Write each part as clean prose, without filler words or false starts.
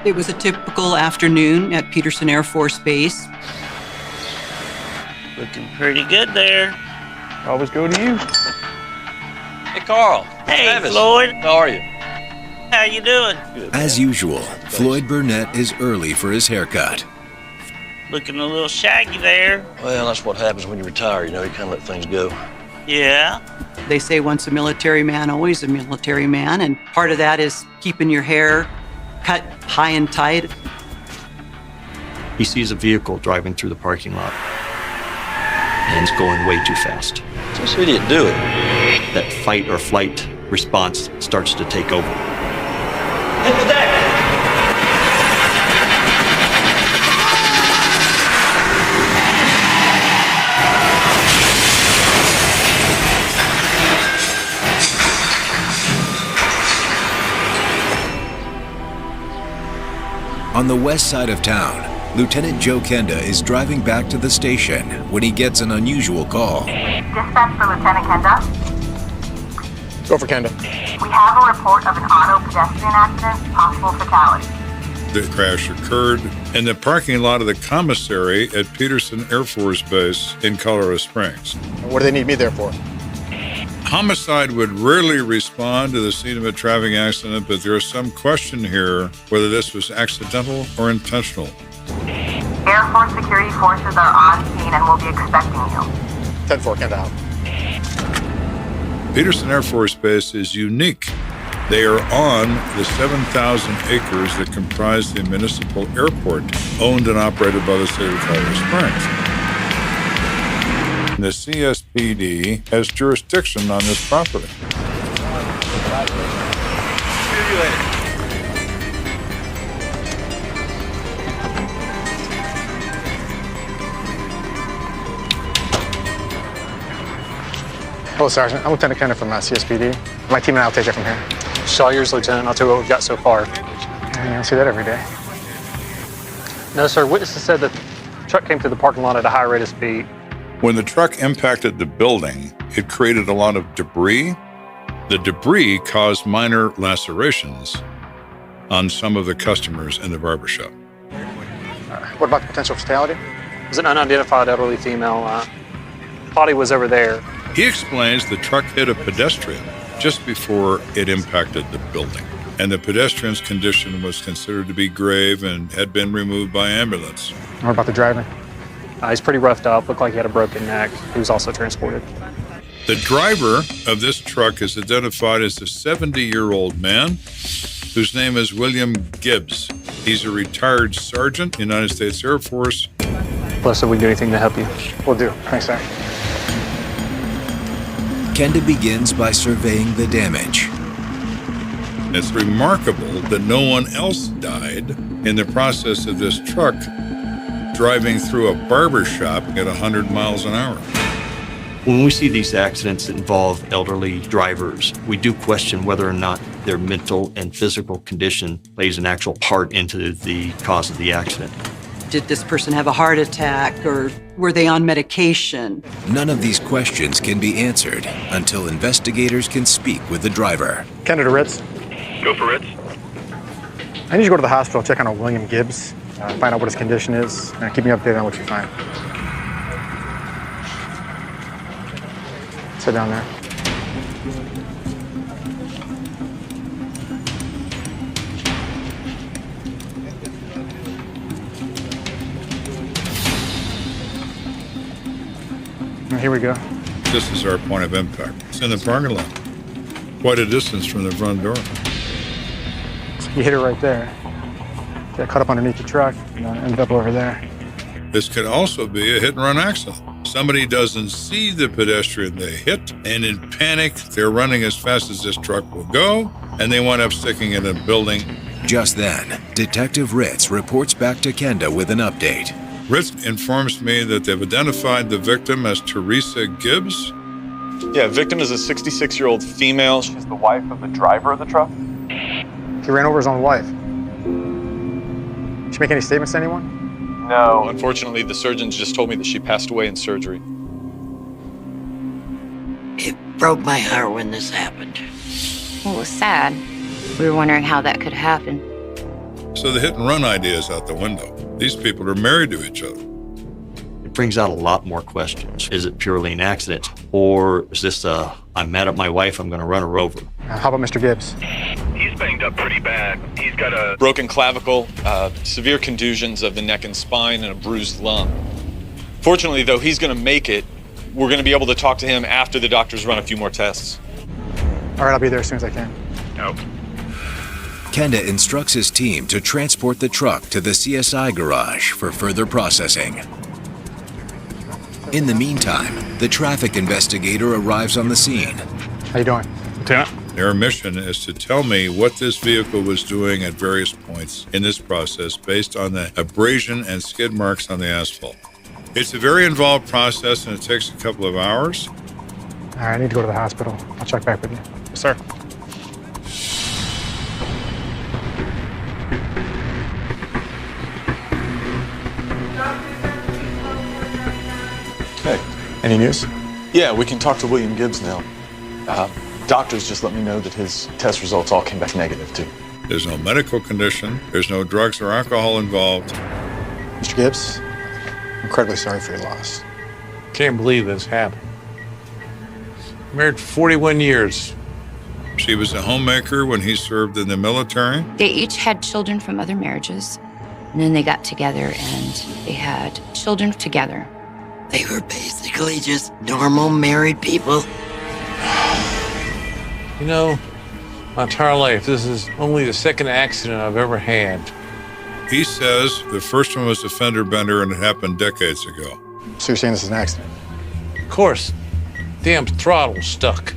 It was a typical afternoon at Peterson Air Force Base. Looking pretty good there. Always go to you. Hey, Carl. Hey, Travis. Floyd. How are you? How you doing? Good. As usual, Floyd Burnett is early for his haircut. Looking a little shaggy there. Well, that's what happens when you retire, you know, you kind of let things go. Yeah. They say once a military man, always a military man, and part of that is keeping your hair cut high and tight. He sees a vehicle driving through the parking lot, and it's going way too fast. What's this idiot doing? That fight or flight response starts to take over. Hit the deck! On the west side of town, Lt.Joe Kenda is driving back to the station when he gets an unusual call. Dispatch for Lieutenant Kenda. Go for Kenda. We have a report of an auto pedestrian accident, possible fatality. The crash occurred in the parking lot of the commissary at Peterson Air Force Base in Colorado Springs. What do they need me there for? Homicide would rarely respond to the scene of a traffic accident, but there is some question here whether this was accidental or intentional. Air Force security forces are on scene and will be expecting you. 10-4, Kenda out. Peterson Air Force Base is unique. They are on the 7,000 acres that comprise the municipal airport owned and operated by the state of Colorado Springs. The CSPD has jurisdiction on this property. Hello, Sergeant. I'm Lieutenant Kenda from CSPD. My team and I will take it from here. Sawyer's, Lieutenant. I'll tell you what we've got so far. You don't see that every day. No, sir. Witnesses said that the truck came through the parking lot at a high rate of speed. When the truck impacted the building, it created a lot of debris. The debris caused minor lacerations on some of the customers in the barbershop. What about the potential fatality? It was an unidentified elderly female. Body was over there. He explains the truck hit a pedestrian just before it impacted the building, and the pedestrian's condition was considered to be grave and had been removed by ambulance. What about the driver? He's pretty roughed up. Looked like he had a broken neck. He was also transported. The driver of this truck is identified as a 70-year-old man whose name is William Gibbs. He's a retired sergeant, United States Air Force. Plus, if we can do anything to help you. Will do. Thanks, sir. Kenda begins by surveying the damage. It's remarkable that no one else died in the process of this truck driving through a barber shop at 100 miles an hour. When we see these accidents that involve elderly drivers, we do question whether or not their mental and physical condition plays an actual part into the cause of the accident. Did this person have a heart attack, or were they on medication? None of these questions can be answered until investigators can speak with the driver. Kenda to Ritz. Go for Ritz. I need you to go to the hospital, check on a William Gibbs, find out what his condition is, and keep me updated on what you find. Sit down there. Here we go. This is our point of impact. It's in the parking lot, quite a distance from the front door. You hit it right there. Got caught up underneath the truck and ended up over there. This could also be a hit-and-run accident. Somebody doesn't see the pedestrian they hit, and in panic, they're running as fast as this truck will go, and they wind up sticking in a building. Just then, Detective Ritz reports back to Kenda with an update. Ritz informs me that they've identified the victim as Teresa Gibbs. Yeah, victim is a 66-year-old female. She's the wife of the driver of the truck. He ran over his own wife. Did she make any statements to anyone? No, unfortunately, the surgeons just told me that she passed away in surgery. It broke my heart when this happened. Well, it was sad. We were wondering how that could happen. So the hit and run idea is out the window. These people are married to each other. It brings out a lot more questions. Is it purely an accident? Or is this I'm mad at my wife, I'm going to run her over? How about Mr. Gibbs? He's banged up pretty bad. He's got a Broken clavicle, severe contusions of the neck and spine, and a bruised lung. Fortunately, though, he's going to make it. We're going to be able to talk to him after the doctors run a few more tests. All right, I'll be there as soon as I can. no. Kenda instructs his team to transport the truck to the CSI garage for further processing. In the meantime, the traffic investigator arrives on the scene. How you doing? Lieutenant? Their mission is to tell me what this vehicle was doing at various points in this process based on the abrasion and skid marks on the asphalt. It's a very involved process and it takes a couple of hours. All right, I need to go to the hospital. I'll check back with you. Yes, sir. Hey, any news? Yeah, we can talk to William Gibbs now. Doctors just let me know that his test results all came back negative, too. There's no medical condition. There's no drugs or alcohol involved. Mr. Gibbs, I'm incredibly sorry for your loss. Can't believe this happened. Married for 41 years. She was a homemaker when he served in the military. They each had children from other marriages, and then they got together and they had children together. They were basically just normal married people. You know, my entire life, this is only the second accident I've ever had. He says the first one was a fender bender and it happened decades ago. So you're saying this is an accident? Of course, damn throttle stuck.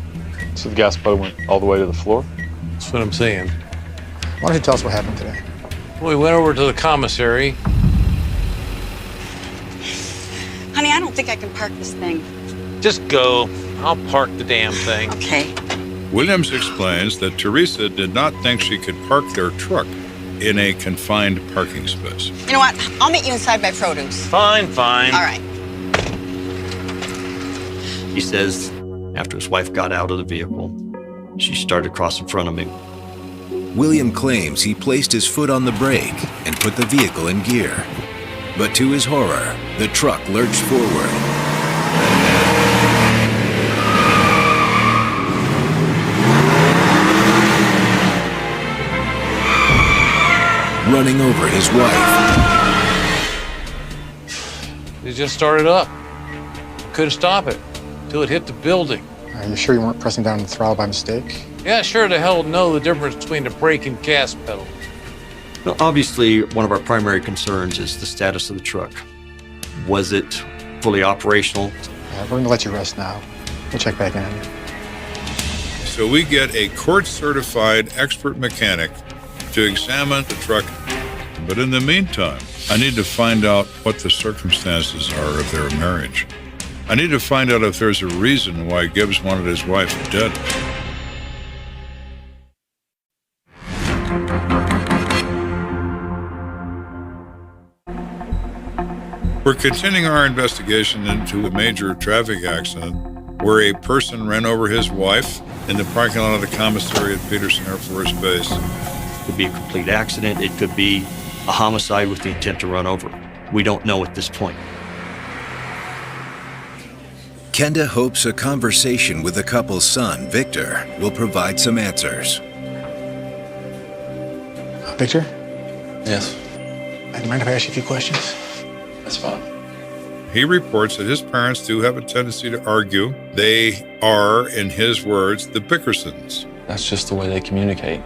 So the gas pedal went all the way to the floor? That's what I'm saying. Why don't you tell us what happened today? We went over to the commissary. Honey, I don't think I can park this thing. Just go. I'll park the damn thing. Okay. Williams explains that Teresa did not think she could park their truck in a confined parking space. You know what? I'll meet you inside by produce. Fine, fine. All right. He says after his wife got out of the vehicle, she started across in front of me. William claims he placed his foot on the brake and put the vehicle in gear. But to his horror, the truck lurched forward. Running over his wife. It just started up. Couldn't stop it till it hit the building. Are you sure you weren't pressing down the throttle by mistake? Yeah, sure the hell know the difference between the brake and gas pedal. Now, obviously, one of our primary concerns is the status of the truck. Was it fully operational? We're going to let you rest now. We'll check back in on you. So we get a court-certified expert mechanic to examine the truck. But in the meantime, I need to find out what the circumstances are of their marriage. I need to find out if there's a reason why Gibbs wanted his wife dead. We're continuing our investigation into a major traffic accident where a person ran over his wife in the parking lot of the commissary at Peterson Air Force Base. It could be a complete accident. It could be a homicide with the intent to run over. We don't know at this point. Kenda hopes a conversation with the couple's son, Victor, will provide some answers. Victor? Yes. Do you mind if I ask you a few questions? That's fine. He reports that his parents do have a tendency to argue. They are, in his words, the Bickersons. That's just the way they communicate.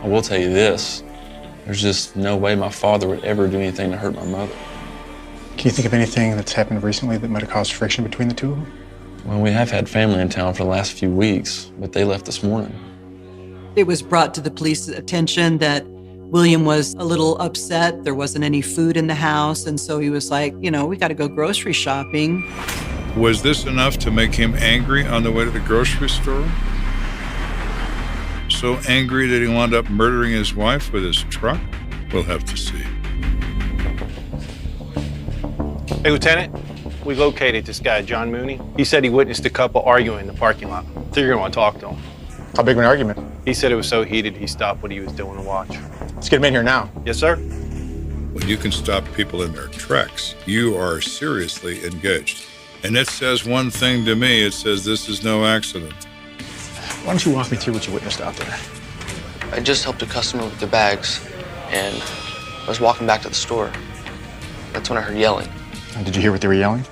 I will tell you this, there's just no way my father would ever do anything to hurt my mother. Can you think of anything that's happened recently that might have caused friction between the two of them? Well, we have had family in town for the last few weeks, but they left this morning. It was brought to the police's attention that William was a little upset. There wasn't any food in the house. And so he was like, we got to go grocery shopping. Was this enough to make him angry on the way to the grocery store? So angry that he wound up murdering his wife with his truck? We'll have to see. Hey, Lieutenant, we located this guy, John Mooney. He said he witnessed a couple arguing in the parking lot. So you're going to want to talk to him. How big of an argument? He said it was so heated he stopped what he was doing to watch. Let's get him in here now. Yes, sir. When you can stop people in their tracks, you are seriously engaged. And it says one thing to me. It says this is no accident. Why don't you walk me through what you witnessed out there? I just helped a customer with their bags, and I was walking back to the store. That's when I heard yelling. And did you hear what they were yelling?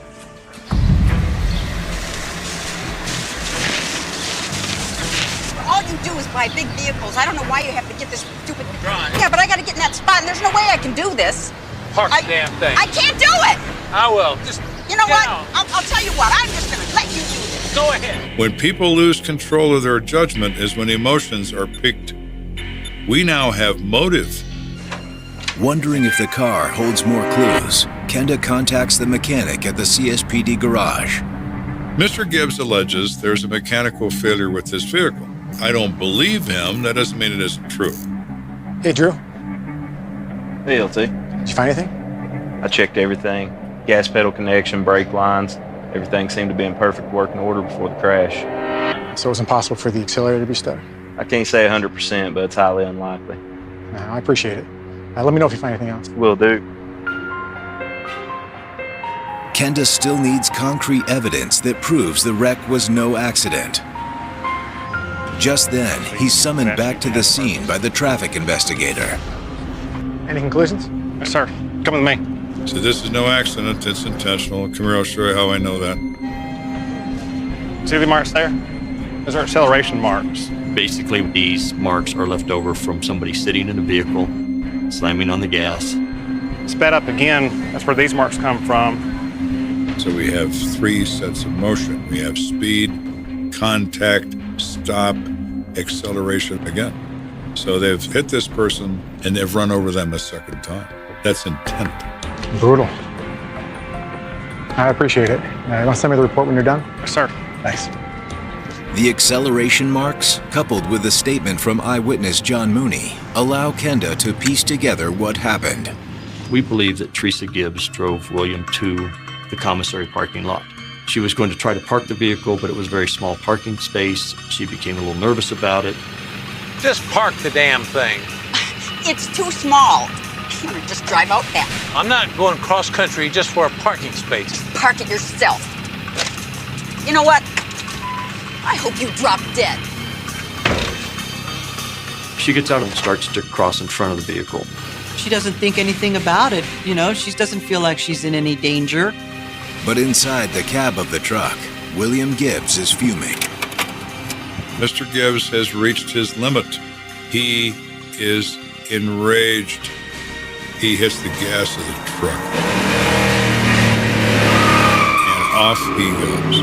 All you do is buy big vehicles. I don't know why you have to get this stupid... Yeah, but I gotta get in that spot, and there's no way I can do this. Park the damn thing. I can't do it! I will. Just You know get what? out. I'll tell you what. I'm just gonna let you do this. Go ahead. When people lose control of their judgment is when emotions are piqued. We now have motive. Wondering if the car holds more clues, Kenda contacts the mechanic at the CSPD garage. Mr. Gibbs alleges there's a mechanical failure with this vehicle. I don't believe him. That doesn't mean it isn't true. Hey, Drew. Hey, LT. Did you find anything? I checked everything. Gas pedal connection, brake lines, everything seemed to be in perfect working order before the crash. So it was impossible for the accelerator to be stuck? I can't say 100%, but it's highly unlikely. No, I appreciate it. Let me know if you find anything else. Will do. Kenda still needs concrete evidence that proves the wreck was no accident. Just then, he's summoned back to the scene by the traffic investigator. Any conclusions? Yes, sir. Come with me. So this is no accident. It's intentional. Come here, I'll show you how I know that. See the marks there? Those are acceleration marks. Basically, these marks are left over from somebody sitting in a vehicle, slamming on the gas. Sped up again. That's where these marks come from. So we have three sets of motion. We have speed, contact, stop, acceleration again. So they've hit this person and they've run over them a second time. That's intent. Brutal. I appreciate it. You want to send me the report when you're done? Yes, sir. Thanks. The acceleration marks, coupled with the statement from eyewitness John Mooney, allow Kenda to piece together what happened. We believe that Teresa Gibbs drove William to the commissary parking lot. She was going to try to park the vehicle, but it was a very small parking space. She became a little nervous about it. Just park the damn thing. It's too small. I'm gonna just drive out back. I'm not going cross country just for a parking space. Park it yourself. You know what? I hope you drop dead. She gets out and starts to cross in front of the vehicle. She doesn't think anything about it. You know, she doesn't feel like she's in any danger. But inside the cab of the truck, William Gibbs is fuming. Mr. Gibbs has reached his limit. He is enraged. He hits the gas of the truck. And off he goes.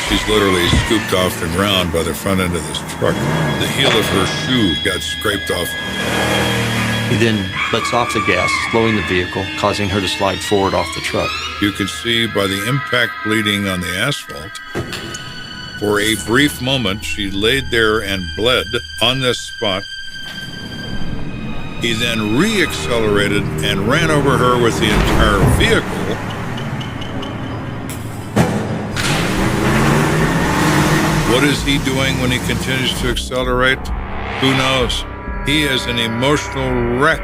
She's literally scooped off the ground by the front end of this truck. The heel of her shoe got scraped off. He then lets off the gas, slowing the vehicle, causing her to slide forward off the truck. You can see by the impact bleeding on the asphalt. For a brief moment, she laid there and bled on this spot. He then re-accelerated and ran over her with the entire vehicle. What is he doing when he continues to accelerate? Who knows? He is an emotional wreck.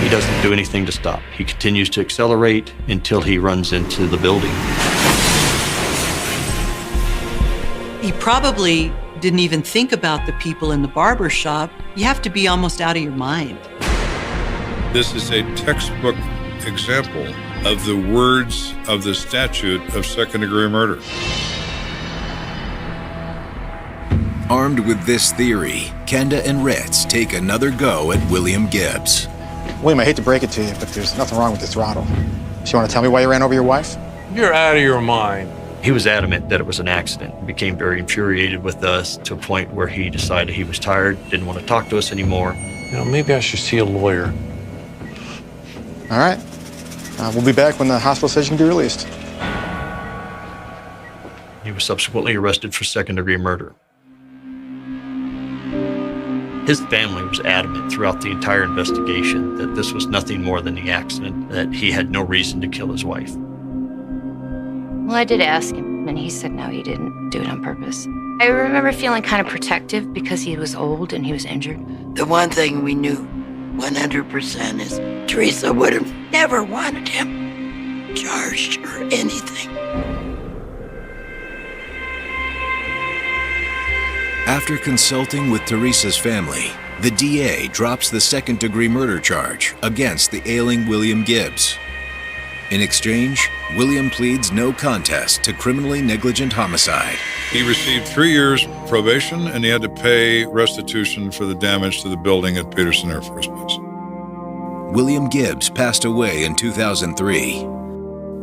He doesn't do anything to stop. He continues to accelerate until he runs into the building. He probably didn't even think about the people in the barber shop. You have to be almost out of your mind. This is a textbook example of the words of the statute of second-degree murder. Armed with this theory, Kenda and Ritz take another go at William Gibbs. William, I hate to break it to you, but there's nothing wrong with the throttle. So you want to tell me why you ran over your wife? You're out of your mind. He was adamant that it was an accident. He became very infuriated with us to a point where he decided he was tired, didn't want to talk to us anymore. You know, maybe I should see a lawyer. All right. We'll be back when the hospital says you can be released. He was subsequently arrested for second-degree murder. His family was adamant throughout the entire investigation that this was nothing more than the accident, that he had no reason to kill his wife. Well, I did ask him, and he said no, he didn't do it on purpose. I I remember feeling kind of protective because he was old and he was injured. The one thing we knew 100% is Teresa would have never wanted him charged or anything. After consulting with Teresa's family, the DA drops the second-degree murder charge against the ailing William Gibbs. In exchange, William pleads no contest to criminally negligent homicide. He received 3 years probation, and he had to pay restitution for the damage to the building at Peterson Air Force Base. William Gibbs passed away in 2003.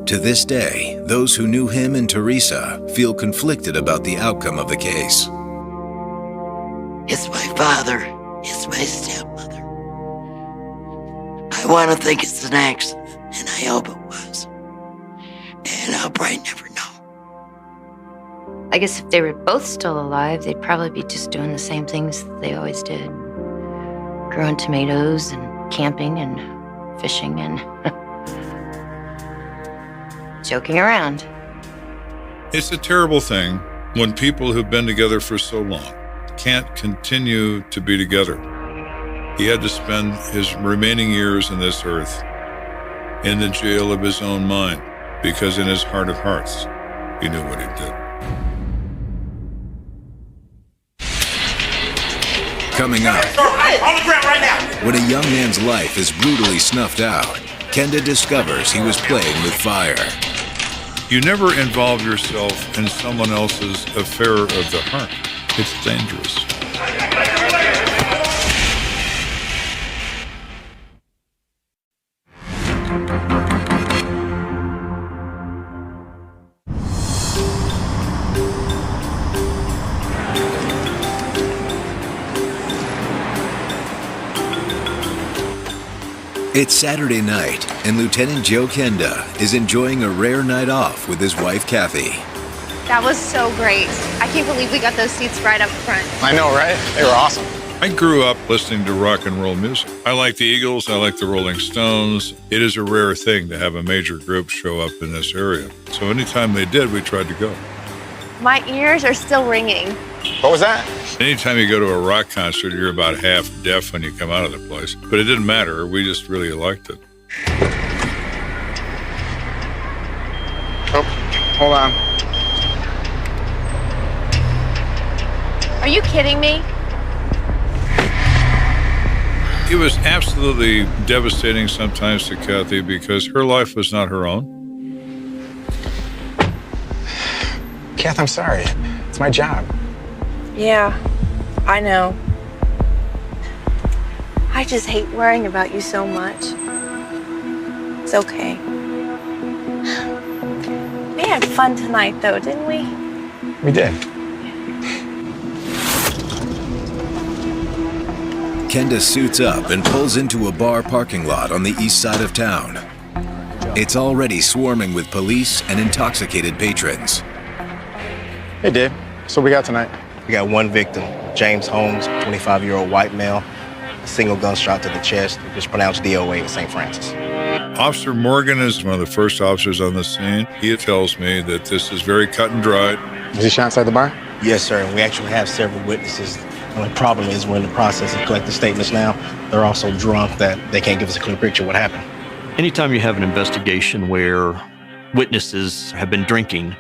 To this day, those who knew him and Teresa feel conflicted about the outcome of the case. It's my father. It's my stepmother. I want to think it's an accident, and I hope it was. And I'll probably never know. I guess if they were both still alive, they'd probably be just doing the same things they always did. Growing tomatoes and camping and fishing and joking around. It's a terrible thing when people who've been together for so long can't continue to be together. He had to spend his remaining years on this earth in the jail of his own mind, because in his heart of hearts, he knew what he did. Coming up, On the ground right now! when a young man's life is brutally snuffed out, Kenda discovers he was playing with fire. You never involve yourself in someone else's affair of the heart. It's dangerous. It's Saturday night, and Lt.Joe Kenda is enjoying a rare night off with his wife, Kathy. That was so great. I can't believe we got those seats right up front. I know, right? They were awesome. I grew up listening to rock and roll music. I like the Eagles, I like the Rolling Stones. It is a rare thing to have a major group show up in this area. So anytime they did, we tried to go. My ears are still ringing. What was that? Anytime you go to a rock concert, you're about half deaf when you come out of the place. But it didn't matter. We just really liked it. Oh, hold on. Are you kidding me? It was absolutely devastating sometimes to Kathy because her life was not her own. Kath, I'm sorry. It's my job. Yeah, I know. I just hate worrying about you so much. It's okay. We had fun tonight, though, didn't we? We did. Kenda suits up and pulls into a bar parking lot on the east side of town. It's already swarming with police and intoxicated patrons. Hey, Dave. So what we got tonight? We got one victim, James Holmes, 25-year-old white male, a single gunshot to the chest. It was pronounced DOA in St. Francis. Officer Morgan is one of the first officers on the scene. He tells me that this is very cut and dried. Was he shot inside the bar? Yes, sir. And we actually have several witnesses. The only problem is we're in the process of collecting statements now. They're all so drunk that they can't give us a clear picture of what happened. Anytime you have an investigation where witnesses have been drinking,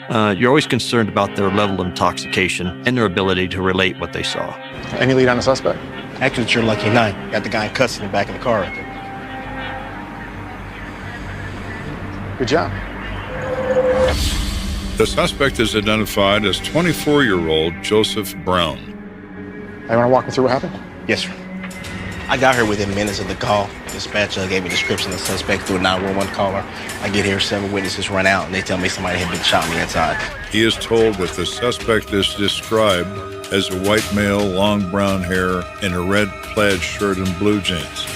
you're always concerned about their level of intoxication and their ability to relate what they saw. Any lead on the suspect? Actually, it's your lucky night. Got the guy in custody back in the car right there. Good job. The suspect is identified as 24-year-old Joseph Brown. You want to walk me through what happened? Yes, sir. I got here within minutes of the call. Dispatcher gave me a description of the suspect through a 911 caller. I get here, several witnesses run out, and they tell me somebody had been shot on the inside. He is told that the suspect is described as a white male, long brown hair, in a red plaid shirt and blue jeans.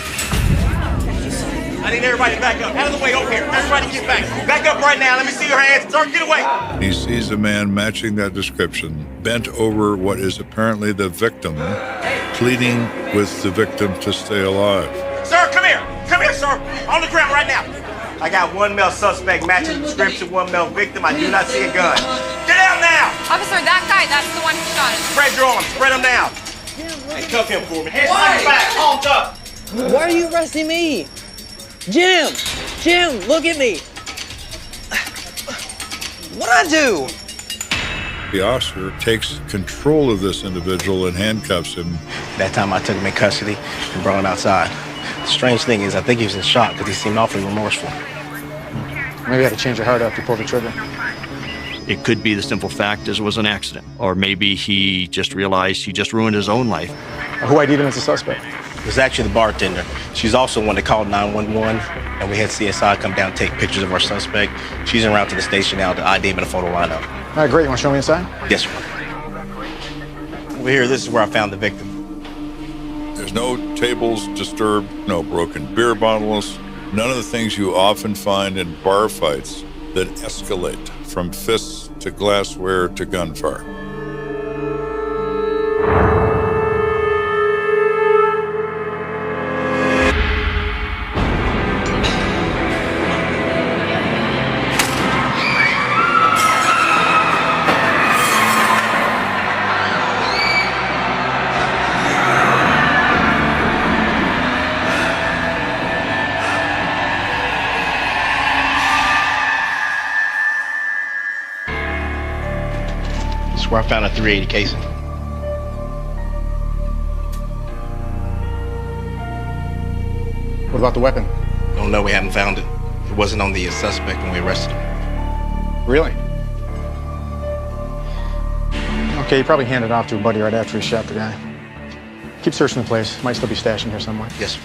I need everybody to back up. Out of the way over here. Everybody get back. Back up right now. Let me see your hands. Sir, get away. He sees a man matching that description, bent over what is apparently the victim, pleading with the victim to stay alive. Sir, come here. Come here, sir. On the ground right now. I got one male suspect matching the description, one male victim. I do not see a gun. Get out now. Officer, that guy, that's the one who shot him. Spread your arms. Spread them down. Handcuff him for me. Hands behind your back. Arms up. Why are you arresting me? Jim! Jim, look at me! What'd I do? The officer takes control of this individual and handcuffs him. That time I took him in custody and brought him outside. The strange thing is, I think he was in shock because he seemed awfully remorseful. Maybe I had to change your heart after you pulled the trigger. It could be the simple fact as it was an accident, or maybe he just realized he just ruined his own life. Who ID'd him as a suspect? It was actually the bartender. She's also the one that called 911, and we had CSI come down and take pictures of our suspect. She's en route to the station now to ID him in a photo lineup. All right, great. You want to show me inside? Yes, sir. Over here, this is where I found the victim. There's no tables disturbed, no broken beer bottles, none of the things you often find in bar fights that escalate from fists to glassware to gunfire. Where I found a .380 casing. What about the weapon? Don't know, we haven't found it. It wasn't on the suspect when we arrested him. Really? Okay, you probably handed it off to a buddy right after he shot the guy. Keep searching the place. Might still be stashed in here somewhere. Yes, sir.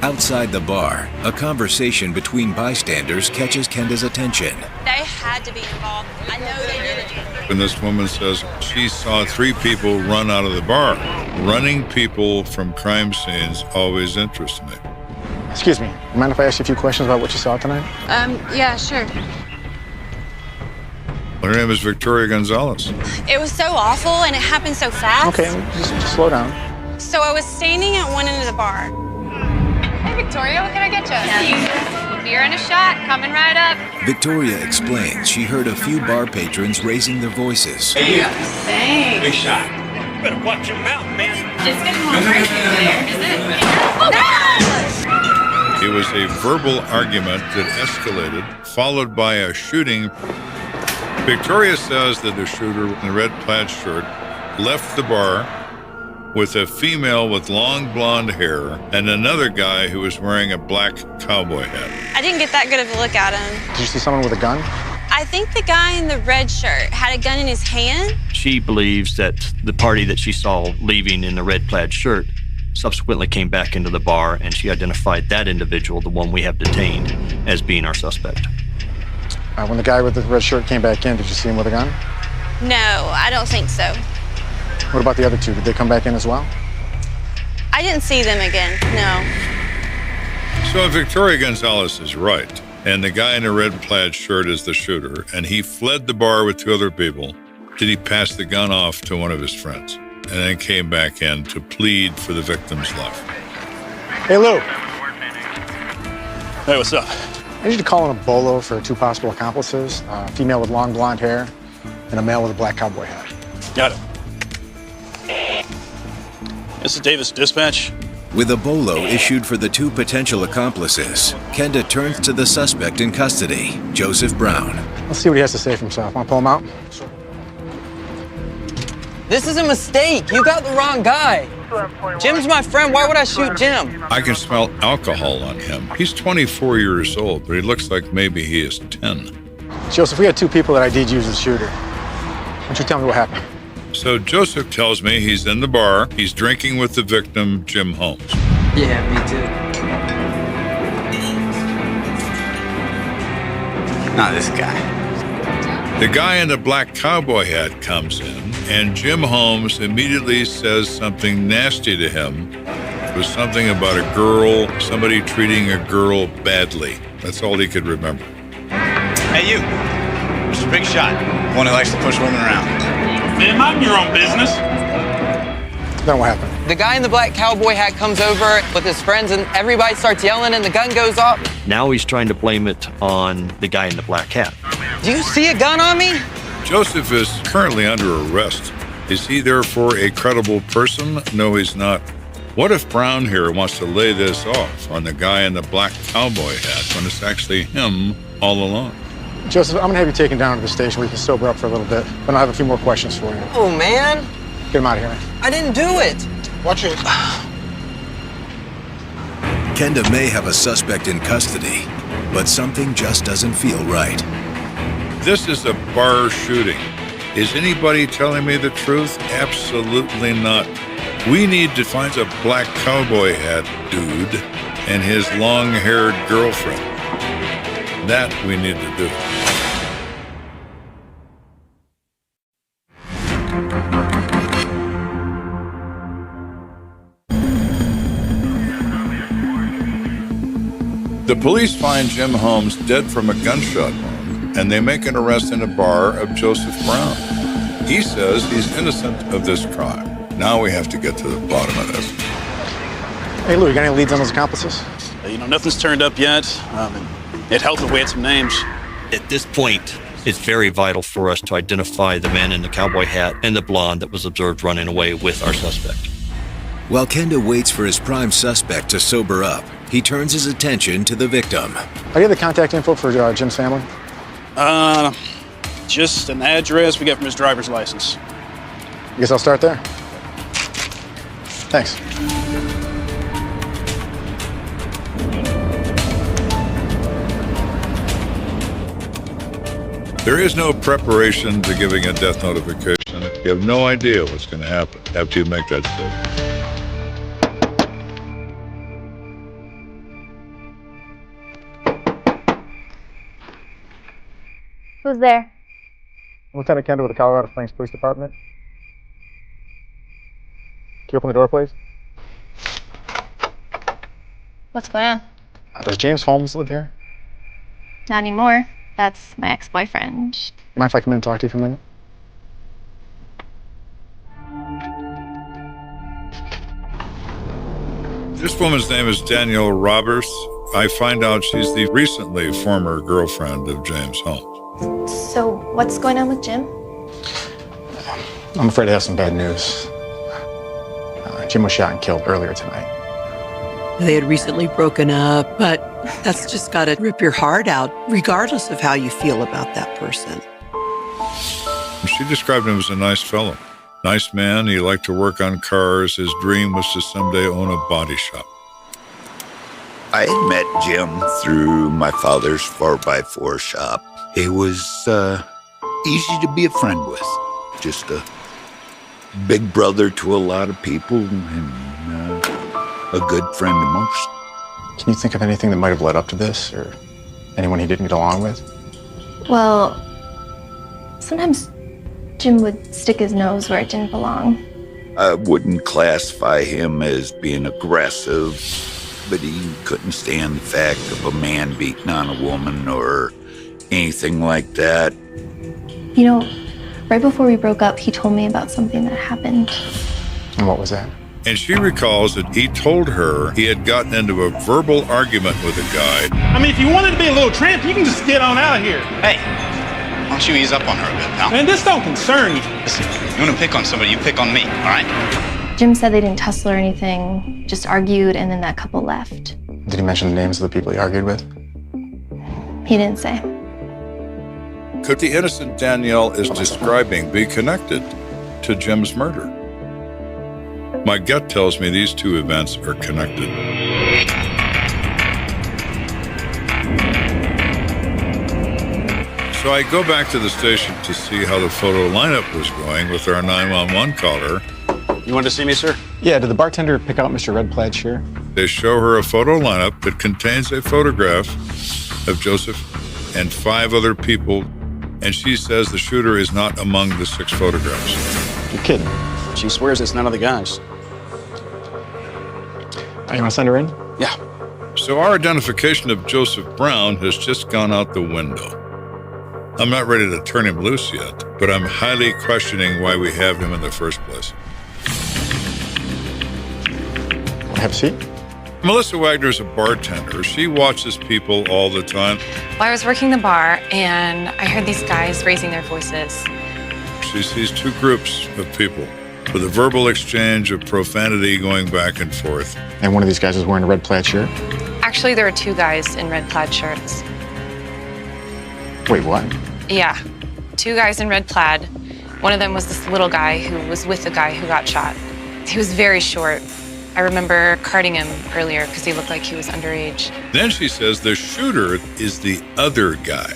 Outside the bar, a conversation between bystanders catches Kenda's attention. They had to be involved. I know they did it. And this woman says she saw 3 people run out of the bar. Running people from crime scenes always interests me. Excuse me, you mind if I ask you a few questions about what you saw tonight? Yeah, sure. Her name is Victoria Gonzalez. It was so awful and it happened so fast. Okay, just slow down. So I was standing at one end of the bar. Hey, Victoria, what can I get you? Beer and a shot, coming right up. Victoria explains she heard a few bar patrons raising their voices. Hey, you. Thanks. Big shot. You better watch your mouth, man. It's getting more crazy over there, is it? It was a verbal argument that escalated, followed by a shooting. Victoria says that the shooter in the red plaid shirt left the bar with a female with long blonde hair and another guy who was wearing a black cowboy hat. I didn't get that good of a look at him. Did you see someone with a gun? I think the guy in the red shirt had a gun in his hand. She believes that the party that she saw leaving in the red plaid shirt subsequently came back into the bar, and she identified that individual, the one we have detained, as being our suspect. When the guy with the red shirt came back in, did you see him with a gun? No, I don't think so. What about the other 2? Did they come back in as well? I didn't see them again, no. So if Victoria Gonzalez is right, and the guy in the red plaid shirt is the shooter, and he fled the bar with 2 other people, did he pass the gun off to one of his friends and then came back in to plead for the victim's life? Hey, Lou. Hey, what's up? I need you to call in a bolo for 2 possible accomplices, a female with long blonde hair and a male with a black cowboy hat. Got it. This is Davis Dispatch. With a bolo issued for the 2 potential accomplices, Kenda turns to the suspect in custody, Joseph Brown. Let's see what he has to say for himself. Want to pull him out? This is a mistake. You got the wrong guy. Jim's my friend. Why would I shoot Jim? I can smell alcohol on him. He's 24 years old, but he looks like maybe he is 10. Joseph, we had 2 people that ID'd you as the shooter. Why don't you tell me what happened? So Joseph tells me he's in the bar. He's drinking with the victim, Jim Holmes. Yeah, me too. Not this guy. The guy in the black cowboy hat comes in, and Jim Holmes immediately says something nasty to him. It was something about a girl, somebody treating a girl badly. That's all he could remember. Hey, you. Mr. Big Shot. One who likes to push women around. Man, mind your own business. Then what happened? The guy in the black cowboy hat comes over with his friends and everybody starts yelling and the gun goes off. Now he's trying to blame it on the guy in the black hat. Do you see a gun on me? Joseph is currently under arrest. Is he therefore a credible person? No, he's not. What if Brown here wants to lay this off on the guy in the black cowboy hat when it's actually him all along? Joseph, I'm gonna have you taken down to the station where you can sober up for a little bit. Then I'll have a few more questions for you. Oh, man. Get him out of here, man. I didn't do it. Watch it. Kenda may have a suspect in custody, but something just doesn't feel right. This is a bar shooting. Is anybody telling me the truth? Absolutely not. We need to find a black cowboy hat dude and his long-haired girlfriend. That we need to do. The police find Jim Holmes dead from a gunshot wound, and they make an arrest in a bar of Joseph Brown. He says he's innocent of this crime. Now we have to get to the bottom of this. Hey, Lou, you got any leads on those accomplices? Nothing's turned up yet. It helped if we had some names. At this point, it's very vital for us to identify the man in the cowboy hat and the blonde that was observed running away with our suspect. While Kenda waits for his prime suspect to sober up, he turns his attention to the victim. Do you have the contact info for Jim's family? Just an address we got from his driver's license. I guess I'll start there. Thanks. There is no preparation to giving a death notification. You have no idea what's going to happen after you make that statement. Who's there? Lieutenant Kenda with the Colorado Springs Police Department. Can you open the door, please? What's going on? Does James Holmes live here? Not anymore. That's my ex-boyfriend. You mind if I come in and talk to you for a minute? This woman's name is Danielle Roberts. I find out she's the recently former girlfriend of James Holmes. So, what's going on with Jim? I'm afraid I have some bad news. Jim was shot and killed earlier tonight. They had recently broken up, but that's just got to rip your heart out, regardless of how you feel about that person. She described him as a nice fellow. Nice man, he liked to work on cars. His dream was to someday own a body shop. I had met Jim through my father's 4x4 shop. He was easy to be a friend with. Just a big brother to a lot of people and a good friend to most. Can you think of anything that might have led up to this, or anyone he didn't get along with? Well, sometimes Jim would stick his nose where it didn't belong. I wouldn't classify him as being aggressive, but he couldn't stand the fact of a man beating on a woman or anything like that. You know, right before we broke up, he told me about something that happened. And what was that? And she recalls that he told her he had gotten into a verbal argument with a guy. I mean, if you wanted to be a little tramp, you can just get on out of here. Hey, why don't you ease up on her a bit, pal? Man, this don't concern you. Listen, you want to pick on somebody, you pick on me, all right? Jim said they didn't tussle or anything, just argued, and then that couple left. Did he mention the names of the people he argued with? He didn't say. Could the innocent Danielle is describing be connected to Jim's murder? My gut tells me these two events are connected. So I go back to the station to see how the photo lineup was going with our 911 caller. You wanted to see me, sir? Yeah, did the bartender pick out Mr. Red Plaid shirt? They show her a photo lineup that contains a photograph of Joseph and 5 other people, and she says the shooter is not among the 6 photographs. You're kidding. She swears it's none of the guys. You want to send her in? Yeah. So our identification of Joseph Brown has just gone out the window. I'm not ready to turn him loose yet, but I'm highly questioning why we have him in the first place. Have a seat. Melissa Wagner's a bartender. She watches people all the time. Well, I was working the bar, and I heard these guys raising their voices. She sees two groups of people with a verbal exchange of profanity going back and forth. And one of these guys is wearing a red plaid shirt? Actually, there were two guys in red plaid shirts. Wait, what? Yeah, two guys in red plaid. One of them was this little guy who was with the guy who got shot. He was very short. I remember carting him earlier because he looked like he was underage. Then she says the shooter is the other guy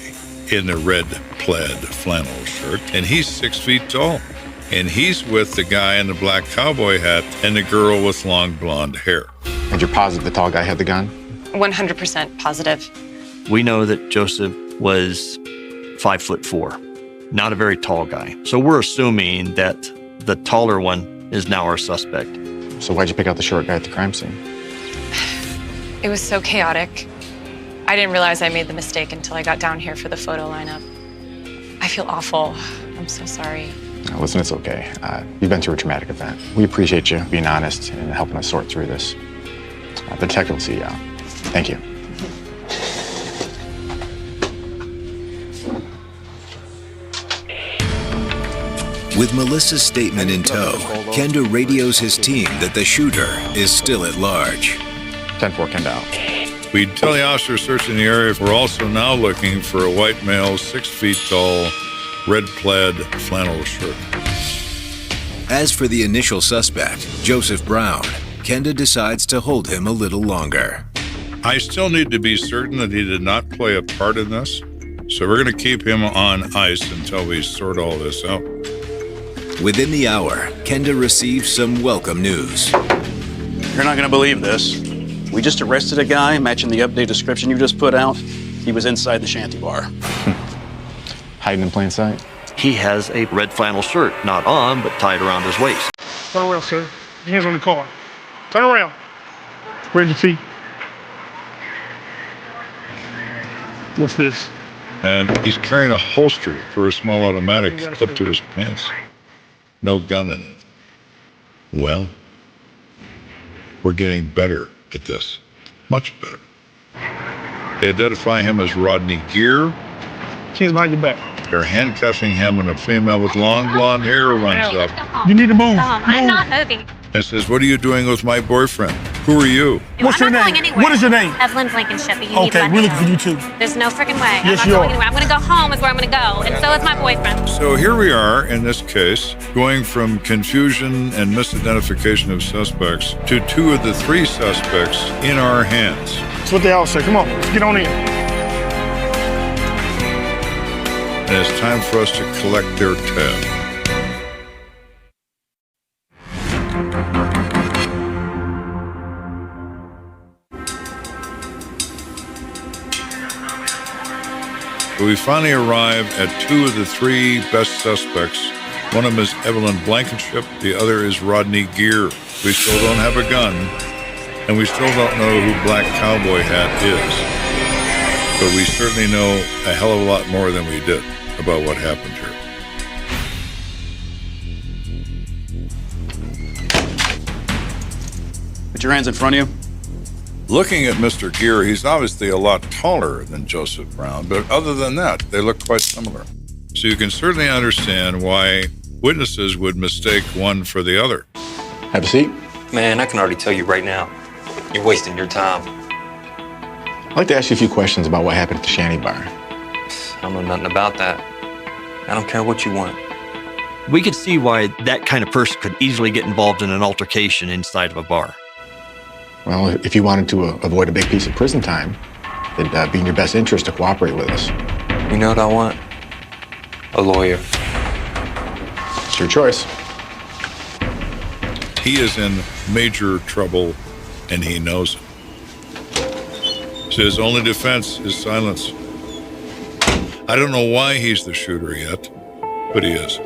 in the red plaid flannel shirt, and he's 6 feet tall. And he's with the guy in the black cowboy hat and the girl with long blonde hair. And you're positive the tall guy had the gun? 100% positive. We know that Joseph was 5'4", not a very tall guy. So we're assuming that the taller one is now our suspect. So why'd you pick out the short guy at the crime scene? It was so chaotic. I didn't realize I made the mistake until I got down here for the photo lineup. I feel awful. I'm so sorry. Now, listen, it's okay. You've been through a traumatic event. We appreciate you being honest and helping us sort through this. The detective will see you out. Thank you. With Melissa's statement in tow, Kenda radios his team that the shooter is still at large. 10-4, Kenda out. We tell the officers searching the area we're also now looking for a white male, 6 feet tall, red plaid flannel shirt. As for the initial suspect, Joseph Brown, Kenda decides to hold him a little longer. I still need to be certain that he did not play a part in this, so we're going to keep him on ice until we sort all this out. Within the hour, Kenda receives some welcome news. You're not going to believe this. We just arrested a guy matching the update description you just put out. He was inside the shanty bar. Hiding in plain sight? He has a red flannel shirt, not on, but tied around his waist. Turn around, sir. Your hands on the car. Turn around. Where's your feet? What's this? And he's carrying a holster for a small automatic clipped to his pants. No gun in it. Well, we're getting better at this. Much better. They identify him as Rodney Gere. Hands behind your back. They're handcuffing him when a female with long blonde hair runs up. You need to move. I'm not moving. And says, "What are you doing with my boyfriend? Who are you?" What's your name? What is your name? Evelyn Blankenship. Okay, we're looking for you too. There's no freaking way. Yes, I'm you not are. going anywhere. I'm going to go home is where I'm going to go. And so is my boyfriend. So here we are in this case, going from confusion and misidentification of suspects to 2 of the 3 suspects in our hands. That's what they all say. Come on, let's get on in. And it's time for us to collect their tab. We finally arrive at 2 of the 3 best suspects. One of them is Evelyn Blankenship. The other is Rodney Gere. We still don't have a gun, and we still don't know who Black Cowboy Hat is. But we certainly know a hell of a lot more than we did about what happened here. Put your hands in front of you. Looking at Mr. Gere, he's obviously a lot taller than Joseph Brown, but other than that, they look quite similar. So you can certainly understand why witnesses would mistake one for the other. Have a seat. Man, I can already tell you right now, you're wasting your time. I'd like to ask you a few questions about what happened at the shanty bar. I don't know nothing about that. I don't care what you want. We could see why that kind of person could easily get involved in an altercation inside of a bar. Well, if you wanted to avoid a big piece of prison time, it'd be in your best interest to cooperate with us. You know what I want? A lawyer. It's your choice. He is in major trouble, and he knows it. So his only defense is silence. I don't know why he's the shooter yet, but he is.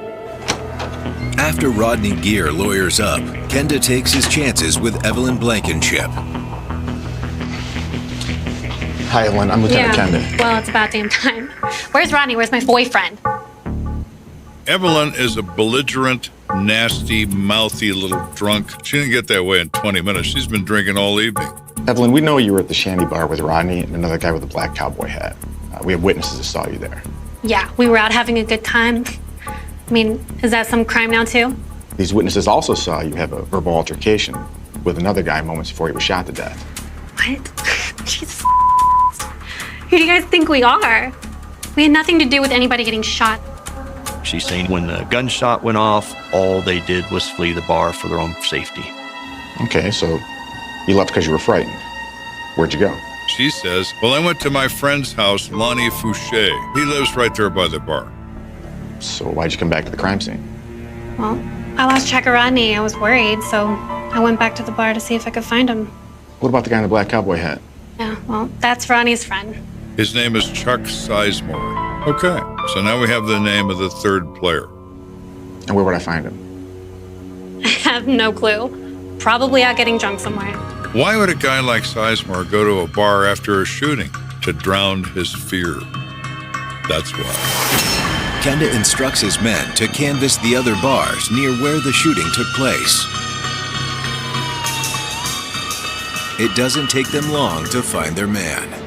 After Rodney Gere lawyers up, Kenda takes his chances with Evelyn Blankenship. Hi, Evelyn. I'm Lieutenant Kenda. Well, it's about damn time. Where's Rodney? Where's my boyfriend? Evelyn is a belligerent, nasty, mouthy little drunk. She didn't get that way in 20 minutes. She's been drinking all evening. Evelyn, we know you were at the shanty bar with Rodney and another guy with a black cowboy hat. We have witnesses that saw you there. Yeah, we were out having a good time. I mean, is that some crime now, too? These witnesses also saw you have a verbal altercation with another guy moments before he was shot to death. What? Jesus. Who do you guys think we are? We had nothing to do with anybody getting shot. She's saying when the gunshot went off, all they did was flee the bar for their own safety. Okay, so you left because you were frightened. Where'd you go? She says, well, I went to my friend's house, Lonnie Fouché. He lives right there by the bar. So why'd you come back to the crime scene? Well, I lost track of Rodney. I was worried, so I went back to the bar to see if I could find him. What about the guy in the black cowboy hat? Yeah, well, that's Rodney's friend. His name is Chuck Sizemore. Okay, so now we have the name of the third player. And where would I find him? I have no clue. Probably out getting drunk somewhere. Why would a guy like Sizemore go to a bar after a shooting? To drown his fear. That's why. Kenda instructs his men to canvass the other bars near where the shooting took place. It doesn't take them long to find their man.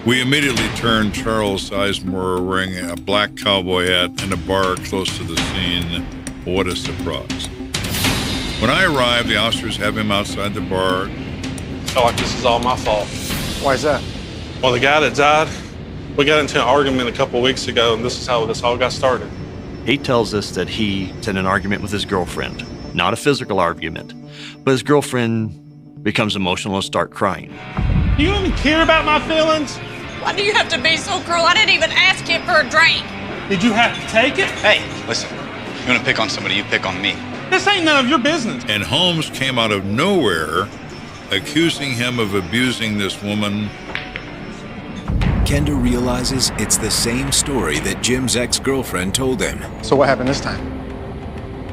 We immediately turned Charles Sizemore wearing a black cowboy hat in a bar close to the scene. What a surprise. When I arrived, the officers have him outside the bar. I feel like this is all my fault. Why is that? Well, the guy that died, we got into an argument a couple weeks ago, and this is how this all got started. He tells us that he had an argument with his girlfriend. Not a physical argument, but his girlfriend becomes emotional and start crying. Do you even care about my feelings? Why do you have to be so cruel? I didn't even ask him for a drink. Did you have to take it? Hey, listen. You want to pick on somebody, you pick on me. This ain't none of your business. And Holmes came out of nowhere accusing him of abusing this woman. Kenda realizes it's the same story that Jim's ex-girlfriend told him. So what happened this time?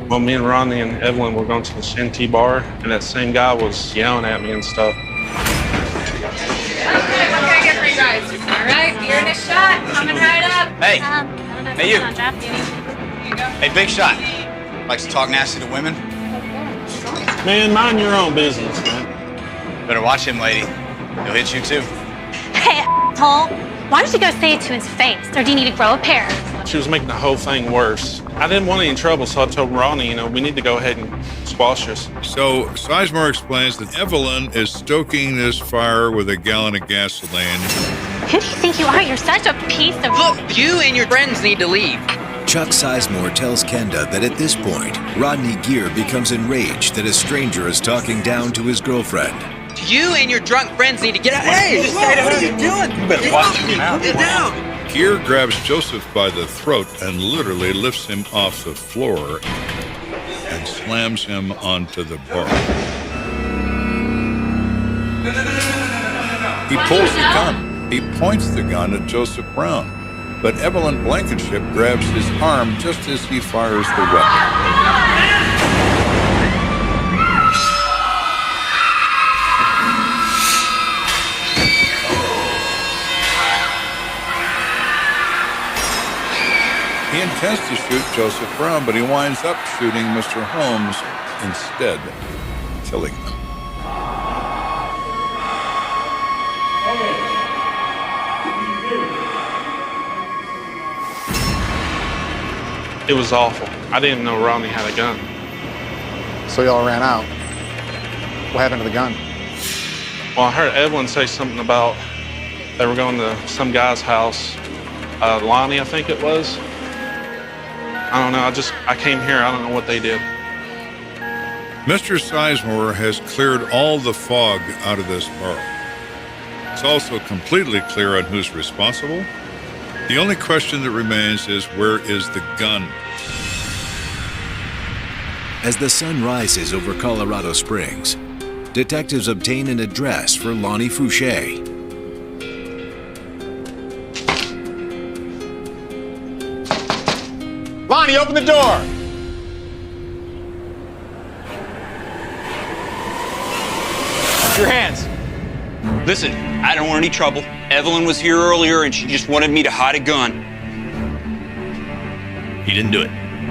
Well, me and Rodney and Evelyn were going to the shanty bar, and that same guy was yelling at me and stuff. Okay, what can I get for you guys? All right, beer and a shot. Coming right up. Hey. I don't know if Hey, it's you. on draft duty. Here you go. Hey, Big Shot. Likes to talk nasty to women? Man, mind your own business, man. Better watch him, lady. He'll hit you too. Hey, asshole. Why don't you go say it to his face? Or do you need to grow a pair? She was making the whole thing worse. I didn't want any trouble, so I told Rodney, we need to go ahead and squash this. So Sizemore explains that Evelyn is stoking this fire with a gallon of gasoline. Who do you think you are? You're such a piece of... Look, you and your friends need to leave. Chuck Sizemore tells Kenda that at this point, Rodney Gere becomes enraged that a stranger is talking down to his girlfriend. You and your drunk friends need to get out. Hey, what are you doing? You better watch your mouth. Get down. Gere grabs Joseph by the throat and literally lifts him off the floor and slams him onto the bar. He pulls the gun. He points the gun at Joseph Brown, but Evelyn Blankenship grabs his arm just as he fires the weapon. He intends to shoot Joseph Brown, but he winds up shooting Mr. Holmes instead, killing him. It was awful. I didn't even know Rodney had a gun. So y'all ran out. What happened to the gun? Well, I heard Evelyn say something about they were going to some guy's house. Lonnie, I think it was. I don't know. I came here. I don't know what they did. Mr. Sizemore has cleared all the fog out of this bar. It's also completely clear on who's responsible. The only question that remains is, where is the gun? As the sun rises over Colorado Springs, detectives obtain an address for Lonnie Fouché. Lonnie, open the door! Put your hands. Listen, I don't want any trouble. Evelyn was here earlier and she just wanted me to hide a gun. He didn't do it.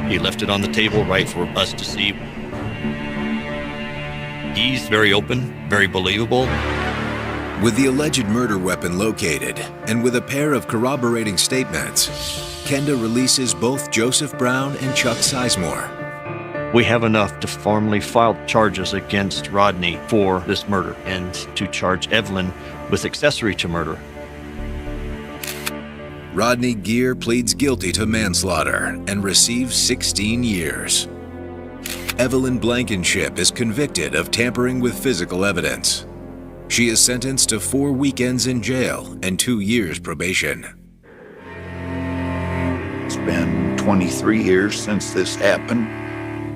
He left it on the table right for us to see. He's very open, very believable. With the alleged murder weapon located, and with a pair of corroborating statements, Kenda releases both Joseph Brown and Chuck Sizemore. We have enough to formally file charges against Rodney for this murder and to charge Evelyn with accessory to murder. Rodney Gear pleads guilty to manslaughter and receives 16 years. Evelyn Blankenship is convicted of tampering with physical evidence. She is sentenced to 4 weekends in jail and 2 years probation. It's been 23 years since this happened.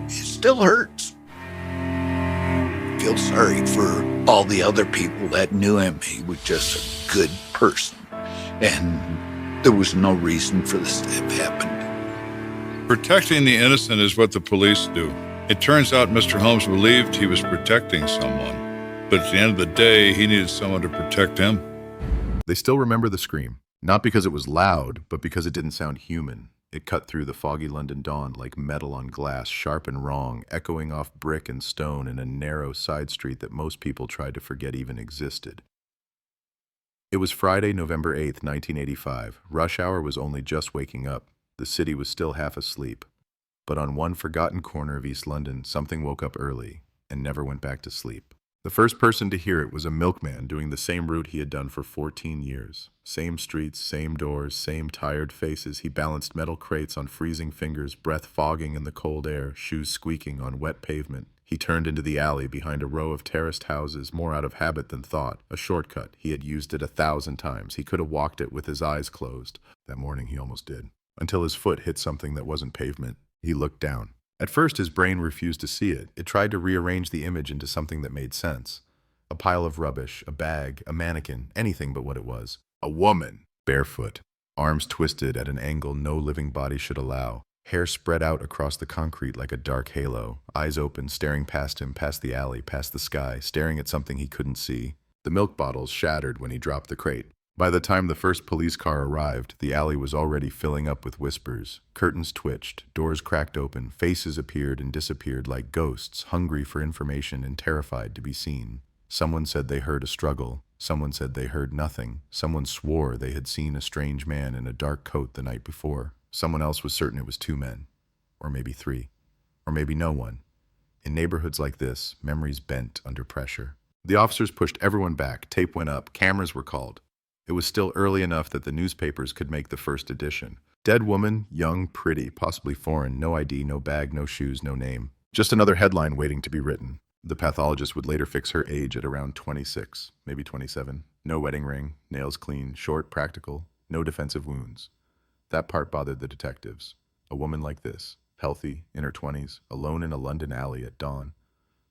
It still hurts. I feel sorry for all the other people that knew him. He was just a good person. And there was no reason for this to have happened. Protecting the innocent is what the police do. It turns out Mr. Holmes believed he was protecting someone. But at the end of the day, he needed someone to protect him. They still remember the scream, not because it was loud, but because it didn't sound human. It cut through the foggy London dawn like metal on glass, sharp and wrong, echoing off brick and stone in a narrow side street that most people tried to forget even existed. It was Friday, November 8th, 1985. Rush hour was only just waking up. The city was still half asleep. But on one forgotten corner of East London, something woke up early and never went back to sleep. The first person to hear it was a milkman doing the same route he had done for 14 years. Same streets, same doors, same tired faces. He balanced metal crates on freezing fingers, breath fogging in the cold air, shoes squeaking on wet pavement. He turned into the alley behind a row of terraced houses, more out of habit than thought. A shortcut. He had used it 1,000 times. He could have walked it with his eyes closed. That morning he almost did. Until his foot hit something that wasn't pavement. He looked down. At first, his brain refused to see it. It tried to rearrange the image into something that made sense. A pile of rubbish, a bag, a mannequin, anything but what it was. A woman, barefoot, arms twisted at an angle no living body should allow, hair spread out across the concrete like a dark halo, eyes open, staring past him, past the alley, past the sky, staring at something he couldn't see. The milk bottles shattered when he dropped the crate. By the time the first police car arrived, the alley was already filling up with whispers. Curtains twitched, doors cracked open, faces appeared and disappeared like ghosts, hungry for information and terrified to be seen. Someone said they heard a struggle. Someone said they heard nothing. Someone swore they had seen a strange man in a dark coat the night before. Someone else was certain it was 2 men. Or maybe 3. Or maybe no one. In neighborhoods like this, memories bent under pressure. The officers pushed everyone back, tape went up, cameras were called. It was still early enough that the newspapers could make the first edition. Dead woman, young, pretty, possibly foreign, no ID, no bag, no shoes, no name. Just another headline waiting to be written. The pathologist would later fix her age at around 26, maybe 27. No wedding ring, nails clean, short, practical, no defensive wounds. That part bothered the detectives. A woman like this, healthy, in her 20s, alone in a London alley at dawn.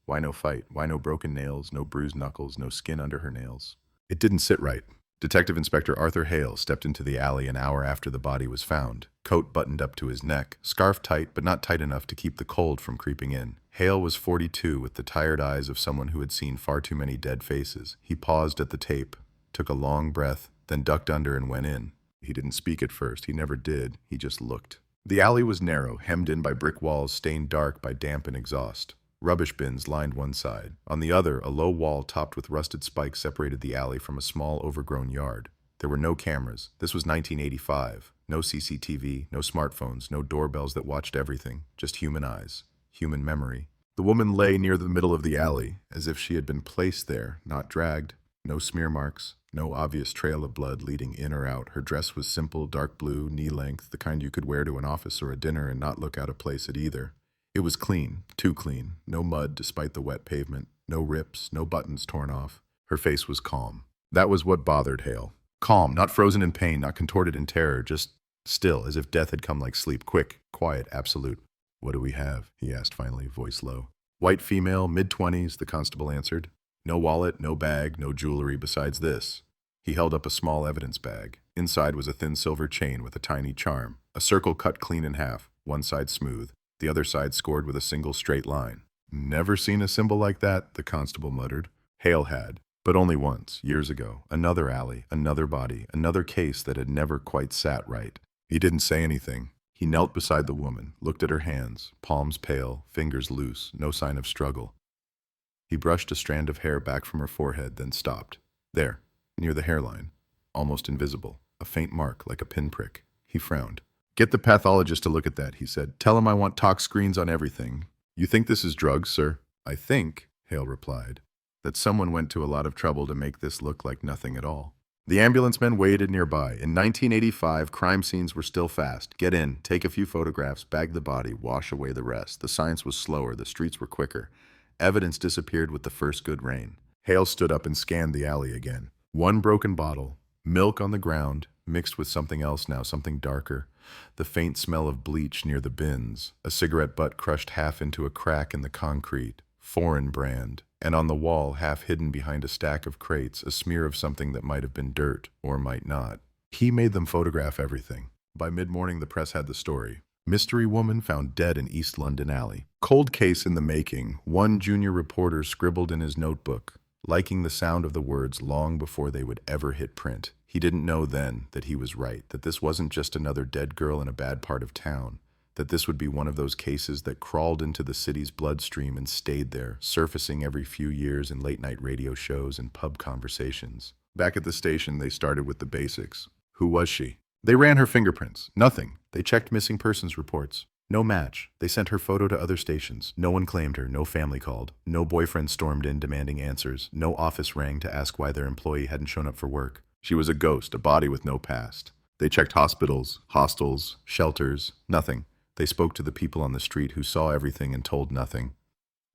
Why no fight? Why no broken nails, no bruised knuckles, no skin under her nails? It didn't sit right. Detective Inspector Arthur Hale stepped into the alley an hour after the body was found, coat buttoned up to his neck, scarf tight but not tight enough to keep the cold from creeping in. Hale was 42 with the tired eyes of someone who had seen far too many dead faces. He paused at the tape, took a long breath, then ducked under and went in. He didn't speak at first. He never did. He just looked. The alley was narrow, hemmed in by brick walls stained dark by damp and exhaust. Rubbish bins lined one side. On the other, a low wall topped with rusted spikes separated the alley from a small, overgrown yard. There were no cameras. This was 1985. No CCTV, no smartphones, no doorbells that watched everything. Just human eyes. Human memory. The woman lay near the middle of the alley, as if she had been placed there, not dragged. No smear marks. No obvious trail of blood leading in or out. Her dress was simple, dark blue, knee-length, the kind you could wear to an office or a dinner and not look out of place at either. It was clean, too clean, no mud despite the wet pavement, no rips, no buttons torn off. Her face was calm. That was what bothered Hale. Calm, not frozen in pain, not contorted in terror, just still, as if death had come like sleep, quick, quiet, absolute. "What do we have?" he asked finally, voice low. "White female, mid-20s, the constable answered. No wallet, no bag, no jewelry besides this." He held up a small evidence bag. Inside was a thin silver chain with a tiny charm, a circle cut clean in half, one side smooth, the other side scored with a single straight line. "Never seen a symbol like that," the constable muttered. Hale had, but only once, years ago. Another alley, another body, another case that had never quite sat right. He didn't say anything. He knelt beside the woman, looked at her hands, palms pale, fingers loose, no sign of struggle. He brushed a strand of hair back from her forehead, then stopped. "There," near the hairline, almost invisible, a faint mark like a pinprick. He frowned. Get the pathologist to look at that, he said. Tell him I want tox screens on everything. You think this is drugs, sir? I think, Hale replied, that someone went to a lot of trouble to make this look like nothing at all. The ambulance men waited nearby. In 1985, crime scenes were still fast. Get in, take a few photographs, bag the body, wash away the rest. The science was slower, the streets were quicker. Evidence disappeared with the first good rain. Hale stood up and scanned the alley again. One broken bottle, milk on the ground, mixed with something else now, something darker. The faint smell of bleach near the bins. A cigarette butt crushed half into a crack in the concrete. Foreign brand. And on the wall, half hidden behind a stack of crates, a smear of something that might have been dirt, or might not. He made them photograph everything. By mid-morning, the press had the story. Mystery woman found dead in East London alley. Cold case in the making. One junior reporter scribbled in his notebook, liking the sound of the words long before they would ever hit print. He didn't know then that he was right, that this wasn't just another dead girl in a bad part of town, that this would be one of those cases that crawled into the city's bloodstream and stayed there, surfacing every few years in late-night radio shows and pub conversations. Back at the station, they started with the basics. Who was she? They ran her fingerprints. Nothing. They checked missing persons reports. No match. They sent her photo to other stations. No one claimed her. No family called. No boyfriend stormed in demanding answers. No office rang to ask why their employee hadn't shown up for work. She was a ghost, a body with no past. They checked hospitals, hostels, shelters. Nothing. They spoke to the people on the street who saw everything and told nothing.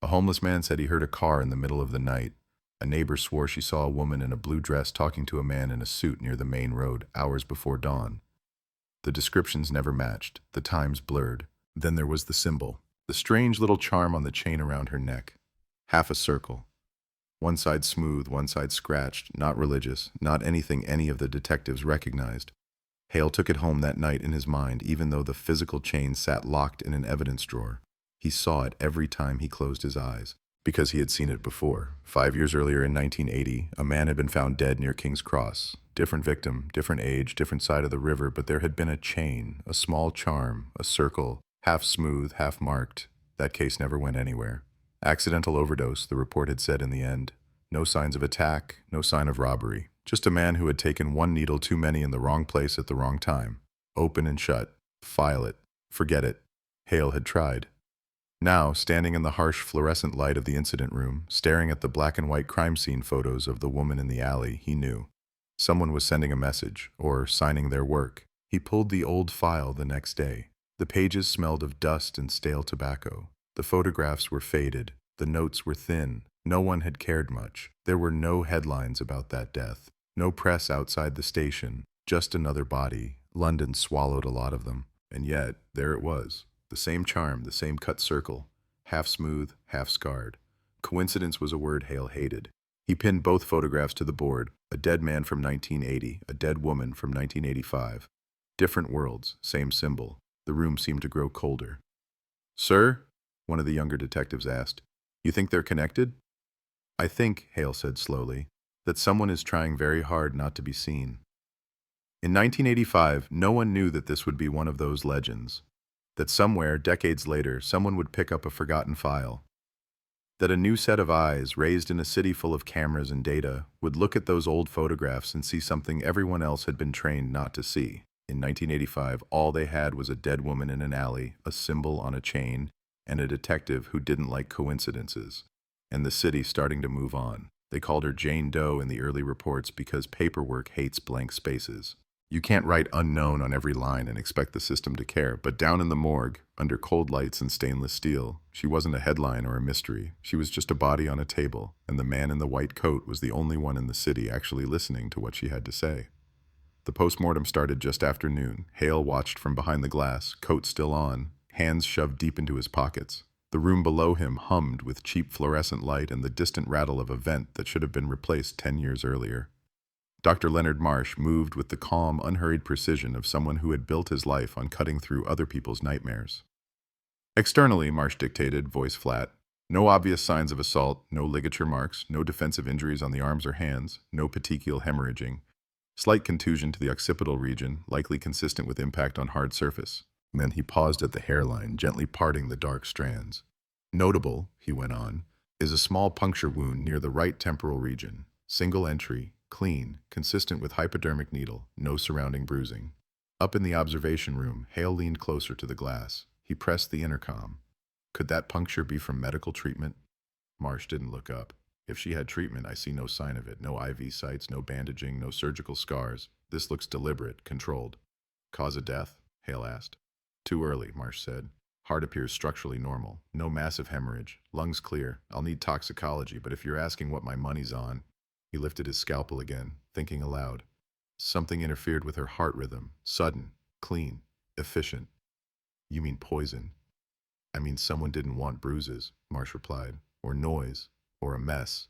A homeless man said he heard a car in the middle of the night. A neighbor swore she saw a woman in a blue dress talking to a man in a suit near the main road hours before dawn. The descriptions never matched, the times blurred. Then there was the symbol, the strange little charm on the chain around her neck. Half a circle. One side smooth, one side scratched, not religious, not anything any of the detectives recognized. Hale took it home that night in his mind, even though the physical chain sat locked in an evidence drawer. He saw it every time he closed his eyes, because he had seen it before. 5 years earlier in 1980, a man had been found dead near King's Cross. Different victim, different age, different side of the river, but there had been a chain, a small charm, a circle, half smooth, half marked. That case never went anywhere. Accidental overdose, the report had said in the end. No signs of attack, no sign of robbery. Just a man who had taken one needle too many in the wrong place at the wrong time. Open and shut. File it. Forget it. Hale had tried. Now, standing in the harsh fluorescent light of the incident room, staring at the black and white crime scene photos of the woman in the alley, he knew. Someone was sending a message, or signing their work. He pulled the old file the next day. The pages smelled of dust and stale tobacco. The photographs were faded. The notes were thin. No one had cared much. There were no headlines about that death. No press outside the station. Just another body. London swallowed a lot of them. And yet, there it was. The same charm, the same cut circle. Half smooth, half scarred. Coincidence was a word Hale hated. He pinned both photographs to the board. A dead man from 1980, a dead woman from 1985. Different worlds, same symbol. The room seemed to grow colder. Sir? One of the younger detectives asked. You think they're connected? I think, Hale said slowly, that someone is trying very hard not to be seen. In 1985, no one knew that this would be one of those legends. That somewhere, decades later, someone would pick up a forgotten file. That a new set of eyes, raised in a city full of cameras and data, would look at those old photographs and see something everyone else had been trained not to see. In 1985, all they had was a dead woman in an alley, a symbol on a chain, and a detective who didn't like coincidences. And the city starting to move on. They called her Jane Doe in the early reports because paperwork hates blank spaces. You can't write unknown on every line and expect the system to care, but down in the morgue, under cold lights and stainless steel, she wasn't a headline or a mystery. She was just a body on a table, and the man in the white coat was the only one in the city actually listening to what she had to say. The postmortem started just after noon. Hale watched from behind the glass, coat still on, hands shoved deep into his pockets. The room below him hummed with cheap fluorescent light and the distant rattle of a vent that should have been replaced 10 years earlier. Dr. Leonard Marsh moved with the calm, unhurried precision of someone who had built his life on cutting through other people's nightmares. Externally, Marsh dictated, voice flat, no obvious signs of assault, no ligature marks, no defensive injuries on the arms or hands, no petechial hemorrhaging. Slight contusion to the occipital region, likely consistent with impact on hard surface. Then he paused at the hairline, gently parting the dark strands. Notable, he went on, is a small puncture wound near the right temporal region. Single entry, clean, consistent with hypodermic needle, no surrounding bruising. Up in the observation room, Hale leaned closer to the glass. He pressed the intercom. Could that puncture be from medical treatment? Marsh didn't look up. If she had treatment, I see no sign of it. No IV sites, no bandaging, no surgical scars. This looks deliberate, controlled. Cause of death? Hale asked. Too early, Marsh said. Heart appears structurally normal. No massive hemorrhage. Lungs clear. I'll need toxicology, but if you're asking what my money's on... He lifted his scalpel again, thinking aloud. Something interfered with her heart rhythm. Sudden, clean, efficient. You mean poison? I mean someone didn't want bruises, Marsh replied. Or noise. Or a mess.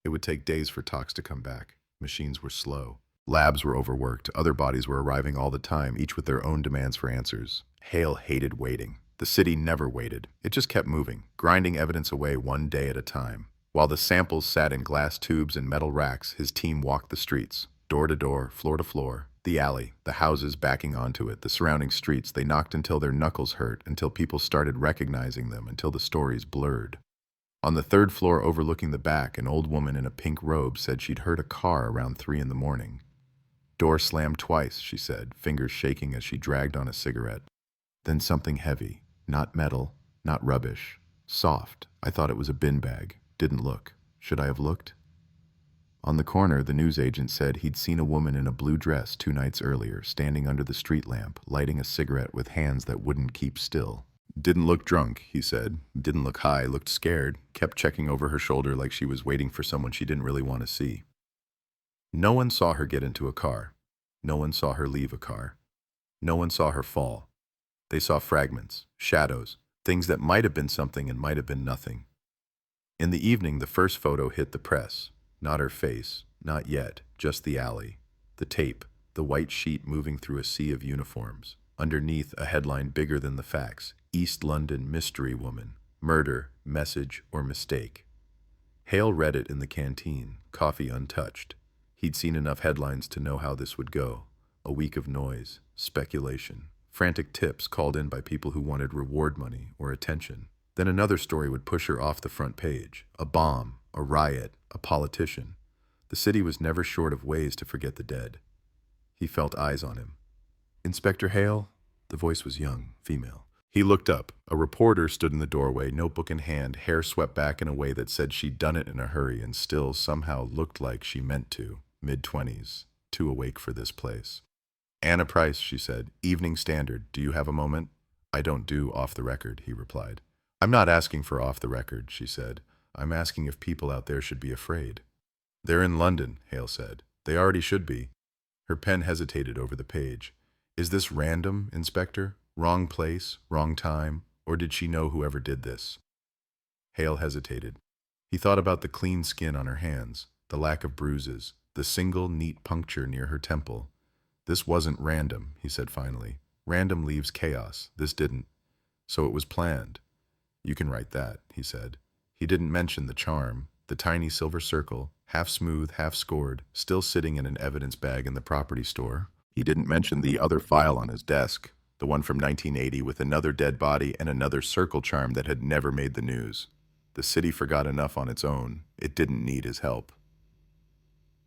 It would take days for tox to come back. Machines were slow. Labs were overworked. Other bodies were arriving all the time, each with their own demands for answers. Hale hated waiting. The city never waited. It just kept moving, grinding evidence away one day at a time. While the samples sat in glass tubes and metal racks, his team walked the streets, door to door, floor to floor, the alley, the houses backing onto it, the surrounding streets. They knocked until their knuckles hurt, until people started recognizing them, until the stories blurred. On the third floor overlooking the back, an old woman in a pink robe said she'd heard a car around 3 a.m. Door slammed twice, she said, fingers shaking as she dragged on a cigarette. Then something heavy, not metal, not rubbish, soft. I thought it was a bin bag. Didn't look. Should I have looked? On the corner, the news agent said he'd seen a woman in a blue dress 2 nights earlier, standing under the street lamp, lighting a cigarette with hands that wouldn't keep still. Didn't look drunk, he said. Didn't look high, looked scared, kept checking over her shoulder like she was waiting for someone she didn't really want to see. No one saw her get into a car. No one saw her leave a car. No one saw her fall. They saw fragments, shadows, things that might have been something and might have been nothing. In the evening, the first photo hit the press. Not her face, not yet, just the alley. The tape, the white sheet moving through a sea of uniforms. Underneath, a headline bigger than the facts. East London Mystery Woman. Murder, message, or mistake. Hale read it in the canteen, coffee untouched. He'd seen enough headlines to know how this would go. A week of noise, speculation, frantic tips called in by people who wanted reward money or attention. Then another story would push her off the front page. A bomb, a riot, a politician. The city was never short of ways to forget the dead. He felt eyes on him. Inspector Hale? The voice was young, female. He looked up. A reporter stood in the doorway, notebook in hand, hair swept back in a way that said she'd done it in a hurry and still somehow looked like she meant to. Mid-20s, too awake for this place. Anna Price, she said. Evening Standard. Do you have a moment? I don't do off the record, he replied. I'm not asking for off the record, she said. I'm asking if people out there should be afraid. They're in London, Hale said. They already should be. Her pen hesitated over the page. Is this random, Inspector? Wrong place, wrong time, or did she know whoever did this? Hale hesitated. He thought about the clean skin on her hands, the lack of bruises, the single neat puncture near her temple. This wasn't random, he said finally. Random leaves chaos. This didn't. So it was planned. You can write that, he said. He didn't mention the charm, the tiny silver circle, half smooth, half scored, still sitting in an evidence bag in the property store. He didn't mention the other file on his desk, the one from 1980 with another dead body and another circle charm that had never made the news. The city forgot enough on its own. It didn't need his help.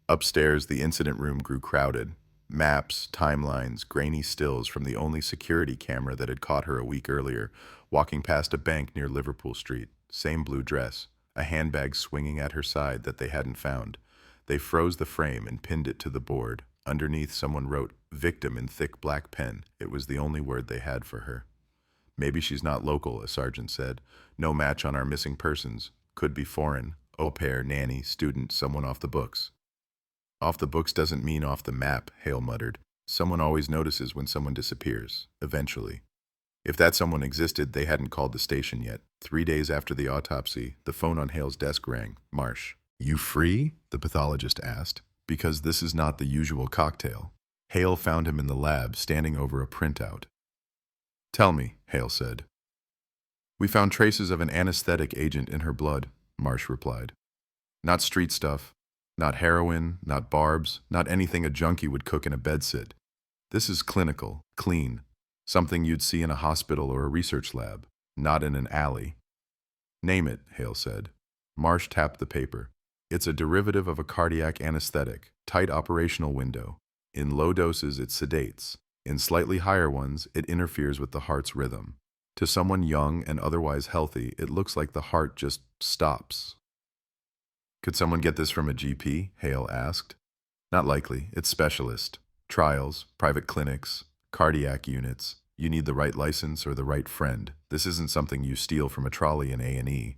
Upstairs, the incident room grew crowded. Maps, timelines, grainy stills from the only security camera that had caught her a week earlier, walking past a bank near Liverpool Street. Same blue dress, a handbag swinging at her side that they hadn't found. They froze the frame and pinned it to the board. Underneath, someone wrote, "Victim" in thick black pen. It was the only word they had for her. Maybe she's not local, a sergeant said. No match on our missing persons. Could be foreign. Au pair, nanny, student, someone off the books. Off the books doesn't mean off the map, Hale muttered. Someone always notices when someone disappears, eventually. If that someone existed, they hadn't called the station yet. 3 days after the autopsy, the phone on Hale's desk rang. Marsh. You free? The pathologist asked. Because this is not the usual cocktail. Hale found him in the lab, standing over a printout. Tell me, Hale said. We found traces of an anesthetic agent in her blood, Marsh replied. Not street stuff. Not heroin, not barbs, not anything a junkie would cook in a bedsit. This is clinical, clean, something you'd see in a hospital or a research lab, not in an alley. Name it, Hale said. Marsh tapped the paper. It's a derivative of a cardiac anesthetic, tight operational window. In low doses, it sedates. In slightly higher ones, it interferes with the heart's rhythm. To someone young and otherwise healthy, it looks like the heart just stops. Could someone get this from a GP? Hale asked. Not likely. It's specialist. Trials, private clinics, cardiac units. You need the right license or the right friend. This isn't something you steal from a trolley in A&E.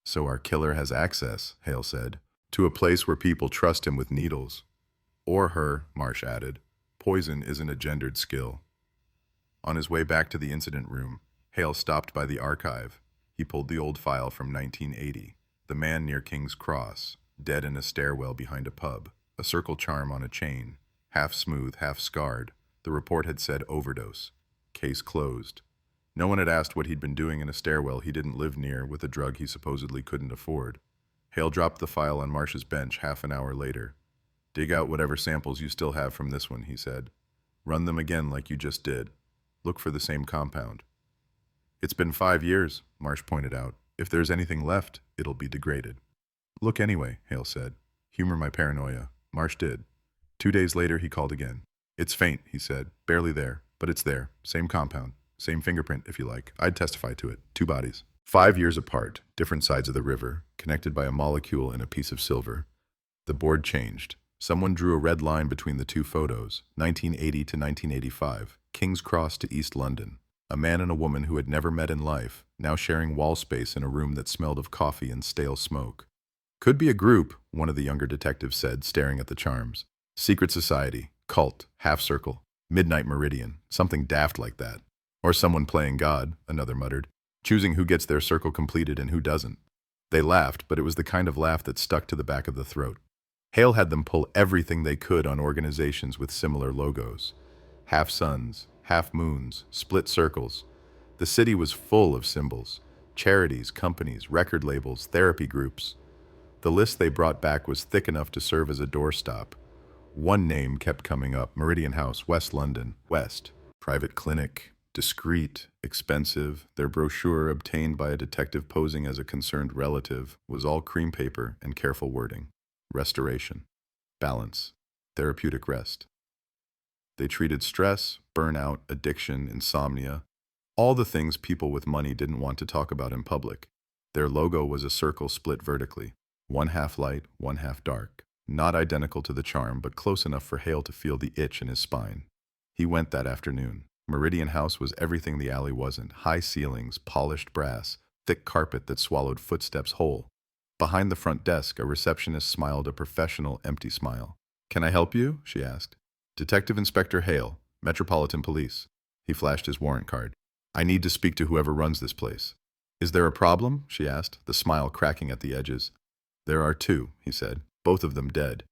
So our killer has access, Hale said, to a place where people trust him with needles. Or her, Marsh added. Poison isn't a gendered skill. On his way back to the incident room, Hale stopped by the archive. He pulled the old file from 1980. The man near King's Cross, dead in a stairwell behind a pub. A circle charm on a chain. Half smooth, half scarred. The report had said overdose. Case closed. No one had asked what he'd been doing in a stairwell he didn't live near with a drug he supposedly couldn't afford. Hale dropped the file on Marsh's bench half an hour later. Dig out whatever samples you still have from this one, he said. Run them again like you just did. Look for the same compound. It's been 5 years, Marsh pointed out. If there's anything left, it'll be degraded. Look anyway, Hale said. Humor my paranoia. Marsh did. 2 days later, he called again. It's faint, he said. Barely there, but it's there. Same compound. Same fingerprint, if you like. I'd testify to it. 2 bodies. 5 years apart, different sides of the river, connected by a molecule and a piece of silver. The board changed. Someone drew a red line between the 2 photos, 1980 to 1985, King's Cross to East London. A man and a woman who had never met in life, now sharing wall space in a room that smelled of coffee and stale smoke. Could be a group, one of the younger detectives said, staring at the charms. Secret society, cult, half circle, midnight meridian, something daft like that. Or someone playing God, another muttered, choosing who gets their circle completed and who doesn't. They laughed, but it was the kind of laugh that stuck to the back of the throat. Hale had them pull everything they could on organizations with similar logos. Half suns, half moons, split circles. The city was full of symbols. Charities, companies, record labels, therapy groups. The list they brought back was thick enough to serve as a doorstop. One name kept coming up, Meridian House, West London. West. Private clinic. Discreet, expensive, their brochure, obtained by a detective posing as a concerned relative, was all cream paper and careful wording. Restoration. Balance. Therapeutic rest. They treated stress, burnout, addiction, insomnia, all the things people with money didn't want to talk about in public. Their logo was a circle split vertically, one half light, one half dark. Not identical to the charm, but close enough for Hale to feel the itch in his spine. He went that afternoon. Meridian House was everything the alley wasn't. High ceilings, polished brass, thick carpet that swallowed footsteps whole. Behind the front desk, a receptionist smiled a professional, empty smile. "Can I help you?" she asked. "Detective Inspector Hale, Metropolitan Police." He flashed his warrant card. "I need to speak to whoever runs this place." "Is there a problem?" she asked, the smile cracking at the edges. "There are 2, he said, both of them dead."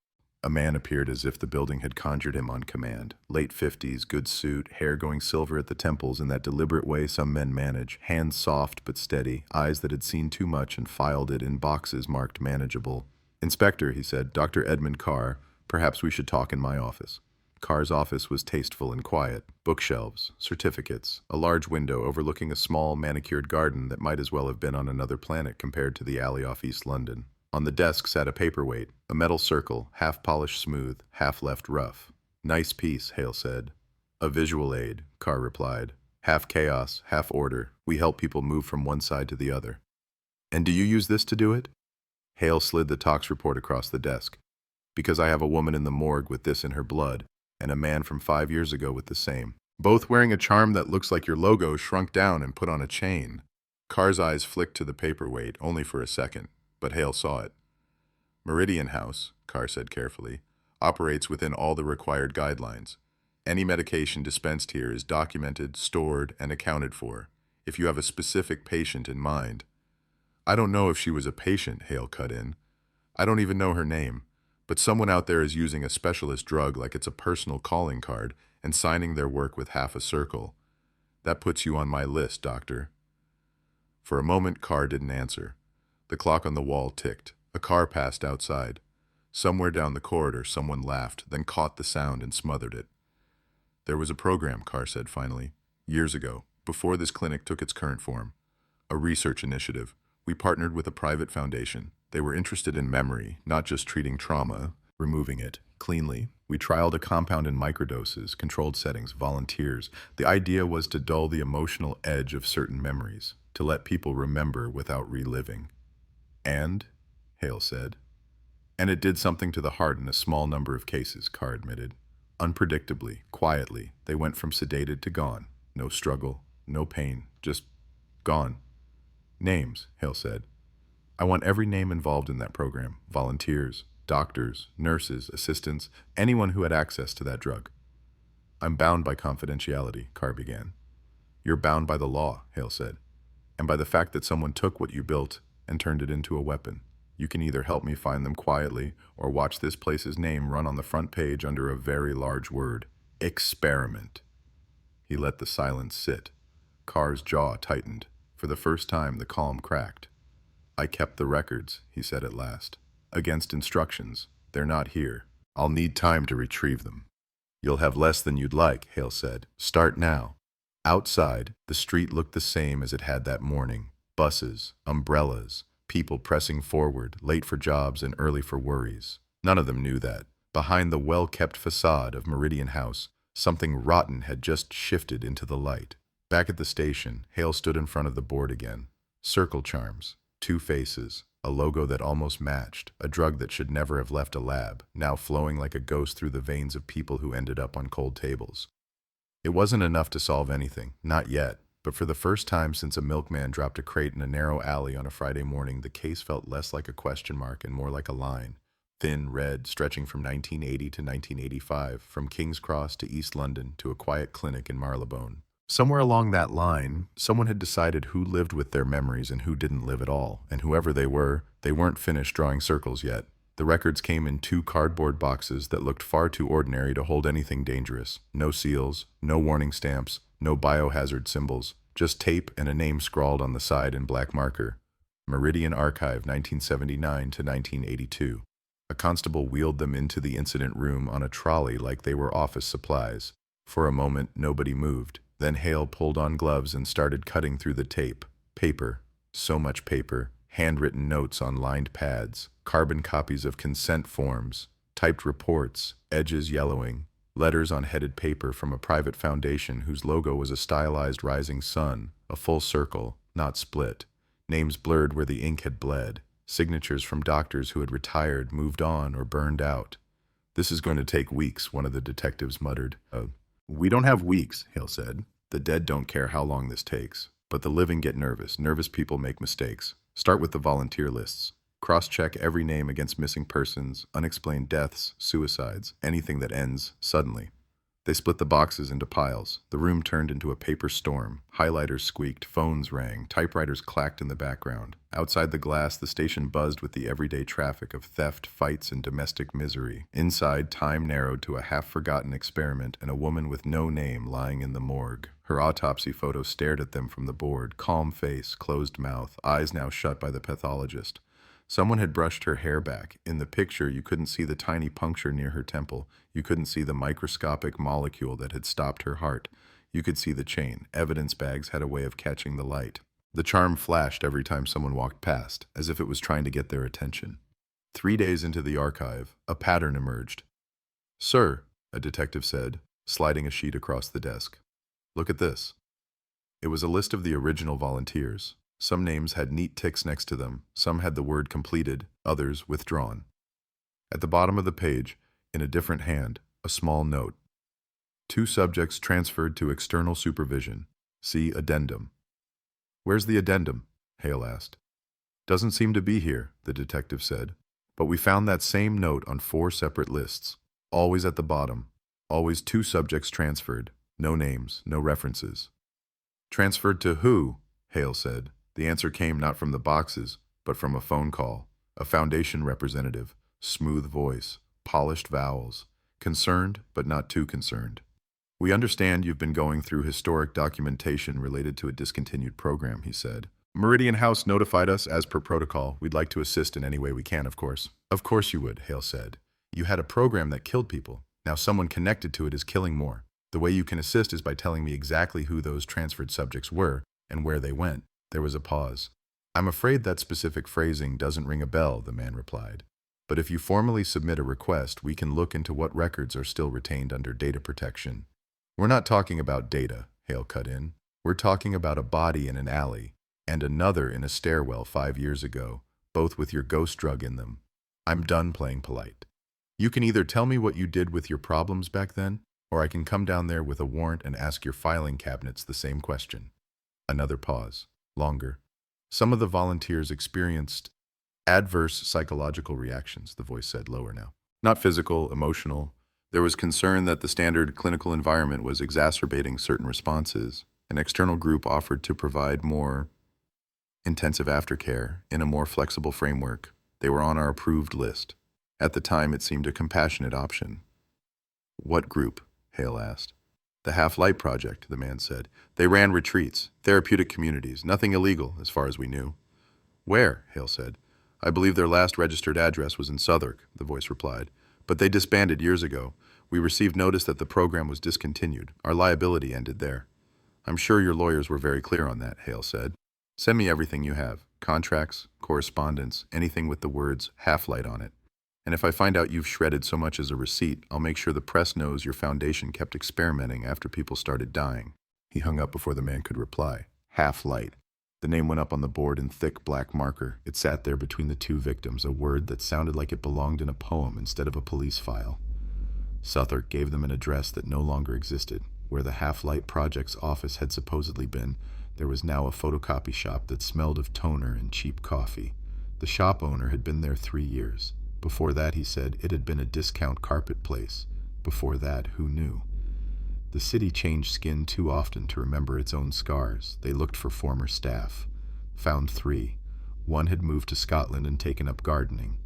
A man appeared as if the building had conjured him on command. Late 50s, good suit, hair going silver at the temples in that deliberate way some men manage, hands soft but steady, eyes that had seen too much and filed it in boxes marked manageable. "Inspector," he said, "Dr. Edmund Carr, perhaps we should talk in my office." Carr's office was tasteful and quiet. Bookshelves, certificates, a large window overlooking a small manicured garden that might as well have been on another planet compared to the alley off East London. On the desk sat a paperweight, a metal circle, half polished smooth, half left rough. "Nice piece," Hale said. "A visual aid," Carr replied. "Half chaos, half order. We help people move from one side to the other." "And do you use this to do it?" Hale slid the tox report across the desk. "Because I have a woman in the morgue with this in her blood, and a man from 5 years ago with the same. Both wearing a charm that looks like your logo shrunk down and put on a chain." Carr's eyes flicked to the paperweight, only for a second, but Hale saw it. "Meridian House," Carr said carefully, "operates within all the required guidelines. Any medication dispensed here is documented, stored, and accounted for. If you have a specific patient in mind—" "I don't know if she was a patient," Hale cut in. "I don't even know her name. But someone out there is using a specialist drug like it's a personal calling card and signing their work with half a circle. That puts you on my list, Doctor." For a moment, Carr didn't answer. The clock on the wall ticked. A car passed outside. Somewhere down the corridor, someone laughed, then caught the sound and smothered it. "There was a program," Carr said finally, "years ago, before this clinic took its current form. A research initiative, We partnered with a private foundation. They were interested in memory, not just treating trauma, removing it cleanly. We trialed a compound in microdoses, controlled settings, volunteers. The idea was to dull the emotional edge of certain memories, to let people remember without reliving. And, Hale said, and it did something to the heart in a small number of cases, Carr admitted. Unpredictably, quietly, they went from sedated to gone. No struggle, no pain, just gone. Names, Hale said. I want every name involved in that program. Volunteers, doctors, nurses, assistants, anyone who had access to that drug. I'm bound by confidentiality, Carr began. You're bound by the law, Hale said, and by the fact that someone took what you built and turned it into a weapon. You can either help me find them quietly or watch this place's name run on the front page under a very large word. Experiment. He let the silence sit. Carr's jaw tightened. For the first time, the calm cracked. I kept the records, he said at last. Against instructions. They're not here. I'll need time to retrieve them. You'll have less than you'd like, Hale said. Start now. Outside, the street looked the same as it had that morning. Buses, umbrellas, people pressing forward, late for jobs and early for worries. None of them knew that. Behind the well-kept facade of Meridian House, something rotten had just shifted into the light. Back at the station, Hale stood in front of the board again. Circle charms, 2 faces, a logo that almost matched, a drug that should never have left a lab, now flowing like a ghost through the veins of people who ended up on cold tables. It wasn't enough to solve anything, not yet. But for the first time since a milkman dropped a crate in a narrow alley on a Friday morning, the case felt less like a question mark and more like a line. Thin, red, stretching from 1980 to 1985, from King's Cross to East London to a quiet clinic in Marylebone. Somewhere along that line, someone had decided who lived with their memories and who didn't live at all, and whoever they weren't finished drawing circles yet. The records came in 2 cardboard boxes that looked far too ordinary to hold anything dangerous. No seals, no warning stamps, no biohazard symbols, just tape and a name scrawled on the side in black marker. Meridian Archive, 1979 to 1982. A constable wheeled them into the incident room on a trolley like they were office supplies. For a moment, nobody moved. Then Hale pulled on gloves and started cutting through the tape. Paper. So much paper. Handwritten notes on lined pads. Carbon copies of consent forms. Typed reports. Edges yellowing. Letters on headed paper from a private foundation whose logo was a stylized rising sun, a full circle, not split. Names blurred where the ink had bled. Signatures from doctors who had retired, moved on, or burned out. This is going to take weeks, one of the detectives muttered. We don't have weeks, Hale said. The dead don't care how long this takes. But the living get nervous. Nervous people make mistakes. Start with the volunteer lists. Cross-check every name against missing persons, unexplained deaths, suicides, anything that ends suddenly. They split the boxes into piles. The room turned into a paper storm. Highlighters squeaked, phones rang, typewriters clacked in the background. Outside the glass, the station buzzed with the everyday traffic of theft, fights, and domestic misery. Inside, time narrowed to a half-forgotten experiment and a woman with no name lying in the morgue. Her autopsy photo stared at them from the board, calm face, closed mouth, eyes now shut by the pathologist. Someone had brushed her hair back. In the picture, you couldn't see the tiny puncture near her temple. You couldn't see the microscopic molecule that had stopped her heart. You could see the chain. Evidence bags had a way of catching the light. The charm flashed every time someone walked past, as if it was trying to get their attention. 3 days into the archive, a pattern emerged. Sir, a detective said, sliding a sheet across the desk. Look at this. It was a list of the original volunteers. Some names had neat ticks next to them, some had the word completed, others withdrawn. At the bottom of the page, in a different hand, a small note. 2 subjects transferred to external supervision. See addendum. Where's the addendum? Hale asked. Doesn't seem to be here, the detective said, but we found that same note on 4 separate lists. Always at the bottom. Always 2 subjects transferred. No names, no references. Transferred to who? Hale said. The answer came not from the boxes, but from a phone call. A foundation representative, smooth voice, polished vowels, concerned but not too concerned. We understand you've been going through historic documentation related to a discontinued program, he said. Meridian House notified us as per protocol. We'd like to assist in any way we can, of course. Of course you would, Hale said. You had a program that killed people. Now someone connected to it is killing more. The way you can assist is by telling me exactly who those transferred subjects were and where they went. There was a pause. I'm afraid that specific phrasing doesn't ring a bell, the man replied. But if you formally submit a request, we can look into what records are still retained under data protection. We're not talking about data, Hale cut in. We're talking about a body in an alley and another in a stairwell 5 years ago, both with your ghost drug in them. I'm done playing polite. You can either tell me what you did with your problems back then, or I can come down there with a warrant and ask your filing cabinets the same question. Another pause. Longer. Some of the volunteers experienced adverse psychological reactions, the voice said, lower now. Not physical, emotional. There was concern that the standard clinical environment was exacerbating certain responses. An external group offered to provide more intensive aftercare in a more flexible framework. They were on our approved list. At the time, it seemed a compassionate option. What group? Hale asked. The Half-Light Project, the man said. They ran retreats, therapeutic communities, nothing illegal as far as we knew. Where? Hale said. I believe their last registered address was in Southwark, the voice replied. But they disbanded years ago. We received notice that the program was discontinued. Our liability ended there. I'm sure your lawyers were very clear on that, Hale said. Send me everything you have. Contracts, correspondence, anything with the words Half-Light on it. And if I find out you've shredded so much as a receipt, I'll make sure the press knows your foundation kept experimenting after people started dying. He hung up before the man could reply. Half-Light. The name went up on the board in thick black marker. It sat there between the two victims, a word that sounded like it belonged in a poem instead of a police file. Southwark gave them an address that no longer existed. Where the Half-Light Project's office had supposedly been, there was now a photocopy shop that smelled of toner and cheap coffee. The shop owner had been there 3 years. Before that, he said, it had been a discount carpet place. Before that, who knew? The city changed skin too often to remember its own scars. They looked for former staff. Found 3. One had moved to Scotland and taken up gardening.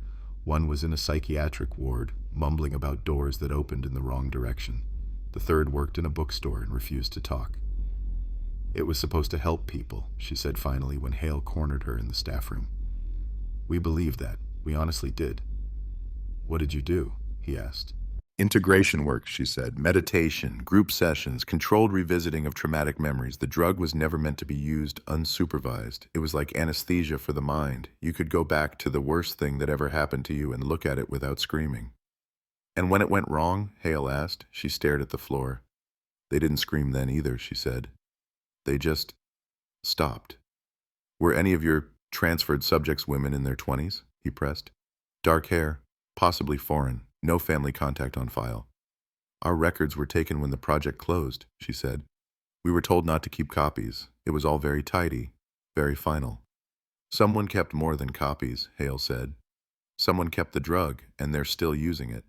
One was in a psychiatric ward, mumbling about doors that opened in the wrong direction. The third worked in a bookstore and refused to talk. It was supposed to help people, she said finally when Hale cornered her in the staff room. We believed that. We honestly did. What did you do? He asked. Integration work, she said. Meditation, group sessions, controlled revisiting of traumatic memories. The drug was never meant to be used unsupervised. It was like anesthesia for the mind. You could go back to the worst thing that ever happened to you and look at it without screaming. And when it went wrong? Hale asked. She stared at the floor. They didn't scream then either, she said. They just stopped. Were any of your transferred subjects women in their 20s? He pressed. Dark hair, possibly foreign, no family contact on file. Our records were taken when the project closed, she said. We were told not to keep copies. It was all very tidy, very final. Someone kept more than copies, Hale said. Someone kept the drug, and they're still using it.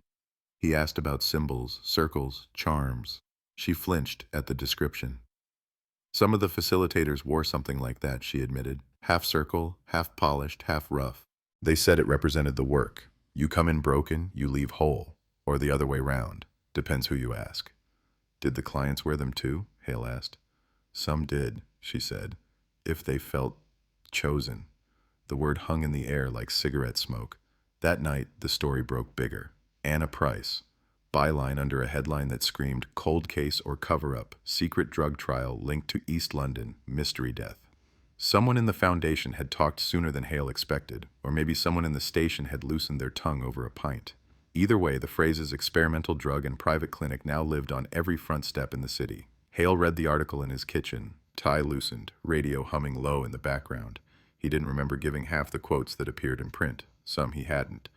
He asked about symbols, circles, charms. She flinched at the description. Some of the facilitators wore something like that, she admitted. Half circle, half polished, half rough. They said it represented the work. You come in broken, you leave whole. Or the other way round. Depends who you ask. Did the clients wear them too? Hale asked. Some did, she said. If they felt chosen. The word hung in the air like cigarette smoke. That night, the story broke bigger. Anna Price. Byline under a headline that screamed, cold case or cover-up, secret drug trial linked to East London, mystery death. Someone in the foundation had talked sooner than Hale expected, or maybe someone in the station had loosened their tongue over a pint. Either way, the phrases experimental drug and private clinic now lived on every front step in the city. Hale read the article in his kitchen, tie loosened, radio humming low in the background. He didn't remember giving half the quotes that appeared in print. Some he hadn't.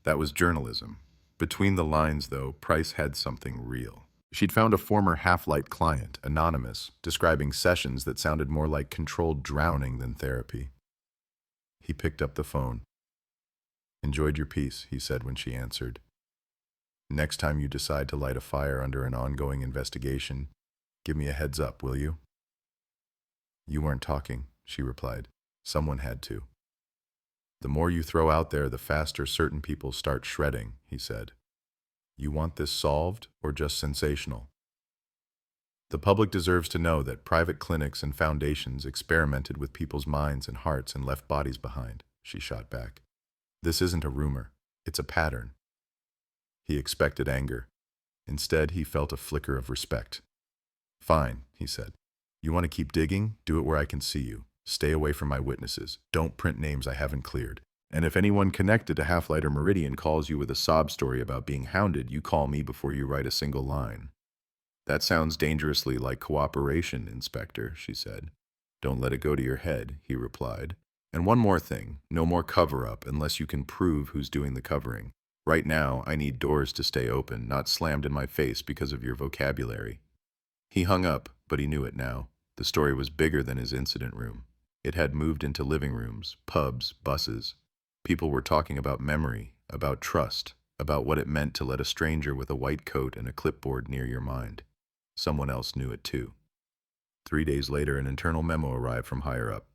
That was journalism. Between the lines, though, Price had something real. She'd found a former Half-Light client, anonymous, describing sessions that sounded more like controlled drowning than therapy. He picked up the phone. Enjoyed your piece, he said when she answered. Next time you decide to light a fire under an ongoing investigation, give me a heads up, will you? You weren't talking, she replied. Someone had to. The more you throw out there, the faster certain people start shredding, he said. You want this solved or just sensational? The public deserves to know that private clinics and foundations experimented with people's minds and hearts and left bodies behind, she shot back. This isn't a rumor. It's a pattern. He expected anger. Instead, he felt a flicker of respect. Fine, he said. You want to keep digging? Do it where I can see you. Stay away from my witnesses. Don't print names I haven't cleared. And if anyone connected to Half-Light or Meridian calls you with a sob story about being hounded, you call me before you write a single line." "That sounds dangerously like cooperation, Inspector," she said. "Don't let it go to your head," he replied. "And one more thing, no more cover-up unless you can prove who's doing the covering. Right now, I need doors to stay open, not slammed in my face because of your vocabulary." He hung up, but he knew it now. The story was bigger than his incident room. It had moved into living rooms, pubs, buses. People were talking about memory, about trust, about what it meant to let a stranger with a white coat and a clipboard near your mind. Someone else knew it too. 3 days later, an internal memo arrived from higher up.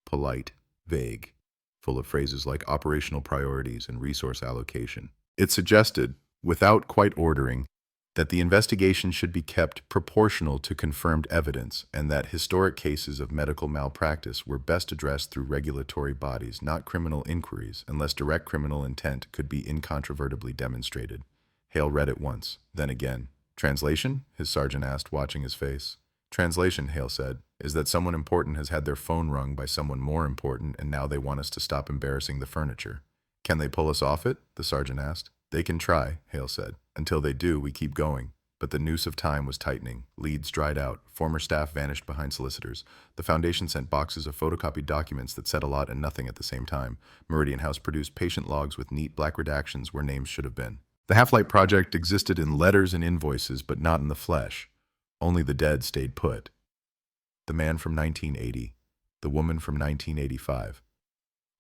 Polite, vague, full of phrases like operational priorities and resource allocation. It suggested, without quite ordering, that the investigation should be kept proportional to confirmed evidence and that historic cases of medical malpractice were best addressed through regulatory bodies, not criminal inquiries, unless direct criminal intent could be incontrovertibly demonstrated. Hale read it once, then again. "Translation?" his sergeant asked, watching his face. "Translation," Hale said, "is that someone important has had their phone rung by someone more important and now they want us to stop embarrassing the furniture." "Can they pull us off it?" the sergeant asked. "They can try," Hale said. "Until they do, we keep going." But the noose of time was tightening. Leads dried out. Former staff vanished behind solicitors. The Foundation sent boxes of photocopied documents that said a lot and nothing at the same time. Meridian House produced patient logs with neat black redactions where names should have been. The Half-Light Project existed in letters and invoices, but not in the flesh. Only the dead stayed put. The man from 1980. The woman from 1985.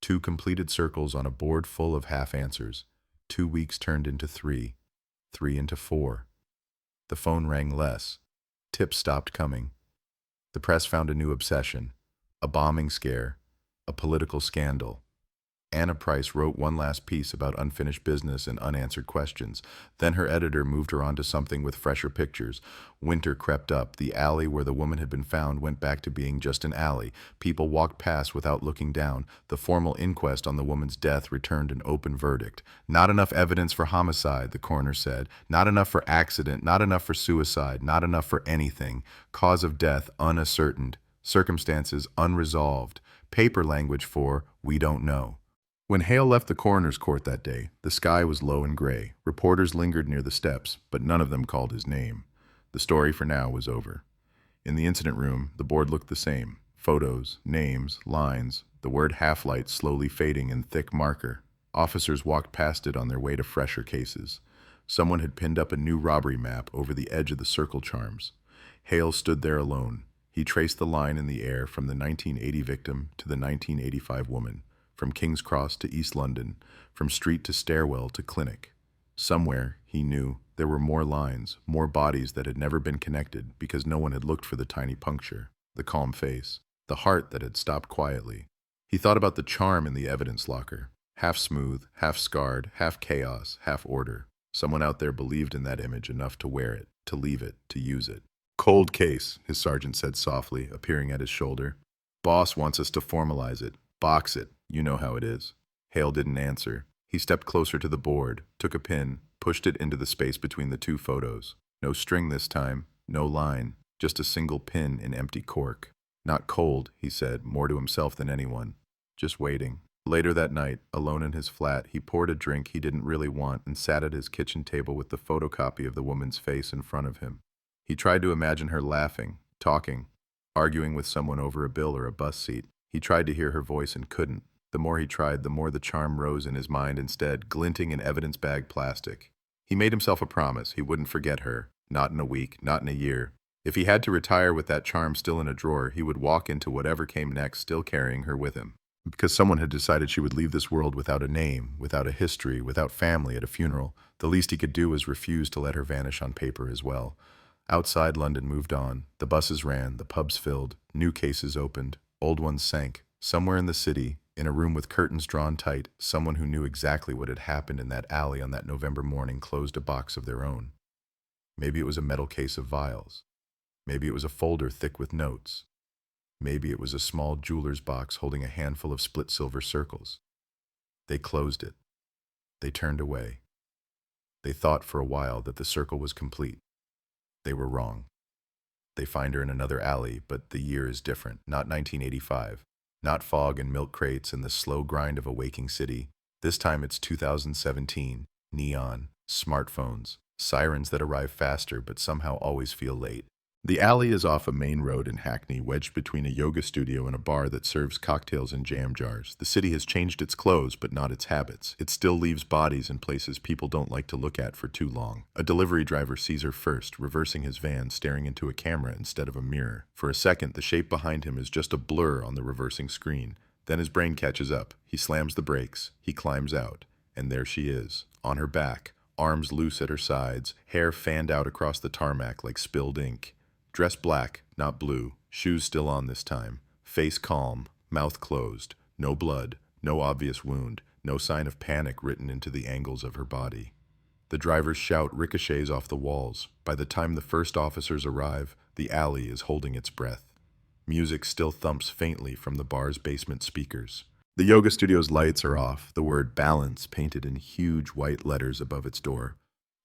2 completed circles on a board full of half-answers. 2 weeks turned into 3. 3 into 4. The phone rang less. Tips stopped coming. The press found a new obsession. A bombing scare. A political scandal. Anna Price wrote one last piece about unfinished business and unanswered questions. Then her editor moved her on to something with fresher pictures. Winter crept up. The alley where the woman had been found went back to being just an alley. People walked past without looking down. The formal inquest on the woman's death returned an open verdict. "Not enough evidence for homicide," the coroner said. "Not enough for accident. Not enough for suicide. Not enough for anything. Cause of death unascertained. Circumstances unresolved. Paper language for we don't know." When Hale left the coroner's court that day, the sky was low and gray. Reporters lingered near the steps, but none of them called his name. The story for now was over. In the incident room, the board looked the same. Photos, names, lines, the word Half-Light slowly fading in thick marker. Officers walked past it on their way to fresher cases. Someone had pinned up a new robbery map over the edge of the circle charms. Hale stood there alone. He traced the line in the air from the 1980 victim to the 1985 woman. From King's Cross to East London, from street to stairwell to clinic. Somewhere, he knew, there were more lines, more bodies that had never been connected because no one had looked for the tiny puncture, the calm face, the heart that had stopped quietly. He thought about the charm in the evidence locker. Half smooth, half scarred, half chaos, half order. Someone out there believed in that image enough to wear it, to leave it, to use it. "Cold case," his sergeant said softly, appearing at his shoulder. "Boss wants us to formalize it, box it. You know how it is." Hale didn't answer. He stepped closer to the board, took a pin, pushed it into the space between the 2 photos. No string this time, no line, just a single pin in empty cork. "Not cold," he said, more to himself than anyone. "Just waiting." Later that night, alone in his flat, he poured a drink he didn't really want and sat at his kitchen table with the photocopy of the woman's face in front of him. He tried to imagine her laughing, talking, arguing with someone over a bill or a bus seat. He tried to hear her voice and couldn't. The more he tried, the more the charm rose in his mind instead, glinting in evidence bag plastic. He made himself a promise he wouldn't forget her, not in a week, not in a year. If he had to retire with that charm still in a drawer, he would walk into whatever came next still carrying her with him. Because someone had decided she would leave this world without a name, without a history, without family at a funeral, the least he could do was refuse to let her vanish on paper as well. Outside, London moved on. The buses ran, the pubs filled, new cases opened, old ones sank. Somewhere in the city, in a room with curtains drawn tight, someone who knew exactly what had happened in that alley on that November morning closed a box of their own. Maybe it was a metal case of vials. Maybe it was a folder thick with notes. Maybe it was a small jeweler's box holding a handful of split silver circles. They closed it. They turned away. They thought for a while that the circle was complete. They were wrong. They find her in another alley, but the year is different, not 1985. Not fog and milk crates and the slow grind of a waking city. This time it's 2017. Neon, smartphones, sirens that arrive faster but somehow always feel late. The alley is off a main road in Hackney, wedged between a yoga studio and a bar that serves cocktails in jam jars. The city has changed its clothes, but not its habits. It still leaves bodies in places people don't like to look at for too long. A delivery driver sees her first, reversing his van, staring into a camera instead of a mirror. For a second, the shape behind him is just a blur on the reversing screen. Then his brain catches up. He slams the brakes. He climbs out. And there she is, on her back, arms loose at her sides, hair fanned out across the tarmac like spilled ink. Dressed black, not blue, shoes still on this time, face calm, mouth closed, no blood, no obvious wound, no sign of panic written into the angles of her body. The driver's shout ricochets off the walls. By the time the first officers arrive, the alley is holding its breath. Music still thumps faintly from the bar's basement speakers. The yoga studio's lights are off, the word balance painted in huge white letters above its door.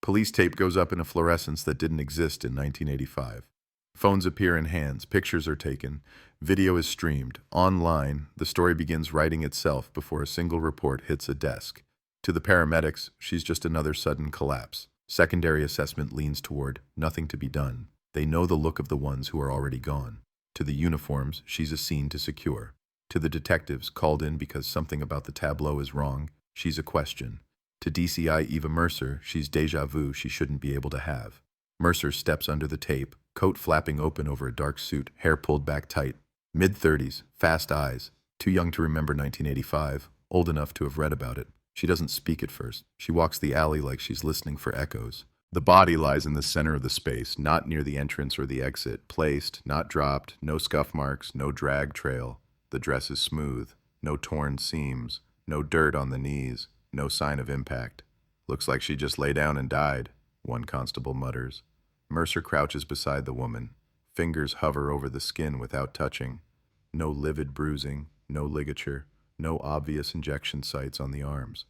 Police tape goes up in a fluorescence that didn't exist in 1985. Phones appear in hands, pictures are taken, video is streamed. Online, the story begins writing itself before a single report hits a desk. To the paramedics, she's just another sudden collapse. Secondary assessment leans toward nothing to be done. They know the look of the ones who are already gone. To the uniforms, she's a scene to secure. To the detectives, called in because something about the tableau is wrong, she's a question. To DCI Eva Mercer, she's déjà vu she shouldn't be able to have. Mercer steps under the tape, coat flapping open over a dark suit, hair pulled back tight. Mid-30s, fast eyes. Too young to remember 1985, old enough to have read about it. She doesn't speak at first. She walks the alley like she's listening for echoes. The body lies in the center of the space, not near the entrance or the exit. Placed, not dropped, no scuff marks, no drag trail. The dress is smooth, no torn seams, no dirt on the knees, no sign of impact. Looks like she just lay down and died, one constable mutters. Mercer crouches beside the woman. Fingers hover over the skin without touching. No livid bruising, no ligature, no obvious injection sites on the arms.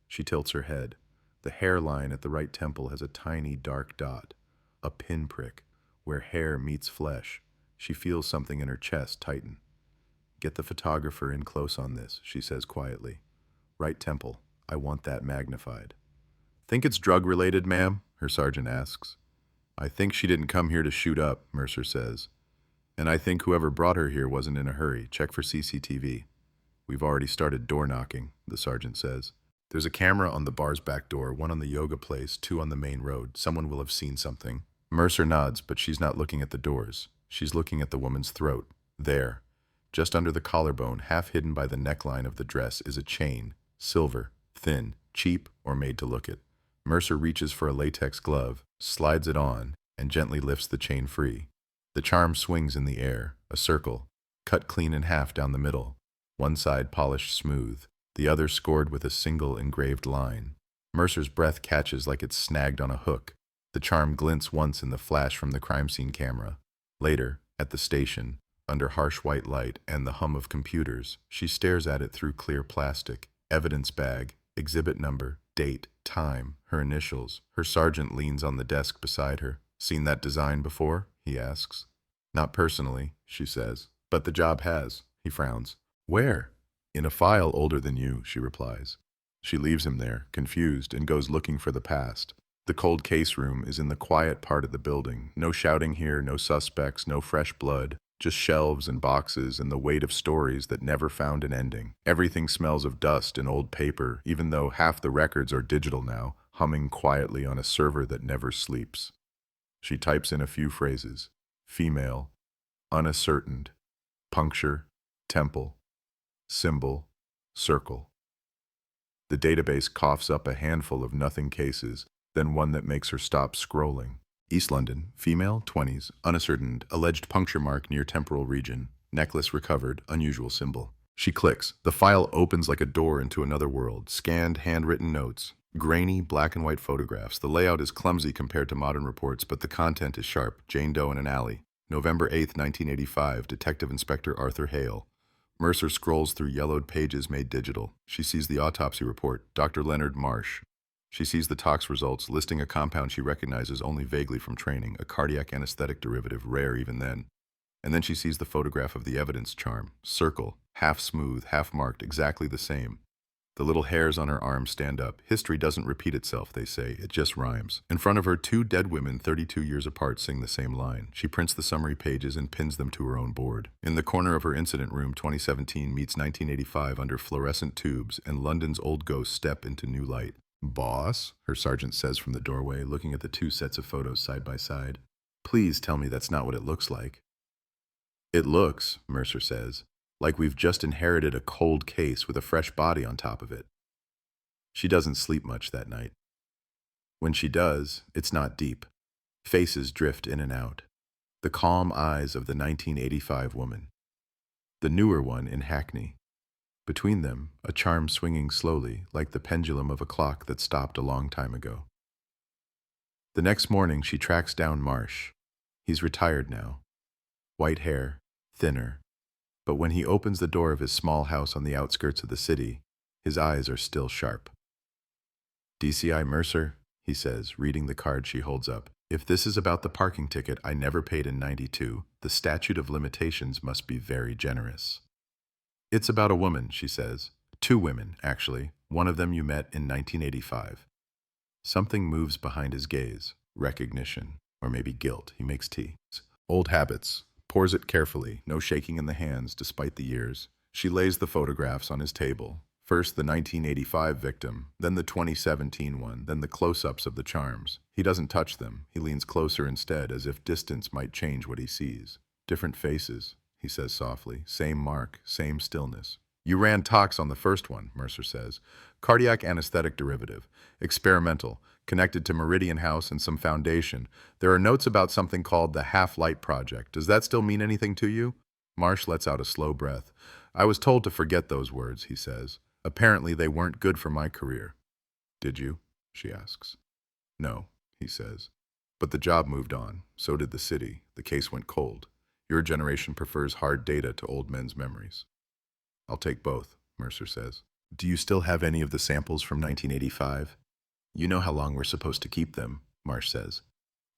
She tilts her head. The hairline at the right temple has a tiny dark dot, a pinprick, where hair meets flesh. She feels something in her chest tighten. Get the photographer in close on this, she says quietly. Right temple. I want that magnified. Think it's drug-related, ma'am? Her sergeant asks. I think she didn't come here to shoot up, Mercer says. And I think whoever brought her here wasn't in a hurry. Check for CCTV. We've already started door knocking, the sergeant says. There's a camera on the bar's back door, one on the yoga place, two on the main road. Someone will have seen something. Mercer nods, but she's not looking at the doors. She's looking at the woman's throat. There, just under the collarbone, half hidden by the neckline of the dress, is a chain. Silver, thin, cheap, or made to look it. Mercer reaches for a latex glove, slides it on, and gently lifts the chain free. The charm swings in the air, a circle, cut clean in half down the middle. One side polished smooth, the other scored with a single engraved line. Mercer's breath catches like it's snagged on a hook. The charm glints once in the flash from the crime scene camera. Later, at the station, under harsh white light and the hum of computers, she stares at it through clear plastic. Evidence bag, exhibit number, date, time, her initials. Her sergeant leans on the desk beside her. Seen that design before? He asks. Not personally, she says, but the job has. He frowns. Where? In a file older than you, she replies. She leaves him there, confused, and goes looking for the past. The cold case room is in the quiet part of the building. No shouting here, no suspects, no fresh blood. Just shelves and boxes and the weight of stories that never found an ending. Everything smells of dust and old paper, even though half the records are digital now, humming quietly on a server that never sleeps. She types in a few phrases. Female, unascertained, puncture, temple, symbol, circle. The database coughs up a handful of nothing cases, then one that makes her stop scrolling. East London, female, 20s, unascertained, alleged puncture mark near temporal region, necklace recovered, unusual symbol. She clicks. The file opens like a door into another world. Scanned, handwritten notes. Grainy, black and white photographs. The layout is clumsy compared to modern reports, but the content is sharp. Jane Doe in an alley. November 8th, 1985, Detective Inspector Arthur Hale. Mercer scrolls through yellowed pages made digital. She sees the autopsy report. Dr. Leonard Marsh. She sees the tox results, listing a compound she recognizes only vaguely from training, a cardiac anesthetic derivative, rare even then. And then she sees the photograph of the evidence charm. Circle, half smooth, half marked, exactly the same. The little hairs on her arms stand up. History doesn't repeat itself, they say. It just rhymes. In front of her, 2 dead women 32 years apart sing the same line. She prints the summary pages and pins them to her own board. In the corner of her incident room, 2017 meets 1985 under fluorescent tubes, and London's old ghosts step into new light. "Boss," her sergeant says from the doorway, looking at the 2 sets of photos side by side. "Please tell me that's not what it looks like." "It looks," Mercer says, "like we've just inherited a cold case with a fresh body on top of it." She doesn't sleep much that night. When she does, it's not deep. Faces drift in and out. The calm eyes of the 1985 woman. The newer one in Hackney. Between them, a charm swinging slowly, like the pendulum of a clock that stopped a long time ago. The next morning, she tracks down Marsh. He's retired now. White hair, thinner. But when he opens the door of his small house on the outskirts of the city, his eyes are still sharp. "DCI Mercer," he says, reading the card she holds up. "If this is about the parking ticket I never paid in '92, the statute of limitations must be very generous." "It's about a woman," she says. 2 women, actually. One of them you met in 1985. Something moves behind his gaze. Recognition. Or maybe guilt. He makes tea. Old habits. Pours it carefully, no shaking in the hands despite the years. She lays the photographs on his table. First the 1985 victim, then the 2017 one, then the close-ups of the charms. He doesn't touch them. He leans closer instead, as if distance might change what he sees. "Different faces," he says softly. "Same mark, same stillness." "You ran tox on the first one," Mercer says. "Cardiac anesthetic derivative. Experimental. Connected to Meridian House and some foundation. There are notes about something called the Half-Light Project. Does that still mean anything to you?" Marsh lets out a slow breath. "I was told to forget those words," he says. "Apparently they weren't good for my career." "Did you?" she asks. "No," he says. "But the job moved on. So did the city. The case went cold. Your generation prefers hard data to old men's memories." "I'll take both," Mercer says. "Do you still have any of the samples from 1985? "You know how long we're supposed to keep them," Marsh says.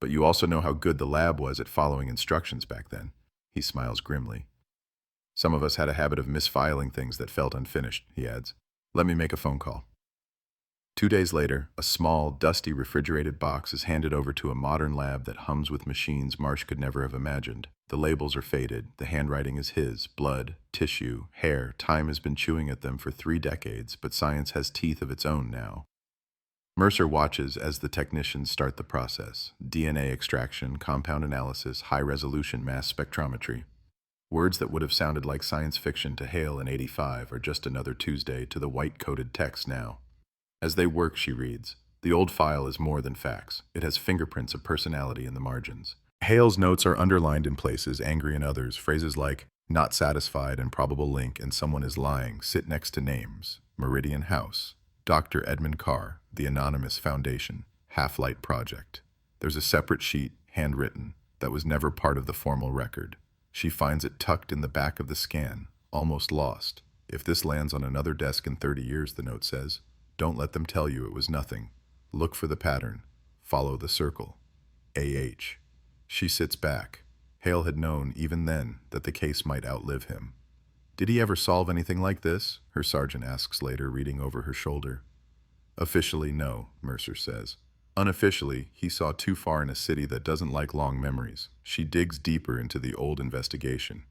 "But you also know how good the lab was at following instructions back then." He smiles grimly. "Some of us had a habit of misfiling things that felt unfinished," he adds. "Let me make a phone call." 2 days later, a small, dusty, refrigerated box is handed over to a modern lab that hums with machines Marsh could never have imagined. The labels are faded. The handwriting is his. Blood, tissue, hair. Time has been chewing at them for 3 decades, but science has teeth of its own now. Mercer watches as the technicians start the process. DNA extraction, compound analysis, high-resolution mass spectrometry. Words that would have sounded like science fiction to Hale in '85 are just another Tuesday to the white-coated text now. As they work, she reads. The old file is more than facts. It has fingerprints of personality in the margins. Hale's notes are underlined in places, angry in others. Phrases like, "not satisfied" and "probable link" and "someone is lying" sit next to names. Meridian House. Dr. Edmund Carr, the Anonymous Foundation, Half-Light Project. There's a separate sheet, handwritten, that was never part of the formal record. She finds it tucked in the back of the scan, almost lost. If this lands on another desk in 30 years, the note says, don't let them tell you it was nothing. Look for the pattern. Follow the circle. A.H. She sits back. Hale had known, even then, that the case might outlive him. Did he ever solve anything like this? Her sergeant asks later, reading over her shoulder. Officially, no, Mercer says. Unofficially, he saw too far in a city that doesn't like long memories. She digs deeper into the old investigation.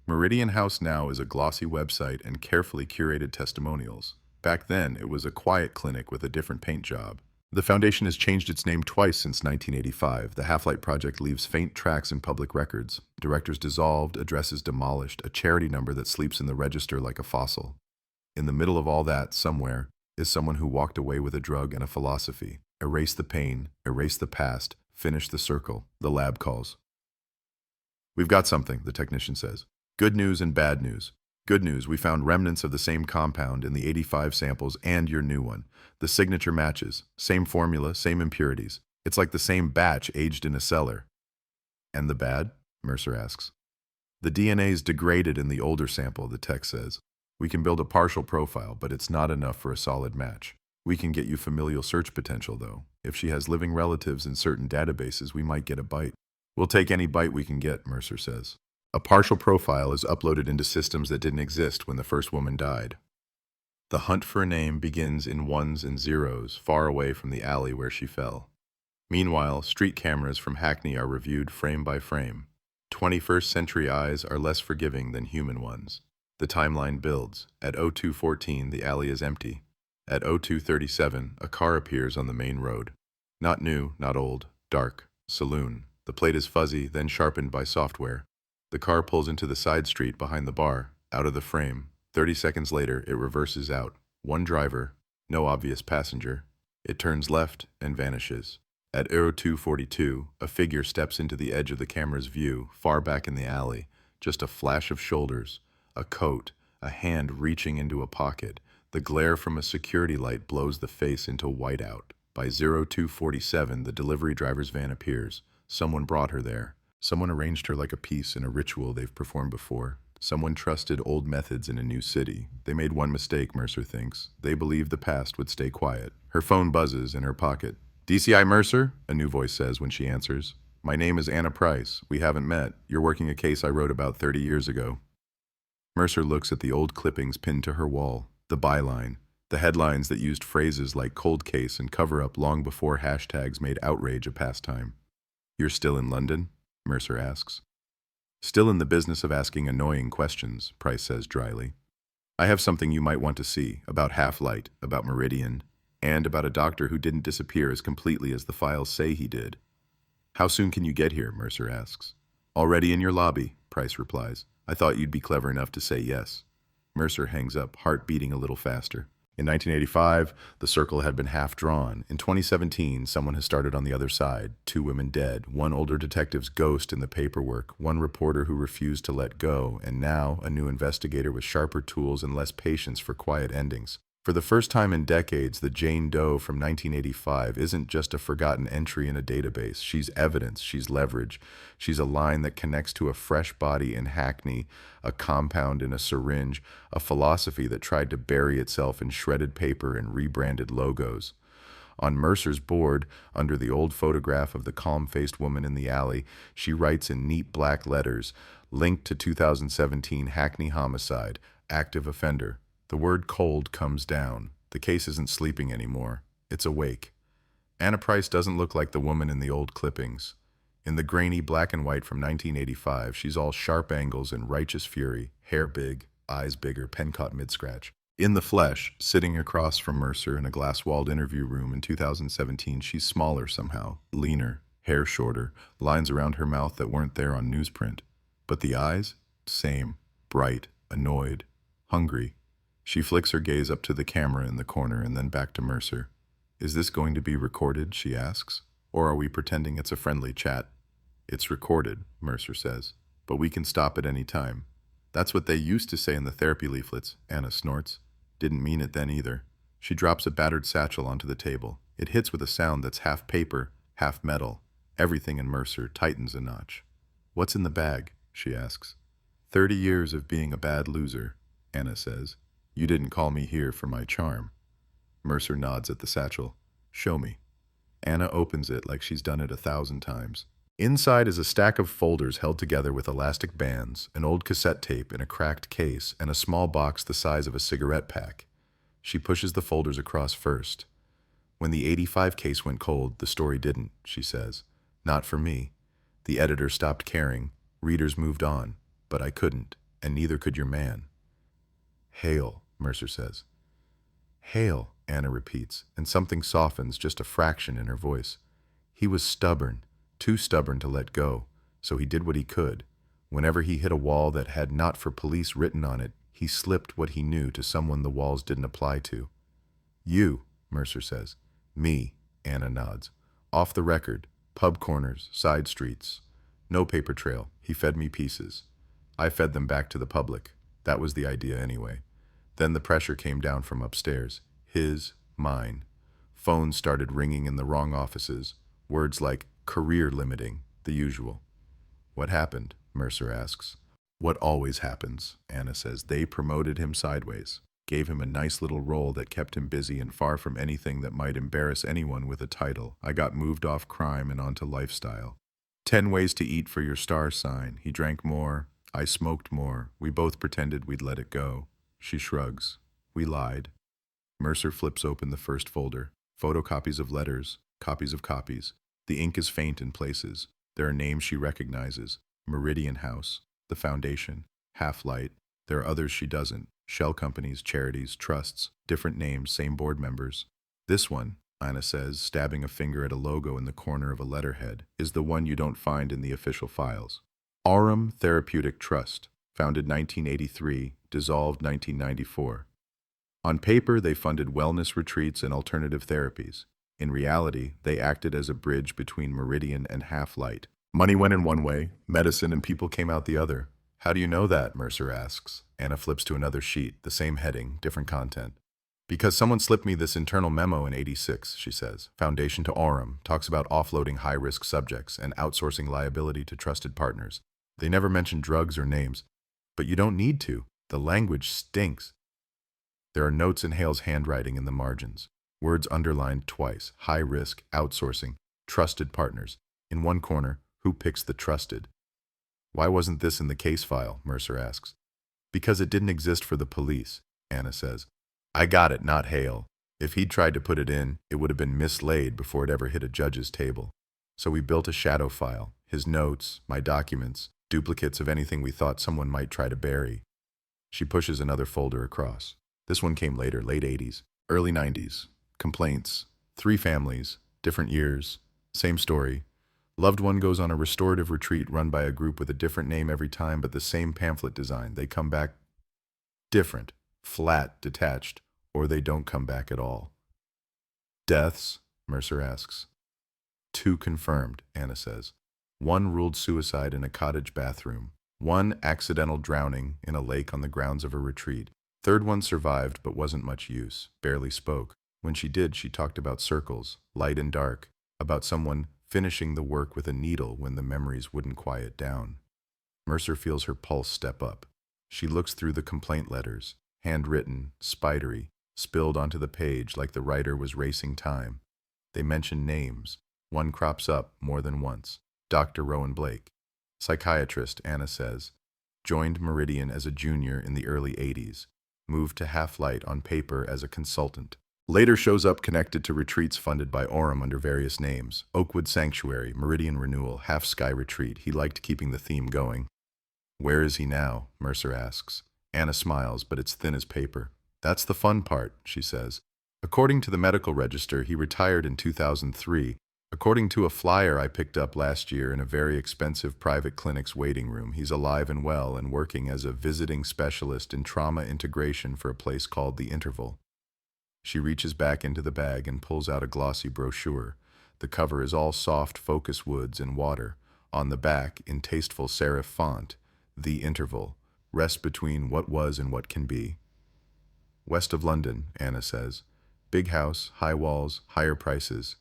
Meridian House now is a glossy website and carefully curated testimonials. Back then, it was a quiet clinic with a different paint job. The foundation has changed its name twice since 1985. The Half-Light Project leaves faint tracks in public records. Directors dissolved, addresses demolished, a charity number that sleeps in the register like a fossil. In the middle of all that, somewhere, is someone who walked away with a drug and a philosophy. Erase the pain, erase the past, finish the circle. The lab calls. We've got something, the technician says. Good news and bad news. Good news, we found remnants of the same compound in the 85 samples and your new one. The signature matches. Same formula, same impurities. It's like the same batch aged in a cellar. And the bad? Mercer asks. The DNA's degraded in the older sample, the text says. We can build a partial profile, but it's not enough for a solid match. We can get you familial search potential, though. If she has living relatives in certain databases, we might get a bite. We'll take any bite we can get, Mercer says. A partial profile is uploaded into systems that didn't exist when the first woman died. The hunt for a name begins in ones and zeros, far away from the alley where she fell. Meanwhile, street cameras from Hackney are reviewed frame by frame. 21st century eyes are less forgiving than human ones. The timeline builds. At 02:14, the alley is empty. At 02:37, a car appears on the main road. Not new, not old, dark, saloon. The plate is fuzzy, then sharpened by software. The car pulls into the side street behind the bar, out of the frame. 30 seconds later, it reverses out. One driver, no obvious passenger. It turns left and vanishes. At 02:42, a figure steps into the edge of the camera's view, far back in the alley. Just a flash of shoulders, a coat, a hand reaching into a pocket. The glare from a security light blows the face into whiteout. By 02:47, the delivery driver's van appears. Someone brought her there. Someone arranged her like a piece in a ritual they've performed before. Someone trusted old methods in a new city. They made one mistake, Mercer thinks. They believed the past would stay quiet. Her phone buzzes in her pocket. DCI Mercer? A new voice says when she answers. My name is Anna Price. We haven't met. You're working a case I wrote about 30 years ago. Mercer looks at the old clippings pinned to her wall. The byline. The headlines that used phrases like cold case and cover-up long before hashtags made outrage a pastime. You're still in London? Mercer asks. Still in the business of asking annoying questions, Price says dryly. I have something you might want to see, about Half-Light, about Meridian, and about a doctor who didn't disappear as completely as the files say he did. How soon can you get here? Mercer asks. Already in your lobby, Price replies. I thought you'd be clever enough to say yes. Mercer hangs up, heart beating a little faster. In 1985, the circle had been half drawn. In 2017, someone has started on the other side. 2 women dead, one older detective's ghost in the paperwork, one reporter who refused to let go, and now a new investigator with sharper tools and less patience for quiet endings. For the first time in decades, the Jane Doe from 1985 isn't just a forgotten entry in a database. She's evidence, she's leverage. She's a line that connects to a fresh body in Hackney, a compound in a syringe, a philosophy that tried to bury itself in shredded paper and rebranded logos. On Mercer's board, under the old photograph of the calm-faced woman in the alley, she writes in neat black letters, linked to 2017 Hackney homicide, active offender. The word cold comes down. The case isn't sleeping anymore. It's awake. Anna Price doesn't look like the woman in the old clippings. In the grainy black and white from 1985, she's all sharp angles and righteous fury, hair big, eyes bigger, pen caught mid-scratch. In the flesh, sitting across from Mercer in a glass-walled interview room in 2017, she's smaller somehow, leaner, hair shorter, lines around her mouth that weren't there on newsprint. But the eyes? Same. Bright, annoyed, hungry. She flicks her gaze up to the camera in the corner and then back to Mercer. Is this going to be recorded, she asks, or are we pretending it's a friendly chat? It's recorded, Mercer says, but we can stop at any time. That's what they used to say in the therapy leaflets, Anna snorts. Didn't mean it then either. She drops a battered satchel onto the table. It hits with a sound that's half paper, half metal. Everything in Mercer tightens a notch. What's in the bag? She asks. 30 years of being a bad loser, Anna says. You didn't call me here for my charm. Mercer nods at the satchel. Show me. Anna opens it like she's done it 1,000 times. Inside is a stack of folders held together with elastic bands, an old cassette tape in a cracked case, and a small box the size of a cigarette pack. She pushes the folders across first. When the 85 case went cold, the story didn't, she says. Not for me. The editor stopped caring. Readers moved on. But I couldn't, and neither could your man. Hail, Mercer says. Hail, Anna repeats, and something softens just a fraction in her voice. He was stubborn, too stubborn to let go, so he did what he could. Whenever he hit a wall that had "not for police" written on it, he slipped what he knew to someone the walls didn't apply to. You, Mercer says. Me, Anna nods. Off the record, pub corners, side streets. No paper trail, he fed me pieces. I fed them back to the public. That was the idea anyway. Then the pressure came down from upstairs. His, mine. Phones started ringing in the wrong offices. Words like career limiting, the usual. What happened? Mercer asks. What always happens, Anna says. They promoted him sideways. Gave him a nice little role that kept him busy and far from anything that might embarrass anyone with a title. I got moved off crime and onto lifestyle. 10 ways to eat for your star sign. He drank more. I smoked more. We both pretended we'd let it go. She shrugs. We lied. Mercer flips open the first folder. Photocopies of letters, copies of copies. The ink is faint in places. There are names she recognizes. Meridian House, the Foundation, Half-Light. There are others she doesn't. Shell companies, charities, trusts, different names, same board members. This one, Ina says, stabbing a finger at a logo in the corner of a letterhead, is the one you don't find in the official files. Aurum Therapeutic Trust, founded 1983, dissolved 1994. On paper, they funded wellness retreats and alternative therapies. In reality, they acted as a bridge between Meridian and Half-Light. Money went in one way, medicine and people came out the other. How do you know that? Mercer asks. Anna flips to another sheet, the same heading, different content. Because someone slipped me this internal memo in '86, she says. Foundation to Aurum talks about offloading high-risk subjects and outsourcing liability to trusted partners. They never mention drugs or names. But you don't need to. The language stinks. There are notes in Hale's handwriting in the margins. Words underlined twice. High risk, outsourcing, trusted partners. In one corner, who picks the trusted? Why wasn't this in the case file? Mercer asks. Because it didn't exist for the police, Anna says. I got it, not Hale. If he'd tried to put it in, it would have been mislaid before it ever hit a judge's table. So we built a shadow file. His notes, my documents, duplicates of anything we thought someone might try to bury. She pushes another folder across. This one came later, late 80s, early 90s. Complaints. 3 families, different years, same story. Loved one goes on a restorative retreat run by a group with a different name every time, but the same pamphlet design. They come back different, flat, detached, or they don't come back at all. Deaths? Mercer asks. 2 confirmed, Anna says. 1 ruled suicide in a cottage bathroom. 1 accidental drowning in a lake on the grounds of a retreat. 3rd one survived but wasn't much use, barely spoke. When she did, she talked about circles, light and dark, about someone finishing the work with a needle when the memories wouldn't quiet down. Mercer feels her pulse step up. She looks through the complaint letters, handwritten, spidery, spilled onto the page like the writer was racing time. They mention names. One crops up more than once. Dr. Rowan Blake. Psychiatrist, Anna says. Joined Meridian as a junior in the early 80s. Moved to Half-Light on paper as a consultant. Later shows up connected to retreats funded by Aurum under various names. Oakwood Sanctuary, Meridian Renewal, Half Sky Retreat. He liked keeping the theme going. Where is he now? Mercer asks. Anna smiles, but it's thin as paper. That's the fun part, she says. According to the medical register, he retired in 2003. According to a flyer I picked up last year in a very expensive private clinic's waiting room, he's alive and well and working as a visiting specialist in trauma integration for a place called The Interval. She reaches back into the bag and pulls out a glossy brochure. The cover is all soft focus woods and water. On the back, in tasteful serif font, The Interval, rest between what was and what can be. West of London, Anna says. Big house, high walls, higher prices.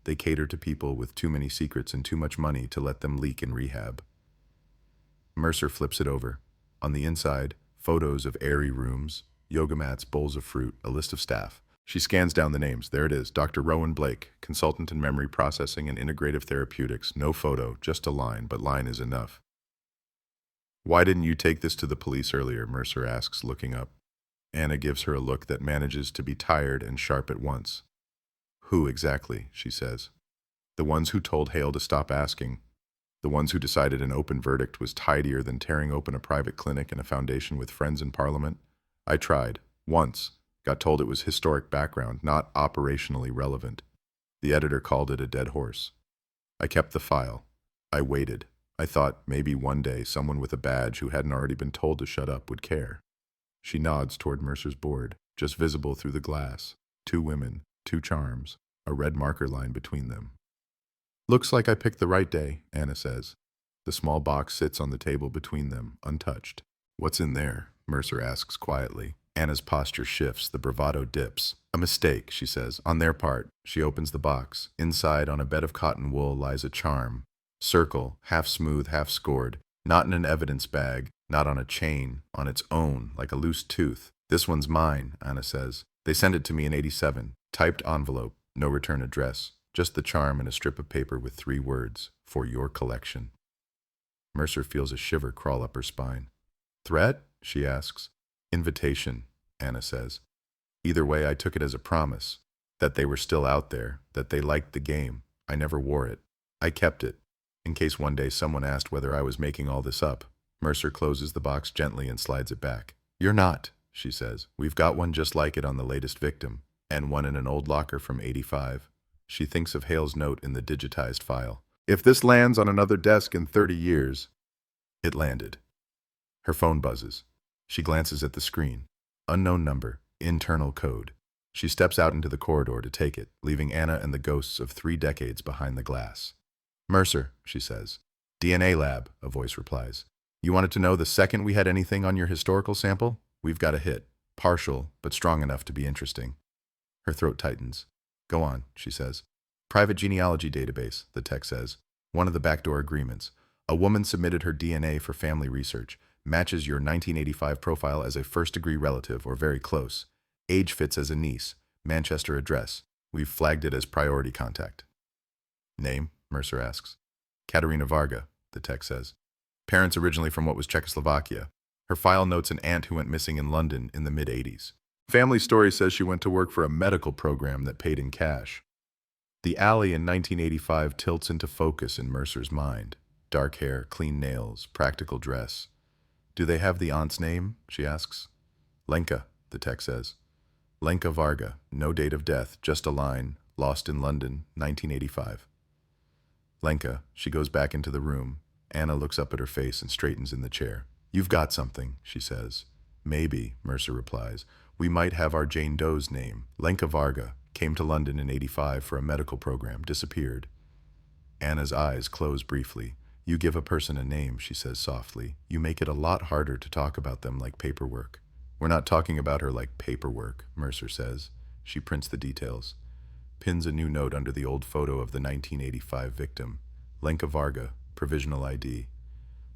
They cater to people with too many secrets and too much money to let them leak in rehab. Mercer flips it over. On the inside, photos of airy rooms, yoga mats, bowls of fruit, a list of staff. She scans down the names. There it is. Dr. Rowan Blake, consultant in memory processing and integrative therapeutics. No photo, just a line, but line is enough. Why didn't you take this to the police earlier? Mercer asks, looking up. Anna gives her a look that manages to be tired and sharp at once. Who exactly? She says. The ones who told Hale to stop asking. The ones who decided an open verdict was tidier than tearing open a private clinic and a foundation with friends in Parliament. I tried. Once. Got told it was historic background, not operationally relevant. The editor called it a dead horse. I kept the file. I waited. I thought maybe one day someone with a badge who hadn't already been told to shut up would care. She nods toward Mercer's board, just visible through the glass. 2 women, 2 charms, a red marker line between them. Looks like I picked the right day, Anna says. The small box sits on the table between them, untouched. What's in there? Mercer asks quietly. Anna's posture shifts, the bravado dips. A mistake, she says, on their part. She opens the box. Inside, on a bed of cotton wool, lies a charm. Circle, half smooth, half scored. Not in an evidence bag, not on a chain, on its own, like a loose tooth. This one's mine, Anna says. They sent it to me in '87. Typed envelope, no return address. Just the charm and a strip of paper with 3 words, for your collection. Mercer feels a shiver crawl up her spine. Threat? She asks. Invitation, Anna says. Either way, I took it as a promise. That they were still out there, that they liked the game. I never wore it. I kept it, in case one day someone asked whether I was making all this up. Mercer closes the box gently and slides it back. You're not, she says. We've got one just like it on the latest victim, and one in an old locker from '85. She thinks of Hale's note in the digitized file. If this lands on another desk in 30 years... It landed. Her phone buzzes. She glances at the screen. Unknown number, internal code. She steps out into the corridor to take it, leaving Anna and the ghosts of 3 decades behind the glass. Mercer, she says. DNA lab, a voice replies. You wanted to know the second we had anything on your historical sample? We've got a hit. Partial, but strong enough to be interesting. Her throat tightens. Go on, she says. Private genealogy database, the text says. One of the backdoor agreements. A woman submitted her DNA for family research. Matches your 1985 profile as a first-degree relative or very close. Age fits as a niece. Manchester address. We've flagged it as priority contact. Name? Mercer asks. Katerina Varga, the text says. Parents originally from what was Czechoslovakia. Her file notes an aunt who went missing in London in the mid-'80s. Family story says she went to work for a medical program that paid in cash. The alley in 1985 tilts into focus in Mercer's mind. Dark hair, clean nails, practical dress. Do they have the aunt's name? She asks. Lenka, the text says. Lenka Varga, no date of death, just a line, lost in London, 1985. Lenka, she goes back into the room. Anna looks up at her face and straightens in the chair. You've got something, she says. Maybe, Mercer replies. We might have our Jane Doe's name. Lenka Varga came to London in '85 for a medical program, disappeared. Anna's eyes close briefly. You give a person a name, she says softly. You make it a lot harder to talk about them like paperwork. We're not talking about her like paperwork, Mercer says. She prints the details. Pins a new note under the old photo of the 1985 victim. Lenka Varga, provisional ID.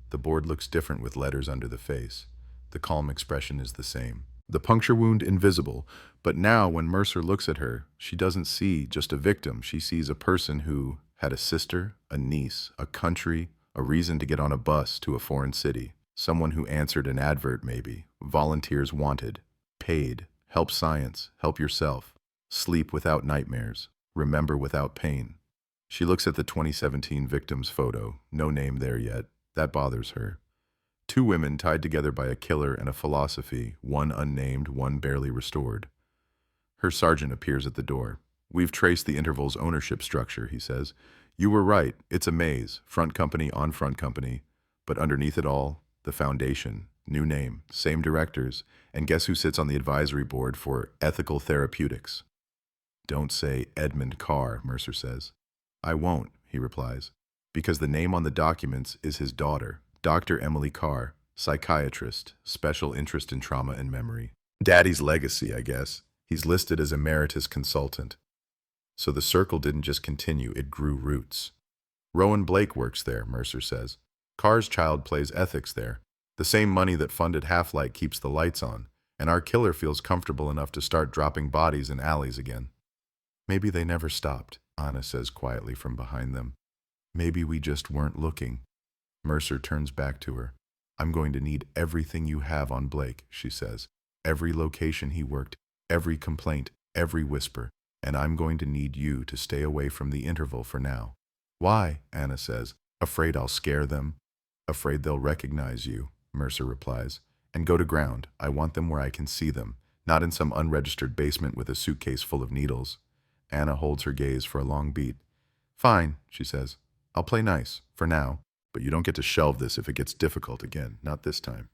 The board looks different with letters under the face. The calm expression is the same. The puncture wound invisible, but now when Mercer looks at her, she doesn't see just a victim. She sees a person who had a sister, a niece, a country, a reason to get on a bus to a foreign city. Someone who answered an advert maybe. Volunteers wanted. Paid. Help science. Help yourself. Sleep without nightmares. Remember without pain. She looks at the 2017 victim's photo. No name there yet. That bothers her. 2 women tied together by a killer and a philosophy, one unnamed, one barely restored. Her sergeant appears at the door. We've traced the interval's ownership structure, he says. You were right. It's a maze. Front company on front company. But underneath it all, the foundation. New name. Same directors. And guess who sits on the advisory board for ethical therapeutics? Don't say Edmund Carr, Mercer says. I won't, he replies. Because the name on the documents is his daughter, Dr. Emily Carr, psychiatrist, special interest in trauma and memory. Daddy's legacy, I guess. He's listed as emeritus consultant. So the circle didn't just continue, it grew roots. Rowan Blake works there, Mercer says. Carr's child plays ethics there. The same money that funded Half-Light keeps the lights on, and our killer feels comfortable enough to start dropping bodies in alleys again. Maybe they never stopped, Anna says quietly from behind them. Maybe we just weren't looking. Mercer turns back to her. I'm going to need everything you have on Blake, she says. Every location he worked, every complaint, every whisper. And I'm going to need you to stay away from the interval for now. Why? Anna says. Afraid I'll scare them. Afraid they'll recognize you, Mercer replies. And go to ground. I want them where I can see them, not in some unregistered basement with a suitcase full of needles. Anna holds her gaze for a long beat. Fine, she says. I'll play nice, for now. But you don't get to shelve this if it gets difficult again, not this time.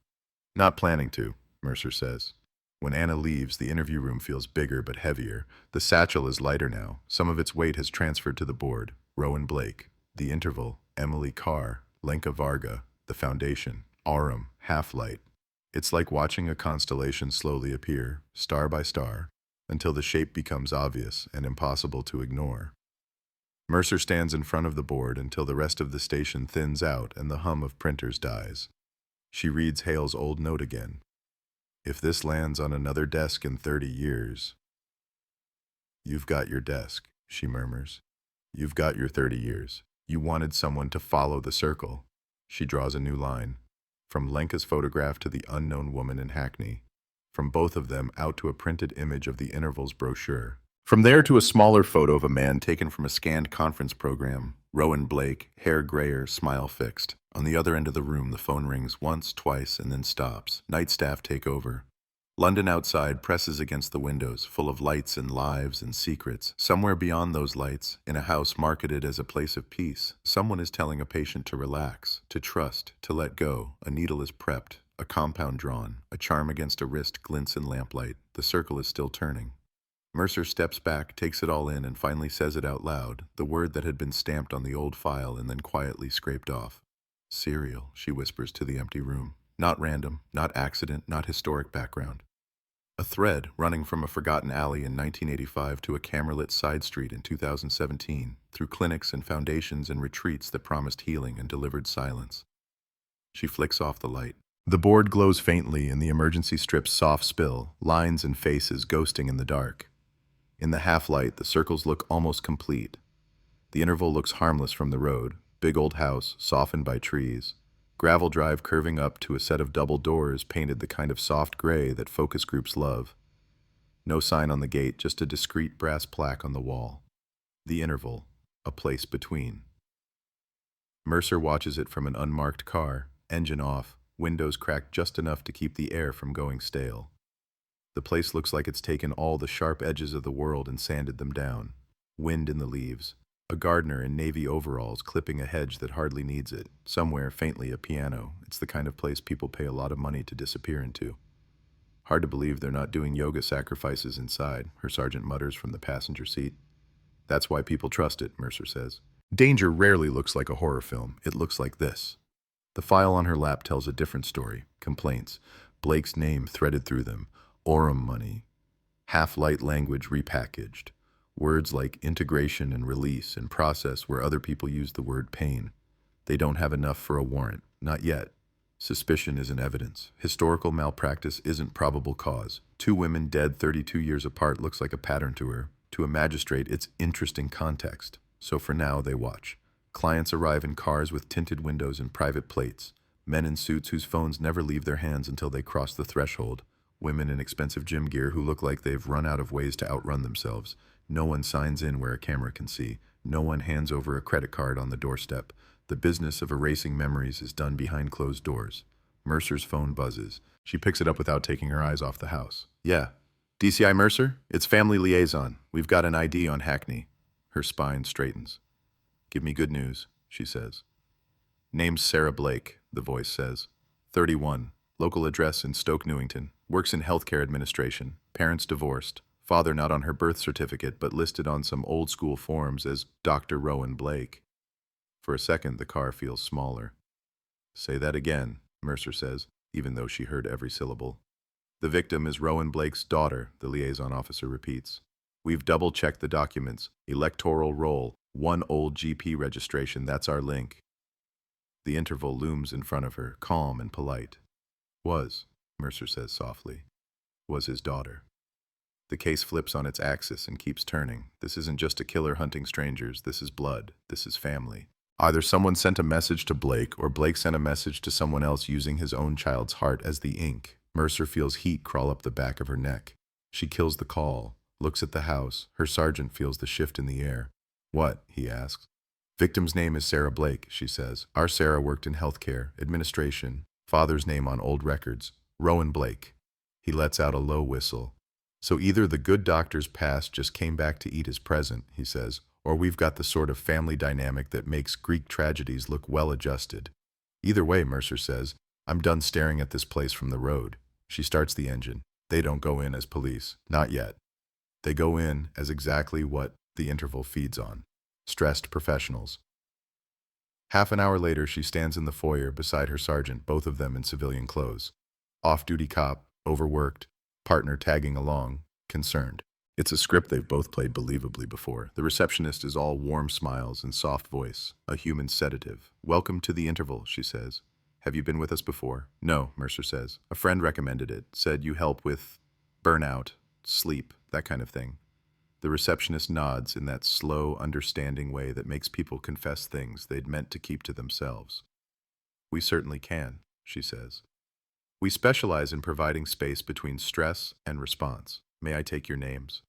Not planning to, Mercer says. When Anna leaves, the interview room feels bigger but heavier. The satchel is lighter now. Some of its weight has transferred to the board. Rowan Blake, the interval, Emily Carr, Lenka Varga, the foundation, Aurum, Half-Light. It's like watching a constellation slowly appear, star by star, until the shape becomes obvious and impossible to ignore. Mercer stands in front of the board until the rest of the station thins out and the hum of printers dies. She reads Hale's old note again. If this lands on another desk in 30 years... You've got your desk, she murmurs. You've got your 30 years. You wanted someone to follow the circle. She draws a new line. From Lenka's photograph to the unknown woman in Hackney. From both of them out to a printed image of the interval's brochure. From there to a smaller photo of a man taken from a scanned conference program. Rowan Blake, hair grayer, smile fixed. On the other end of the room, the phone rings once, twice, and then stops. Night staff take over. London outside presses against the windows, full of lights and lives and secrets. Somewhere beyond those lights, in a house marketed as a place of peace, someone is telling a patient to relax, to trust, to let go. A needle is prepped, a compound drawn, a charm against a wrist glints in lamplight. The circle is still turning. Mercer steps back, takes it all in, and finally says it out loud, the word that had been stamped on the old file and then quietly scraped off. Serial, she whispers to the empty room. Not random, not accident, not historic background. A thread running from a forgotten alley in 1985 to a camera-lit side street in 2017, through clinics and foundations and retreats that promised healing and delivered silence. She flicks off the light. The board glows faintly in the emergency strip's soft spill, lines and faces ghosting in the dark. In the half-light, the circles look almost complete. The interval looks harmless from the road, big old house, softened by trees. Gravel drive curving up to a set of double doors painted the kind of soft gray that focus groups love. No sign on the gate, just a discreet brass plaque on the wall. The interval, a place between. Mercer watches it from an unmarked car, engine off, windows cracked just enough to keep the air from going stale. The place looks like it's taken all the sharp edges of the world and sanded them down. Wind in the leaves. A gardener in navy overalls clipping a hedge that hardly needs it. Somewhere, faintly, a piano. It's the kind of place people pay a lot of money to disappear into. Hard to believe they're not doing yoga sacrifices inside, her sergeant mutters from the passenger seat. That's why people trust it, Mercer says. Danger rarely looks like a horror film. It looks like this. The file on her lap tells a different story. Complaints. Blake's name threaded through them. Orem money. Half-light language repackaged. Words like integration and release and process where other people use the word pain. They don't have enough for a warrant. Not yet. Suspicion isn't evidence. Historical malpractice isn't probable cause. 2 women dead 32 years apart looks like a pattern to her. To a magistrate, it's interesting context. So for now, they watch. Clients arrive in cars with tinted windows and private plates. Men in suits whose phones never leave their hands until they cross the threshold. Women in expensive gym gear who look like they've run out of ways to outrun themselves. No one signs in where a camera can see. No one hands over a credit card on the doorstep. The business of erasing memories is done behind closed doors. Mercer's phone buzzes. She picks it up without taking her eyes off the house. Yeah. DCI Mercer? It's family liaison. We've got an ID on Hackney. Her spine straightens. Give me good news, she says. Name's Sarah Blake, the voice says. 31. Local address in Stoke Newington. Works in healthcare administration. Parents divorced. Father not on her birth certificate, but listed on some old-school forms as Dr. Rowan Blake. For a second, the car feels smaller. Say that again, Mercer says, even though she heard every syllable. The victim is Rowan Blake's daughter, the liaison officer repeats. We've double-checked the documents. Electoral roll, 1 old GP registration, that's our link. The interval looms in front of her, calm and polite. Was, Mercer says softly, was his daughter. The case flips on its axis and keeps turning. This isn't just a killer hunting strangers. This is blood. This is family. Either someone sent a message to Blake, or Blake sent a message to someone else using his own child's heart as the ink. Mercer feels heat crawl up the back of her neck. She kills the call, looks at the house. Her sergeant feels the shift in the air. What? He asks. Victim's name is Sarah Blake, she says. Our Sarah worked in healthcare, administration. Father's name on old records. Rowan Blake. He lets out a low whistle. So either the good doctor's past just came back to eat his present, he says, or we've got the sort of family dynamic that makes Greek tragedies look well-adjusted. Either way, Mercer says, I'm done staring at this place from the road. She starts the engine. They don't go in as police. Not yet. They go in as exactly what the interval feeds on. Stressed professionals. Half an hour later, she stands in the foyer beside her sergeant, both of them in civilian clothes. Off-duty cop, overworked, partner tagging along, concerned. It's a script they've both played believably before. The receptionist is all warm smiles and soft voice, a human sedative. Welcome to the interval, she says. Have you been with us before? No, Mercer says. A friend recommended it, said you help with burnout, sleep, that kind of thing. The receptionist nods in that slow, understanding way that makes people confess things they'd meant to keep to themselves. We certainly can, she says. We specialize in providing space between stress and response. May I take your names?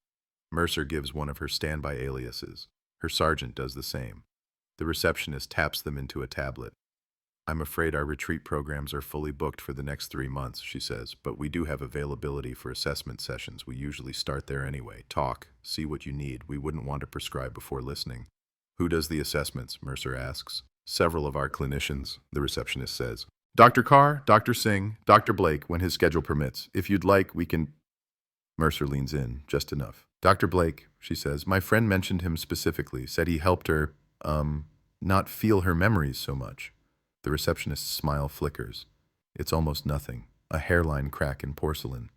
Mercer gives one of her standby aliases. Her sergeant does the same. The receptionist taps them into a tablet. I'm afraid our retreat programs are fully booked for the next 3 months, she says, but we do have availability for assessment sessions. We usually start there anyway. Talk, see what you need. We wouldn't want to prescribe before listening. Who does the assessments? Mercer asks. Several of our clinicians, the receptionist says. Dr. Carr, Dr. Singh, Dr. Blake, when his schedule permits. If you'd like, we can... Mercer leans in, just enough. Dr. Blake, she says, my friend mentioned him specifically, said he helped her, not feel her memories so much. The receptionist's smile flickers. It's almost nothing, a hairline crack in porcelain.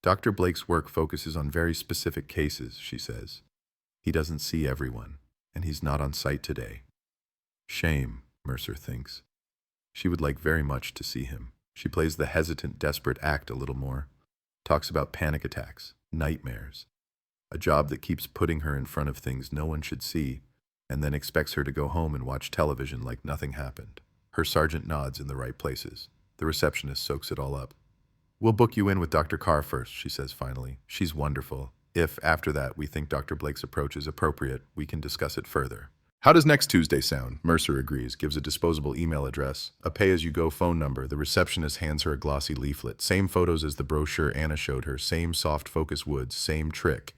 Dr. Blake's work focuses on very specific cases, she says. He doesn't see everyone, and he's not on site today. Shame, Mercer thinks. She would like very much to see him. She plays the hesitant, desperate act a little more. Talks about panic attacks, nightmares. A job that keeps putting her in front of things no one should see, and then expects her to go home and watch television like nothing happened. Her sergeant nods in the right places. The receptionist soaks it all up. We'll book you in with Dr. Carr first, she says finally. She's wonderful. If, after that, we think Dr. Blake's approach is appropriate, we can discuss it further. How does next Tuesday sound? Mercer agrees, gives a disposable email address, a pay-as-you-go phone number. The receptionist hands her a glossy leaflet. Same photos as the brochure Anna showed her, same soft focus woods, same trick.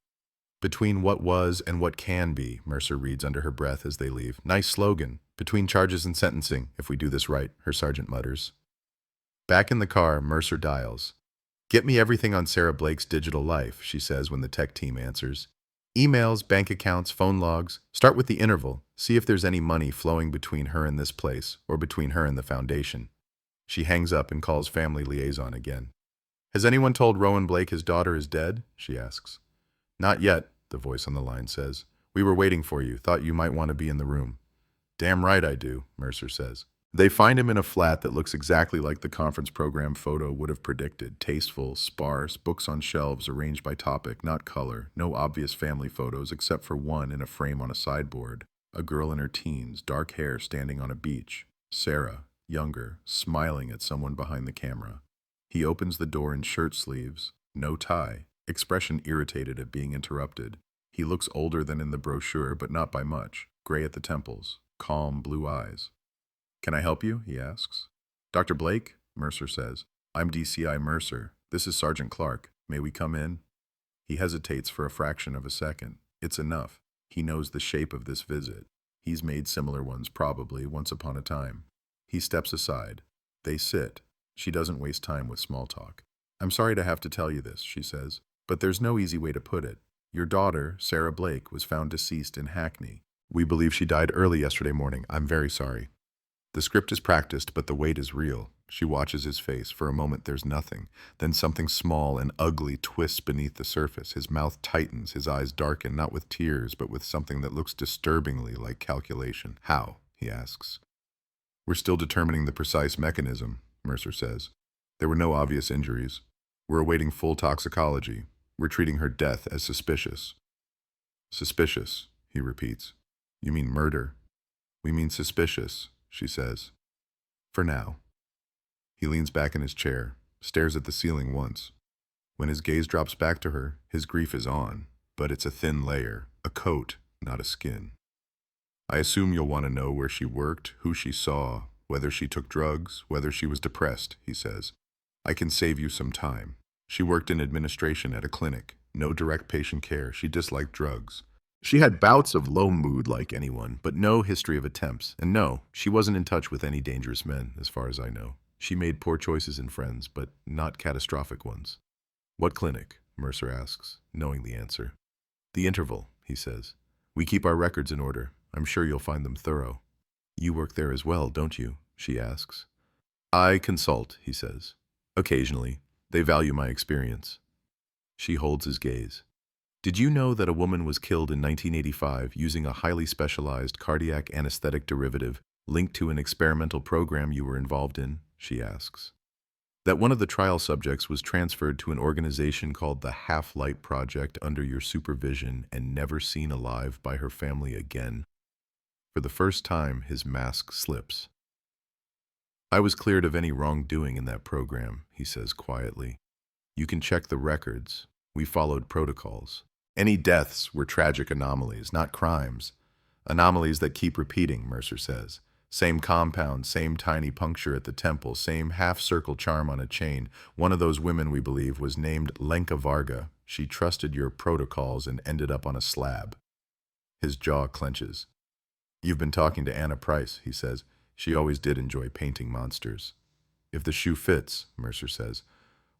Between what was and what can be, Mercer reads under her breath as they leave. Nice slogan. Between charges and sentencing, if we do this right, her sergeant mutters. Back in the car, Mercer dials. Get me everything on Sarah Blake's digital life, she says when the tech team answers. Emails, bank accounts, phone logs. Start with the interval. See if there's any money flowing between her and this place, or between her and the foundation. She hangs up and calls family liaison again. Has anyone told Rowan Blake his daughter is dead? She asks. Not yet, the voice on the line says. We were waiting for you. Thought you might want to be in the room. Damn right I do, Mercer says. They find him in a flat that looks exactly like the conference program photo would have predicted. Tasteful, sparse, books on shelves arranged by topic, not color. No obvious family photos except for one in a frame on a sideboard. A girl in her teens, dark hair standing on a beach. Sarah, younger, smiling at someone behind the camera. He opens the door in shirt sleeves. No tie. Expression irritated at being interrupted. He looks older than in the brochure, but not by much. Gray at the temples. Calm blue eyes. Can I help you? He asks. Dr. Blake? Mercer says. I'm DCI Mercer. This is Sergeant Clark. May we come in? He hesitates for a fraction of a second. It's enough. He knows the shape of this visit. He's made similar ones probably once upon a time. He steps aside. They sit. She doesn't waste time with small talk. I'm sorry to have to tell you this, she says, but there's no easy way to put it. Your daughter, Sarah Blake, was found deceased in Hackney. We believe she died early yesterday morning. I'm very sorry. The script is practiced, but the weight is real. She watches his face. For a moment, there's nothing. Then something small and ugly twists beneath the surface. His mouth tightens, his eyes darken, not with tears, but with something that looks disturbingly like calculation. How? He asks. We're still determining the precise mechanism, Mercer says. There were no obvious injuries. We're awaiting full toxicology. We're treating her death as suspicious. Suspicious, he repeats. You mean murder? We mean suspicious, she says. For now. He leans back in his chair, stares at the ceiling once. When his gaze drops back to her, his grief is on, but it's a thin layer, a coat, not a skin. I assume you'll want to know where she worked, who she saw, whether she took drugs, whether she was depressed, he says. I can save you some time. She worked in administration at a clinic. No direct patient care. She disliked drugs. She had bouts of low mood like anyone, but no history of attempts. And no, she wasn't in touch with any dangerous men, as far as I know. She made poor choices in friends, but not catastrophic ones. What clinic? Mercer asks, knowing the answer. The Interval, he says. We keep our records in order. I'm sure you'll find them thorough. You work there as well, don't you? She asks. I consult, he says. Occasionally. They value my experience. She holds his gaze. Did you know that a woman was killed in 1985 using a highly specialized cardiac anesthetic derivative linked to an experimental program you were involved in? She asks. That one of the trial subjects was transferred to an organization called the Half-Light Project under your supervision and never seen alive by her family again? For the first time, his mask slips. I was cleared of any wrongdoing in that program, he says quietly. You can check the records. We followed protocols. Any deaths were tragic anomalies, not crimes. Anomalies that keep repeating, Mercer says. Same compound, same tiny puncture at the temple, same half-circle charm on a chain. One of those women, we believe, was named Lenka Varga. She trusted your protocols and ended up on a slab. His jaw clenches. You've been talking to Anna Price, he says. She always did enjoy painting monsters. If the shoe fits, Mercer says.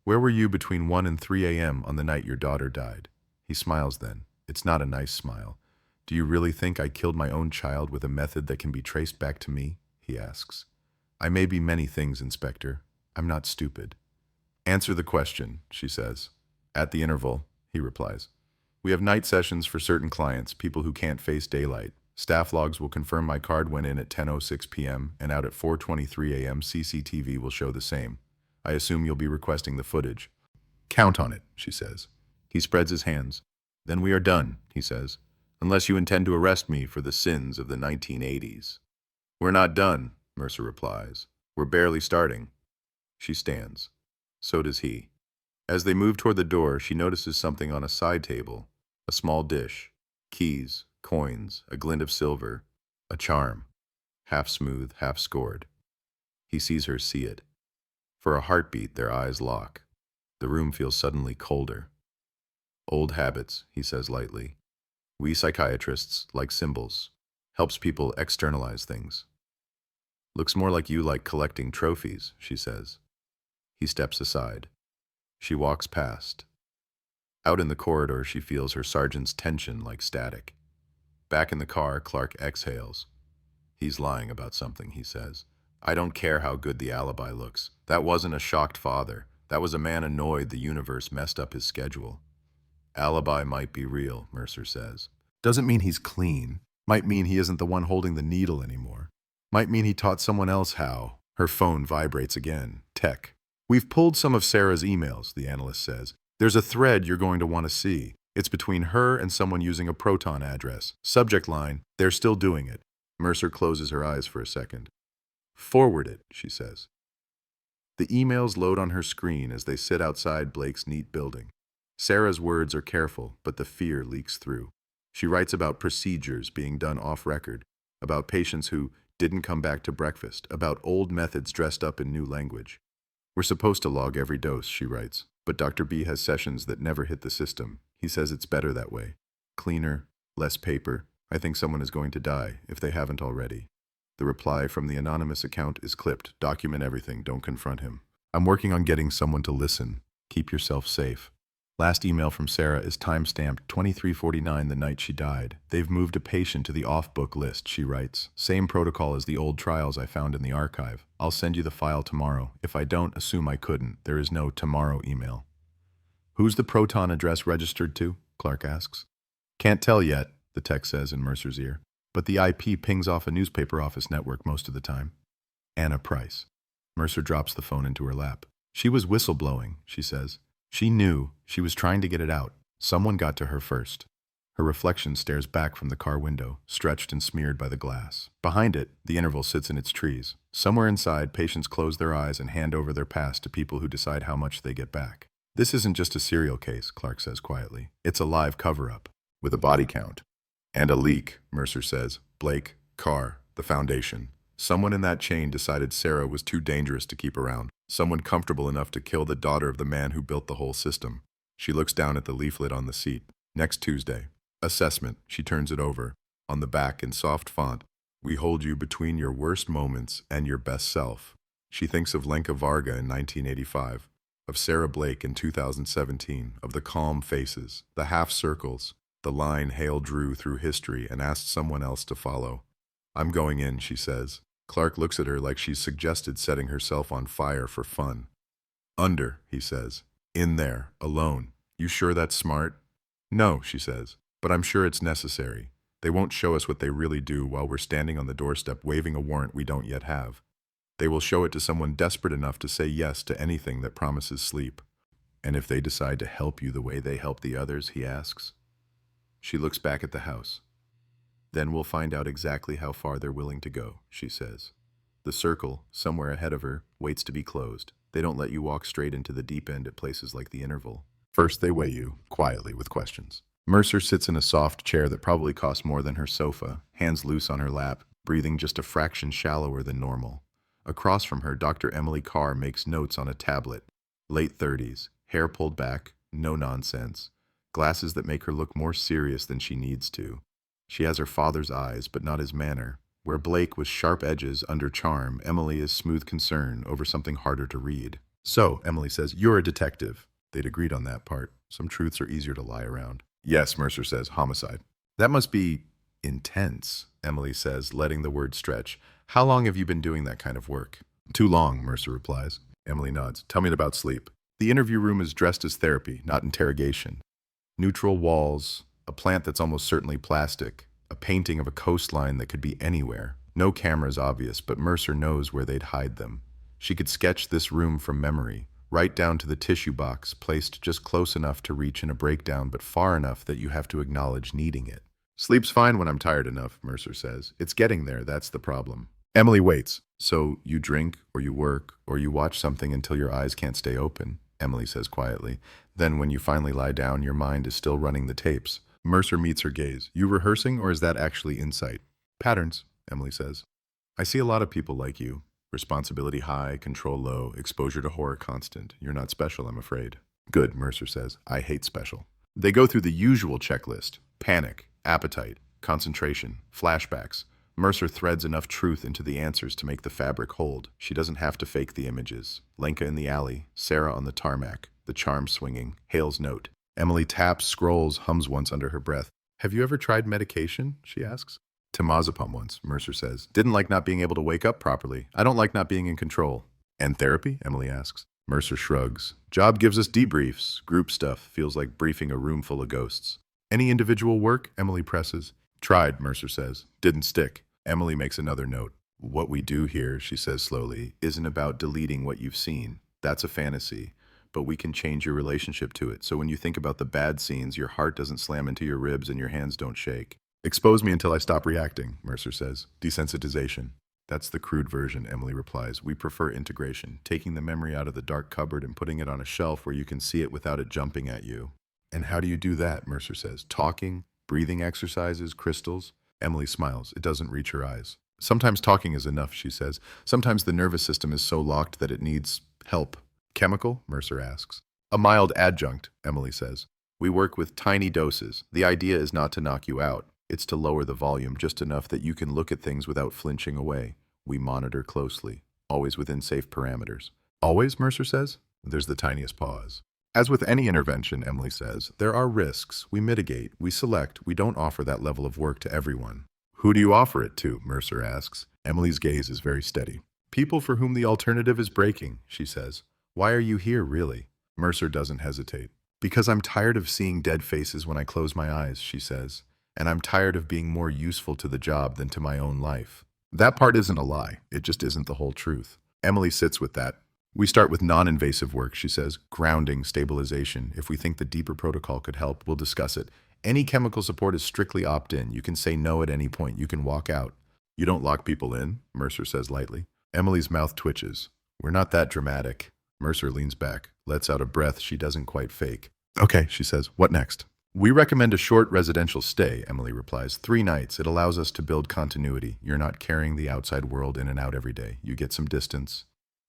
Where were you between 1 and 3 a.m. on the night your daughter died? He smiles then. It's not a nice smile. Do you really think I killed my own child with a method that can be traced back to me? He asks. I may be many things, Inspector. I'm not stupid. Answer the question, she says. At the interval, he replies. We have night sessions for certain clients, people who can't face daylight. Staff logs will confirm my card went in at 10:06 p.m. and out at 4:23 a.m. CCTV will show the same. I assume you'll be requesting the footage. Count on it, she says. He spreads his hands. Then we are done, he says, unless you intend to arrest me for the sins of the 1980s. We're not done, Mercer replies. We're barely starting. She stands. So does he. As they move toward the door, she notices something on a side table, a small dish, keys, coins, a glint of silver, a charm, half smooth, half scored. He sees her see it. For a heartbeat, their eyes lock. The room feels suddenly colder. Old habits, he says lightly. We psychiatrists like symbols. Helps people externalize things. Looks more like you like collecting trophies, she says. He steps aside. She walks past. Out in the corridor, she feels her sergeant's tension like static. Back in the car, Clark exhales. He's lying about something, he says. I don't care how good the alibi looks. That wasn't a shocked father. That was a man annoyed the universe messed up his schedule. Alibi might be real, Mercer says. Doesn't mean he's clean. Might mean he isn't the one holding the needle anymore. Might mean he taught someone else how. Her phone vibrates again. Tech. We've pulled some of Sarah's emails, the analyst says. There's a thread you're going to want to see. It's between her and someone using a Proton address. Subject line, they're still doing it. Mercer closes her eyes for a second. Forward it, she says. The emails load on her screen as they sit outside Blake's neat building. Sarah's words are careful, but the fear leaks through. She writes about procedures being done off record, about patients who didn't come back to breakfast, about old methods dressed up in new language. We're supposed to log every dose, she writes, but Dr. B has sessions that never hit the system. He says it's better that way. Cleaner, less paper. I think someone is going to die, if they haven't already. The reply from the anonymous account is clipped. Document everything, don't confront him. I'm working on getting someone to listen. Keep yourself safe. Last email from Sarah is time-stamped 23:49 the night she died. They've moved a patient to the off-book list, she writes. Same protocol as the old trials I found in the archive. I'll send you the file tomorrow. If I don't, assume I couldn't. There is no tomorrow email. Who's the Proton address registered to? Clark asks. Can't tell yet, the text says in Mercer's ear. But the IP pings off a newspaper office network most of the time. Anna Price. Mercer drops the phone into her lap. She was whistleblowing, she says. She knew. She was trying to get it out. Someone got to her first. Her reflection stares back from the car window, stretched and smeared by the glass. Behind it, the interval sits in its trees. Somewhere inside, patients close their eyes and hand over their past to people who decide how much they get back. This isn't just a serial case, Clark says quietly. It's a live cover-up, with a body count. And a leak, Mercer says. Blake, Carr, the foundation. Someone in that chain decided Sarah was too dangerous to keep around. Someone comfortable enough to kill the daughter of the man who built the whole system. She looks down at the leaflet on the seat. Next Tuesday. Assessment. She turns it over. On the back in soft font, we hold you between your worst moments and your best self. She thinks of Lenka Varga in 1985, of Sarah Blake in 2017, of the calm faces, the half circles, the line Hale drew through history and asked someone else to follow. I'm going in, she says. Clark looks at her like she's suggested setting herself on fire for fun. Under, he says. In there, alone. You sure that's smart? No, she says, but I'm sure it's necessary. They won't show us what they really do while we're standing on the doorstep waving a warrant we don't yet have. They will show it to someone desperate enough to say yes to anything that promises sleep. And if they decide to help you the way they help the others, he asks. She looks back at the house. Then we'll find out exactly how far they're willing to go, she says. The circle, somewhere ahead of her, waits to be closed. They don't let you walk straight into the deep end at places like the interval. First, they weigh you, quietly, with questions. Mercer sits in a soft chair that probably costs more than her sofa, hands loose on her lap, breathing just a fraction shallower than normal. Across from her, Dr. Emily Carr makes notes on a tablet. Late 30s, hair pulled back, no nonsense. Glasses that make her look more serious than she needs to. She has her father's eyes, but not his manner. Where Blake was sharp edges under charm, Emily is smooth concern over something harder to read. So, Emily says, you're a detective. They'd agreed on that part. Some truths are easier to lie around. Yes, Mercer says, homicide. That must be intense, Emily says, letting the word stretch. How long have you been doing that kind of work? Too long, Mercer replies. Emily nods. Tell me about sleep. The interview room is dressed as therapy, not interrogation. Neutral walls, a plant that's almost certainly plastic, a painting of a coastline that could be anywhere. No cameras obvious, but Mercer knows where they'd hide them. She could sketch this room from memory, right down to the tissue box, placed just close enough to reach in a breakdown, but far enough that you have to acknowledge needing it. Sleep's fine when I'm tired enough, Mercer says. It's getting there, that's the problem. Emily waits. So you drink, or you work, or you watch something until your eyes can't stay open, Emily says quietly. Then when you finally lie down, your mind is still running the tapes. Mercer meets her gaze. You rehearsing, or is that actually insight? Patterns, Emily says. I see a lot of people like you. Responsibility high, control low, exposure to horror constant. You're not special, I'm afraid. Good, Mercer says. I hate special. They go through the usual checklist. Panic, appetite, concentration, flashbacks. Mercer threads enough truth into the answers to make the fabric hold. She doesn't have to fake the images. Lenka in the alley, Sarah on the tarmac, the charm swinging, Hale's note. Emily taps, scrolls, hums once under her breath. Have you ever tried medication? She asks. Temazepam once, Mercer says. Didn't like not being able to wake up properly. I don't like not being in control. And therapy? Emily asks. Mercer shrugs. Job gives us debriefs. Group stuff feels like briefing a room full of ghosts. Any individual work? Emily presses. Tried, Mercer says. Didn't stick. Emily makes another note. What we do here, she says slowly, isn't about deleting what you've seen. That's a fantasy. But we can change your relationship to it. So when you think about the bad scenes, your heart doesn't slam into your ribs and your hands don't shake. Expose me until I stop reacting, Mercer says. Desensitization. That's the crude version, Emily replies. We prefer integration, taking the memory out of the dark cupboard and putting it on a shelf where you can see it without it jumping at you. And how do you do that, Mercer says. Talking, breathing exercises, crystals? Emily smiles. It doesn't reach her eyes. Sometimes talking is enough, she says. Sometimes the nervous system is so locked that it needs help. Chemical? Mercer asks. A mild adjunct, Emily says. We work with tiny doses. The idea is not to knock you out. It's to lower the volume just enough that you can look at things without flinching away. We monitor closely, always within safe parameters. Always, Mercer says? There's the tiniest pause. As with any intervention, Emily says, there are risks. We mitigate, we select, we don't offer that level of work to everyone. Who do you offer it to? Mercer asks. Emily's gaze is very steady. People for whom the alternative is breaking, she says. Why are you here, really? Mercer doesn't hesitate. Because I'm tired of seeing dead faces when I close my eyes, she says. And I'm tired of being more useful to the job than to my own life. That part isn't a lie. It just isn't the whole truth. Emily sits with that. We start with non-invasive work, she says. Grounding, stabilization. If we think the deeper protocol could help, we'll discuss it. Any chemical support is strictly opt-in. You can say no at any point. You can walk out. You don't lock people in, Mercer says lightly. Emily's mouth twitches. We're not that dramatic. Mercer leans back, lets out a breath she doesn't quite fake. Okay, she says. What next? We recommend a short residential stay, Emily replies. 3 nights. It allows us to build continuity. You're not carrying the outside world in and out every day. You get some distance.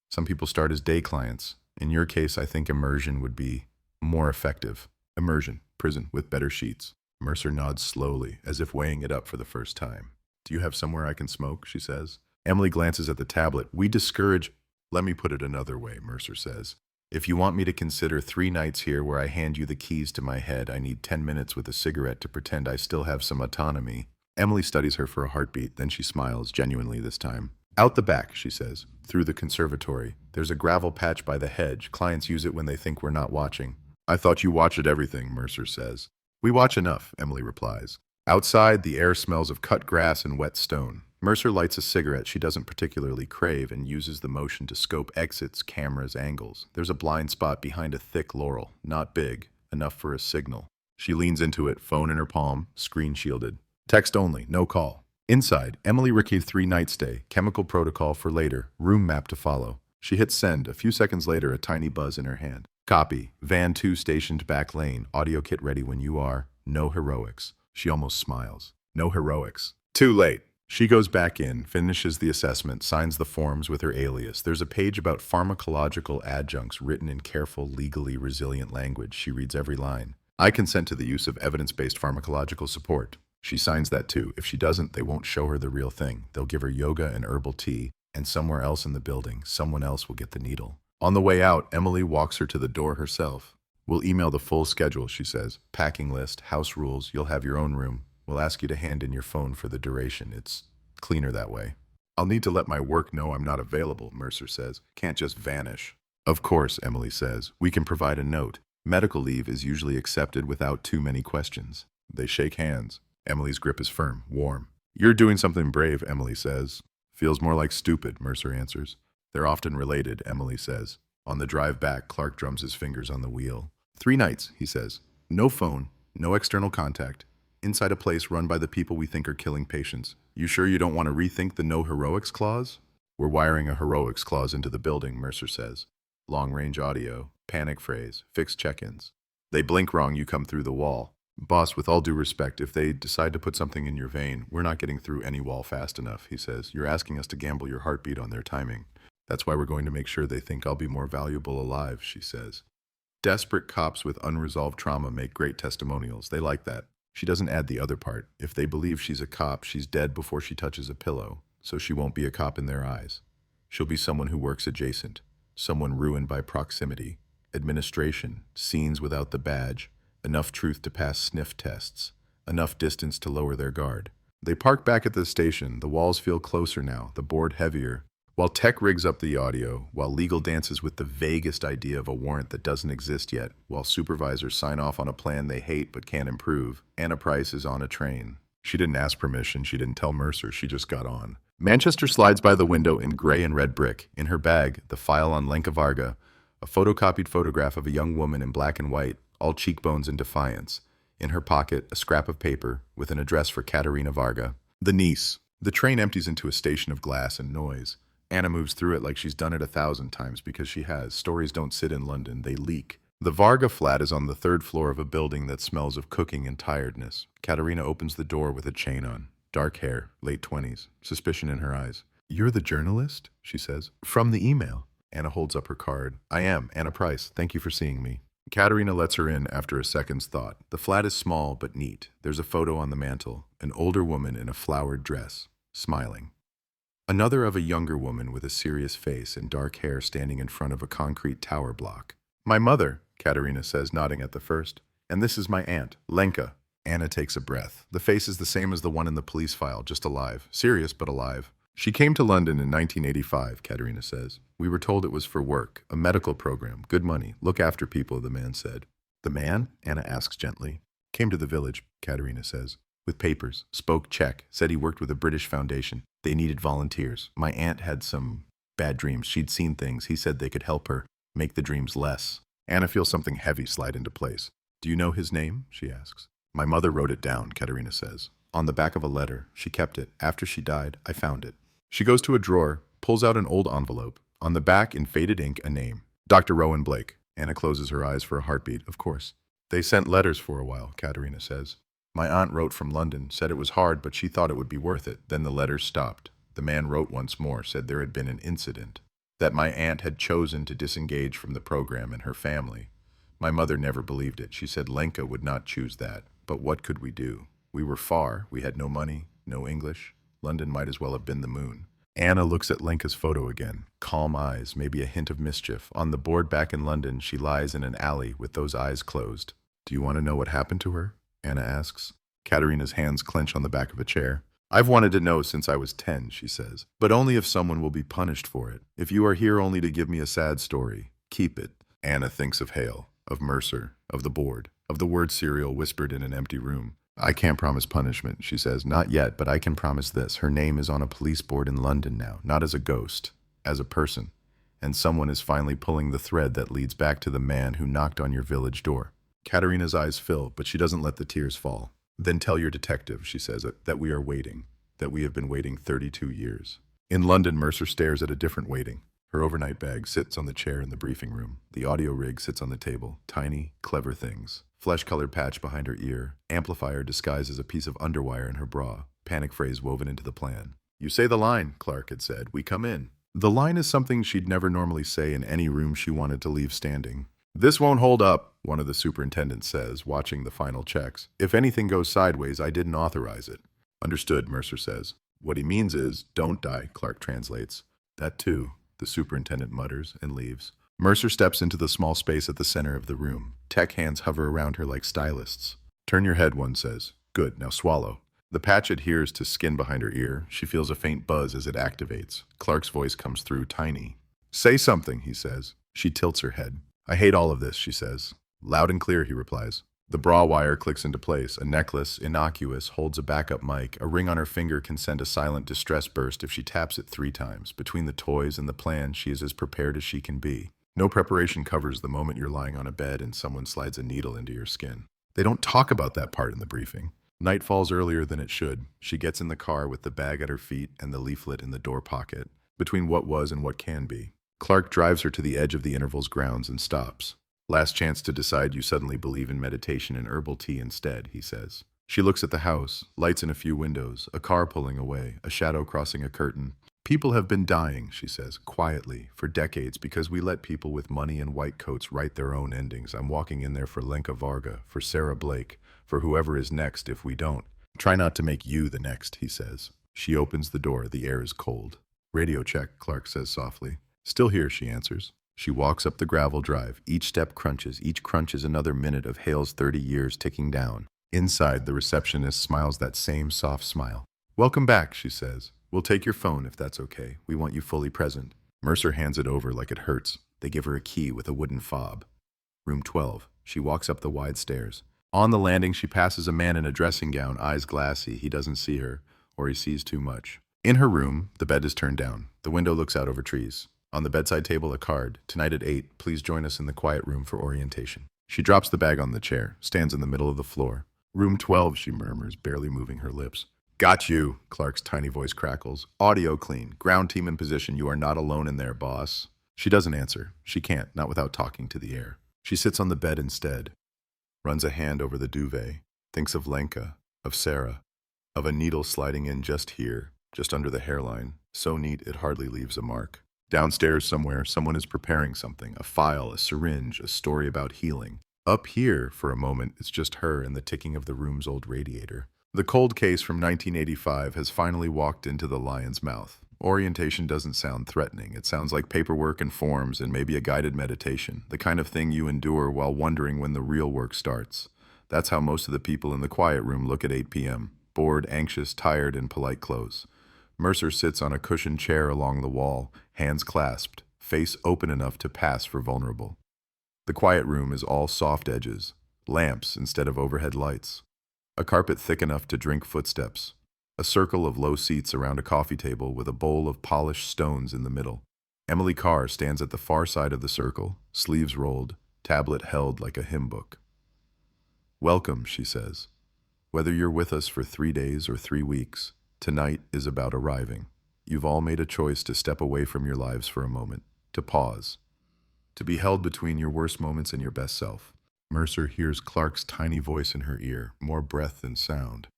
Some people start as day clients. In your case, I think immersion would be more effective. Immersion, prison with better sheets. Mercer nods slowly, as if weighing it up for the first time. Do you have somewhere I can smoke? She says. Emily glances at the tablet. We discourage... Let me put it another way, Mercer says. If you want me to consider 3 nights here where I hand you the keys to my head, I need 10 minutes with a cigarette to pretend I still have some autonomy. Emily studies her for a heartbeat, then she smiles, genuinely this time. Out the back, she says, through the conservatory. There's a gravel patch by the hedge. Clients use it when they think we're not watching. I thought you watch at everything, Mercer says. We watch enough, Emily replies. Outside, the air smells of cut grass and wet stone. Mercer lights a cigarette she doesn't particularly crave and uses the motion to scope exits, cameras, angles. There's a blind spot behind a thick laurel, not big, enough for a signal. She leans into it, phone in her palm, screen shielded. Text only, no call. Inside, Emily retrieved 3 night stay, chemical protocol for later, room map to follow. She hits send. A few seconds later, a tiny buzz in her hand. Copy. Van 2 stationed back lane. Audio kit ready when you are. No heroics. She almost smiles. No heroics. Too late. She goes back in, finishes the assessment, signs the forms with her alias. There's a page about pharmacological adjuncts written in careful, legally resilient language. She reads every line. I consent to the use of evidence-based pharmacological support. She signs that too. If she doesn't, they won't show her the real thing. They'll give her yoga and herbal tea, and somewhere else in the building, someone else will get the needle. On the way out, Emily walks her to the door herself. We'll email the full schedule, she says. Packing list, house rules, you'll have your own room. We'll ask you to hand in your phone for the duration. It's cleaner that way. I'll need to let my work know I'm not available, Mercer says. Can't just vanish. Of course, Emily says. We can provide a note. Medical leave is usually accepted without too many questions. They shake hands. Emily's grip is firm, warm. You're doing something brave, Emily says. Feels more like stupid, Mercer answers. They're often related, Emily says. On the drive back, Clark drums his fingers on the wheel. 3 nights, he says. No phone, no external contact. Inside a place run by the people we think are killing patients. You sure you don't want to rethink the no heroics clause? We're wiring a heroics clause into the building, Mercer says. Long-range audio, panic phrase, fixed check-ins. They blink wrong, you come through the wall. Boss, with all due respect, if they decide to put something in your vein, we're not getting through any wall fast enough, he says. You're asking us to gamble your heartbeat on their timing. That's why we're going to make sure they think I'll be more valuable alive, she says. Desperate cops with unresolved trauma make great testimonials. They like that. She doesn't add the other part. If they believe she's a cop, she's dead before she touches a pillow, so she won't be a cop in their eyes. She'll be someone who works adjacent, someone ruined by proximity, administration, scenes without the badge, enough truth to pass sniff tests, enough distance to lower their guard. They park back at the station. The walls feel closer now, the board heavier. While tech rigs up the audio, while legal dances with the vaguest idea of a warrant that doesn't exist yet, while supervisors sign off on a plan they hate but can't improve, Anna Price is on a train. She didn't ask permission, she didn't tell Mercer, she just got on. Manchester slides by the window in gray and red brick. In her bag, the file on Lenka Varga, a photocopied photograph of a young woman in black and white, all cheekbones and defiance. In her pocket, a scrap of paper with an address for Katerina Varga. The niece. The train empties into a station of glass and noise. Anna moves through it like she's done it 1,000 times because she has. Stories don't sit in London, they leak. The Varga flat is on the 3rd floor of a building that smells of cooking and tiredness. Katerina opens the door with a chain on. Dark hair, late 20s, suspicion in her eyes. You're the journalist? She says. From the email. Anna holds up her card. I am, Anna Price. Thank you for seeing me. Katerina lets her in after a second's thought. The flat is small but neat. There's a photo on the mantel. An older woman in a flowered dress, smiling. Another of a younger woman with a serious face and dark hair standing in front of a concrete tower block. My mother, Katerina says, nodding at the first. And this is my aunt, Lenka. Anna takes a breath. The face is the same as the one in the police file, just alive. Serious, but alive. She came to London in 1985, Katerina says. We were told it was for work, a medical program, good money, look after people, the man said. The man? Anna asks gently. Came to the village, Katerina says. With papers, spoke Czech, said he worked with a British foundation. They needed volunteers. My aunt had some bad dreams. She'd seen things. He said they could help her make the dreams less. Anna feels something heavy slide into place. Do you know his name? She asks. My mother wrote it down, Katerina says. On the back of a letter. She kept it. After she died, I found it. She goes to a drawer, pulls out an old envelope. On the back, in faded ink, a name. Dr. Rowan Blake. Anna closes her eyes for a heartbeat, of course. They sent letters for a while, Katerina says. My aunt wrote from London, said it was hard, but she thought it would be worth it. Then the letters stopped. The man wrote once more, said there had been an incident, that my aunt had chosen to disengage from the program and her family. My mother never believed it. She said Lenka would not choose that. But what could we do? We were far. We had no money, no English. London might as well have been the moon. Anna looks at Lenka's photo again. Calm eyes, maybe a hint of mischief. On the board back in London, she lies in an alley with those eyes closed. Do you want to know what happened to her? Anna asks. Katerina's hands clench on the back of a chair. I've wanted to know since I was 10, she says, but only if someone will be punished for it. If you are here only to give me a sad story, keep it. Anna thinks of Hale, of Mercer, of the board, of the word cereal whispered in an empty room. I can't promise punishment, she says. Not yet, but I can promise this. Her name is on a police board in London now, not as a ghost, as a person. And someone is finally pulling the thread that leads back to the man who knocked on your village door. Katerina's eyes fill, but she doesn't let the tears fall. Then tell your detective, she says, that we are waiting. that we have been waiting 32 years. In London, Mercer stares at a different waiting. Her overnight bag sits on the chair in the briefing room. The audio rig sits on the table. Tiny, clever things. Flesh-colored patch behind her ear. Amplifier disguised as a piece of underwire in her bra. Panic phrase woven into the plan. "You say the line," Clark had said. "We come in." The line is something she'd never normally say in any room she wanted to leave standing. "This won't hold up," one of the superintendents says, watching the final checks. "If anything goes sideways, I didn't authorize it." "Understood," Mercer says. "What he means is, don't die," Clark translates. "That too," the superintendent mutters and leaves. Mercer steps into the small space at the center of the room. Tech hands hover around her like stylists. "Turn your head," one says. "Good, now swallow." The patch adheres to skin behind her ear. She feels a faint buzz as it activates. Clark's voice comes through, tiny. "Say something," he says. She tilts her head. "I hate all of this," she says. "Loud and clear," he replies. The bra wire clicks into place. A necklace, innocuous, holds a backup mic. A ring on her finger can send a silent distress burst if she taps it 3 times. Between the toys and the plan, she is as prepared as she can be. No preparation covers the moment you're lying on a bed and someone slides a needle into your skin. They don't talk about that part in the briefing. Night falls earlier than it should. She gets in the car with the bag at her feet and the leaflet in the door pocket, between what was and what can be. Clark drives her to the edge of the interval's grounds and stops. "Last chance to decide you suddenly believe in meditation and herbal tea instead," he says. She looks at the house, lights in a few windows, a car pulling away, a shadow crossing a curtain. "People have been dying," she says, quietly, "for decades because we let people with money and white coats write their own endings. I'm walking in there for Lenka Varga, for Sarah Blake, for whoever is next if we don't. Try not to make you the next," he says. She opens the door. The air is cold. "Radio check," Clark says softly. "Still here," she answers. She walks up the gravel drive. Each step crunches. Each crunch is another minute of Hale's 30 years ticking down. Inside, the receptionist smiles that same soft smile. "Welcome back," she says. "We'll take your phone if that's okay. We want you fully present." Mercer hands it over like it hurts. They give her a key with a wooden fob. Room 12. She walks up the wide stairs. On the landing, she passes a man in a dressing gown, eyes glassy. He doesn't see her, or he sees too much. In her room, the bed is turned down. The window looks out over trees. On the bedside table, a card. "Tonight at 8, please join us in the quiet room for orientation." She drops the bag on the chair, stands in the middle of the floor. "Room 12, she murmurs, barely moving her lips. "Got you," Clark's tiny voice crackles. "Audio clean. Ground team in position. You are not alone in there, boss." She doesn't answer. She can't, not without talking to the air. She sits on the bed instead, runs a hand over the duvet, thinks of Lenka, of Sarah, of a needle sliding in just here, just under the hairline, so neat it hardly leaves a mark. Downstairs somewhere, someone is preparing something, a file, a syringe, a story about healing. Up here, for a moment, it's just her and the ticking of the room's old radiator. The cold case from 1985 has finally walked into the lion's mouth. Orientation doesn't sound threatening. It sounds like paperwork and forms and maybe a guided meditation, the kind of thing you endure while wondering when the real work starts. That's how most of the people in the quiet room look at 8 p.m., bored, anxious, tired, in polite clothes. Mercer sits on a cushioned chair along the wall, hands clasped, face open enough to pass for vulnerable. The quiet room is all soft edges, lamps instead of overhead lights, a carpet thick enough to drink footsteps, a circle of low seats around a coffee table with a bowl of polished stones in the middle. Emily Carr stands at the far side of the circle, sleeves rolled, tablet held like a hymn book. "Welcome," she says. "Whether you're with us for 3 days or 3 weeks, tonight is about arriving. You've all made a choice to step away from your lives for a moment, to pause, to be held between your worst moments and your best self." Mercer hears Clark's tiny voice in her ear, more breath than sound.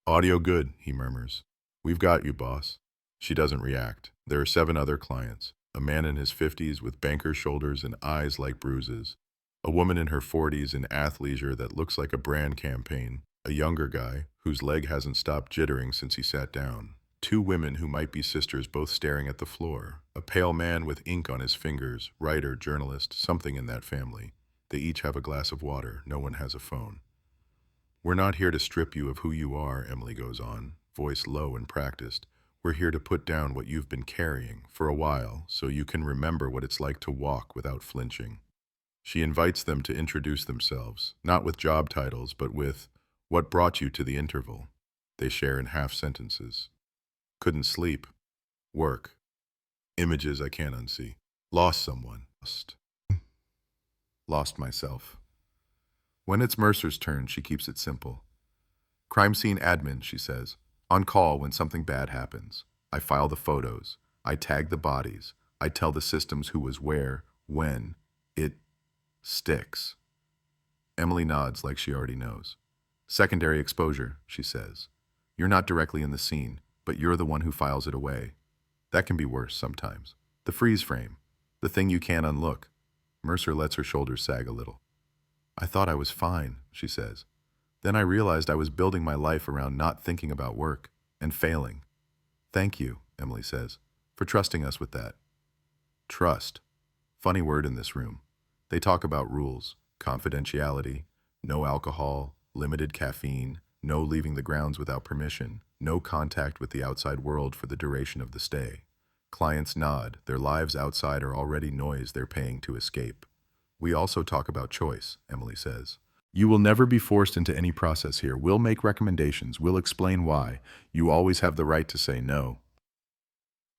"Audio good," he murmurs. "We've got you, boss." She doesn't react. There are 7 other clients. A man in his 50s with banker shoulders and eyes like bruises. A woman in her 40s in athleisure that looks like a brand campaign. A younger guy whose leg hasn't stopped jittering since he sat down. 2 women who might be sisters both staring at the floor. A pale man with ink on his fingers, writer, journalist, something in that family. They each have a glass of water. No one has a phone. "We're not here to strip you of who you are," Emily goes on, voice low and practiced. "We're here to put down what you've been carrying for a while so you can remember what it's like to walk without flinching." She invites them to introduce themselves, not with job titles, but with, "What brought you to the interval?" They share in half sentences. "Couldn't sleep. Work. Images I can't unsee. Lost someone. Lost myself." When it's Mercer's turn, she keeps it simple. "Crime scene admin," she says. On call when something bad happens. I file the photos. I tag the bodies. I tell the systems who was where, when. It sticks. Emily nods like she already knows. Secondary exposure, she says. You're not directly in the scene, but you're the one who files it away. That can be worse sometimes. The freeze frame. The thing you can't unlook. Mercer lets her shoulders sag a little. I thought I was fine, she says. Then I realized I was building my life around not thinking about work and failing. Thank you, Emily says, for trusting us with that. Trust. Funny word in this room. They talk about rules, confidentiality, no alcohol, limited caffeine, no leaving the grounds without permission, no contact with the outside world for the duration of the stay. Clients nod. Their lives outside are already noise they're paying to escape. We also talk about choice, Emily says. You will never be forced into any process here. We'll make recommendations. We'll explain why. You always have the right to say no.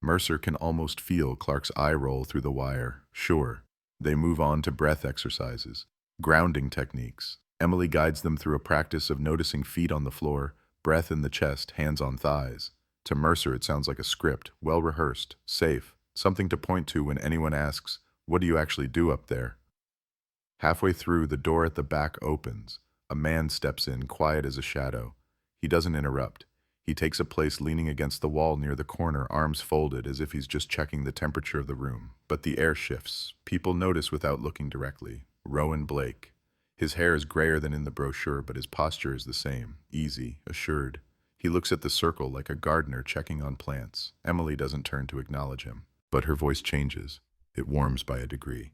Mercer can almost feel Clark's eye roll through the wire. Sure. They move on to breath exercises, grounding techniques. Emily guides them through a practice of noticing feet on the floor, breath in the chest, hands on thighs. To Mercer, it sounds like a script, well-rehearsed, safe, something to point to when anyone asks, "What do you actually do up there?" Halfway through, the door at the back opens. A man steps in, quiet as a shadow. He doesn't interrupt. He takes a place leaning against the wall near the corner, arms folded, as if he's just checking the temperature of the room. But the air shifts. People notice without looking directly. Rowan Blake. His hair is grayer than in the brochure, but his posture is the same, easy, assured. He looks at the circle like a gardener checking on plants. Emily doesn't turn to acknowledge him, but her voice changes. It warms by a degree.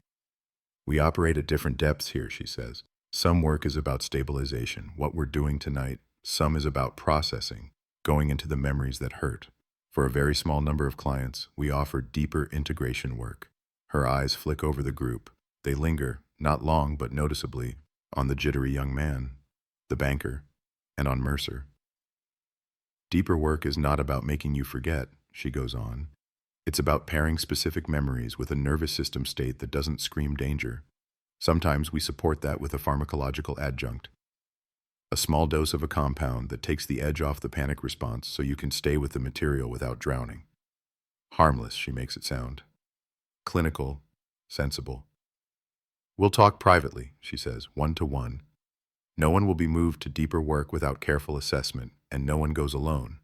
We operate at different depths here, she says. Some work is about stabilization, what we're doing tonight. Some is about processing, going into the memories that hurt. For a very small number of clients, we offer deeper integration work. Her eyes flick over the group. They linger, not long but noticeably, on the jittery young man, the banker, and on Mercer. Deeper work is not about making you forget, she goes on. It's about pairing specific memories with a nervous system state that doesn't scream danger. Sometimes we support that with a pharmacological adjunct. A small dose of a compound that takes the edge off the panic response so you can stay with the material without drowning. Harmless, she makes it sound. Clinical, sensible. We'll talk privately, she says, one-to-one. No one will be moved to deeper work without careful assessment, and no one goes alone.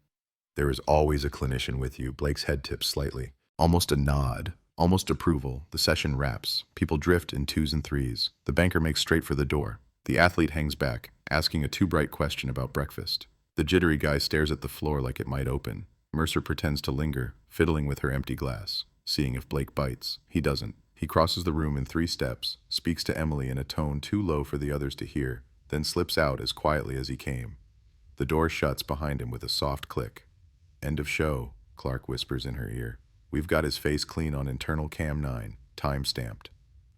There is always a clinician with you. Blake's head tips slightly. Almost a nod, almost approval. The session wraps. People drift in twos and threes. The banker makes straight for the door. The athlete hangs back, asking a too bright question about breakfast. The jittery guy stares at the floor like it might open. Mercer pretends to linger, fiddling with her empty glass, seeing if Blake bites. He doesn't. He crosses the room in 3 steps, speaks to Emily in a tone too low for the others to hear, then slips out as quietly as he came. The door shuts behind him with a soft click. End of show, Clark whispers in her ear. We've got his face clean on internal cam 9, time-stamped.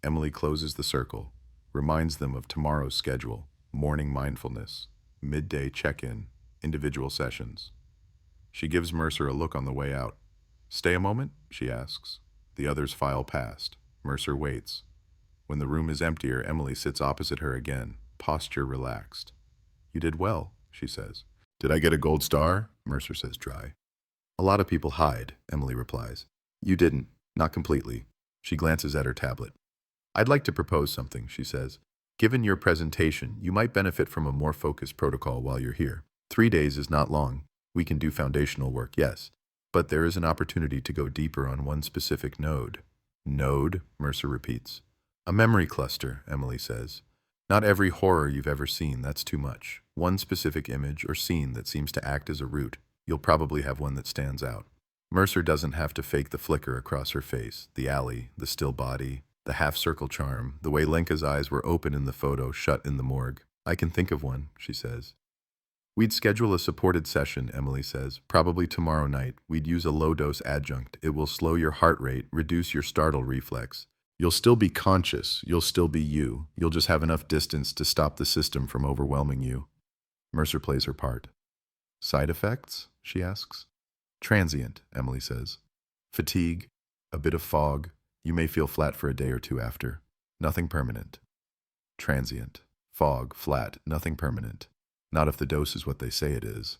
Emily closes the circle, reminds them of tomorrow's schedule, morning mindfulness, midday check-in, individual sessions. She gives Mercer a look on the way out. Stay a moment, she asks. The others file past. Mercer waits. When the room is emptier, Emily sits opposite her again, posture relaxed. You did well, she says. Did I get a gold star? Mercer says dry. A lot of people hide, Emily replies. You didn't, not completely. She glances at her tablet. I'd like to propose something, she says. Given your presentation, you might benefit from a more focused protocol while you're here. 3 days is not long. We can do foundational work, yes. But there is an opportunity to go deeper on one specific node. Node, Mercer repeats. A memory cluster, Emily says. Not every horror you've ever seen, that's too much. One specific image or scene that seems to act as a root. You'll probably have one that stands out. Mercer doesn't have to fake the flicker across her face, the alley, the still body, the half-circle charm, the way Lenka's eyes were open in the photo, shut in the morgue. I can think of one, she says. We'd schedule a supported session, Emily says, probably tomorrow night. We'd use a low-dose adjunct. It will slow your heart rate, reduce your startle reflex. You'll still be conscious. You'll still be you. You'll just have enough distance to stop the system from overwhelming you. Mercer plays her part. Side effects? She asks. Transient, Emily says. Fatigue, a bit of fog. You may feel flat for a day or two after. Nothing permanent. Transient. Fog, flat, nothing permanent. Not if the dose is what they say it is.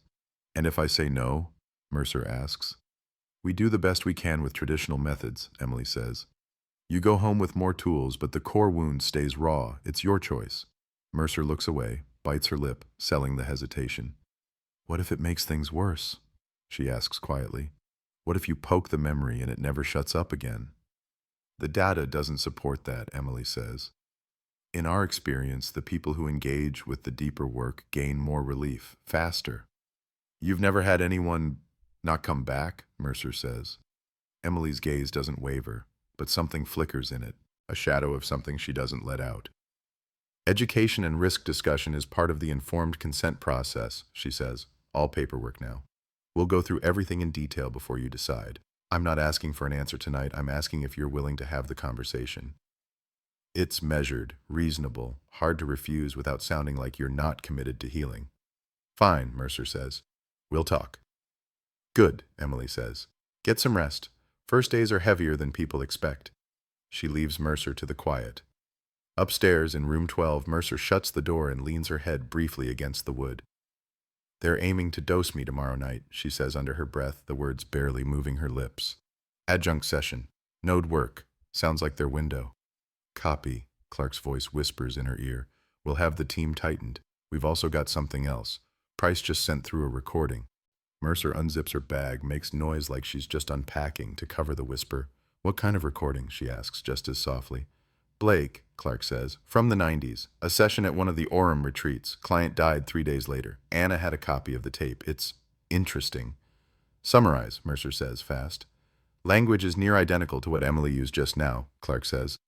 And if I say no? Mercer asks. We do the best we can with traditional methods, Emily says. You go home with more tools, but the core wound stays raw. It's your choice. Mercer looks away, bites her lip, selling the hesitation. What if it makes things worse? She asks quietly. What if you poke the memory and it never shuts up again? The data doesn't support that, Emily says. In our experience, the people who engage with the deeper work gain more relief, faster. You've never had anyone not come back, Mercer says. Emily's gaze doesn't waver, but something flickers in it, a shadow of something she doesn't let out. Education and risk discussion is part of the informed consent process, she says. All paperwork now. We'll go through everything in detail before you decide. I'm not asking for an answer tonight. I'm asking if you're willing to have the conversation. It's measured, reasonable, hard to refuse without sounding like you're not committed to healing. Fine, Mercer says. We'll talk. Good, Emily says. Get some rest. First days are heavier than people expect. She leaves Mercer to the quiet. Upstairs in room 12, Mercer shuts the door and leans her head briefly against the wood. They're aiming to dose me tomorrow night, she says under her breath, the words barely moving her lips. Adjunct session. Node work. Sounds like their window. Copy, Clark's voice whispers in her ear. We'll have the team tightened. We've also got something else. Price just sent through a recording. Mercer unzips her bag, makes noise like she's just unpacking to cover the whisper. What kind of recording? She asks just as softly. Blake, Clark says, from the 90s. A session at one of the Orem retreats. Client died 3 days later. Anna had a copy of the tape. It's interesting. Summarize, Mercer says, fast. Language is near identical to what Emily used just now, Clark says.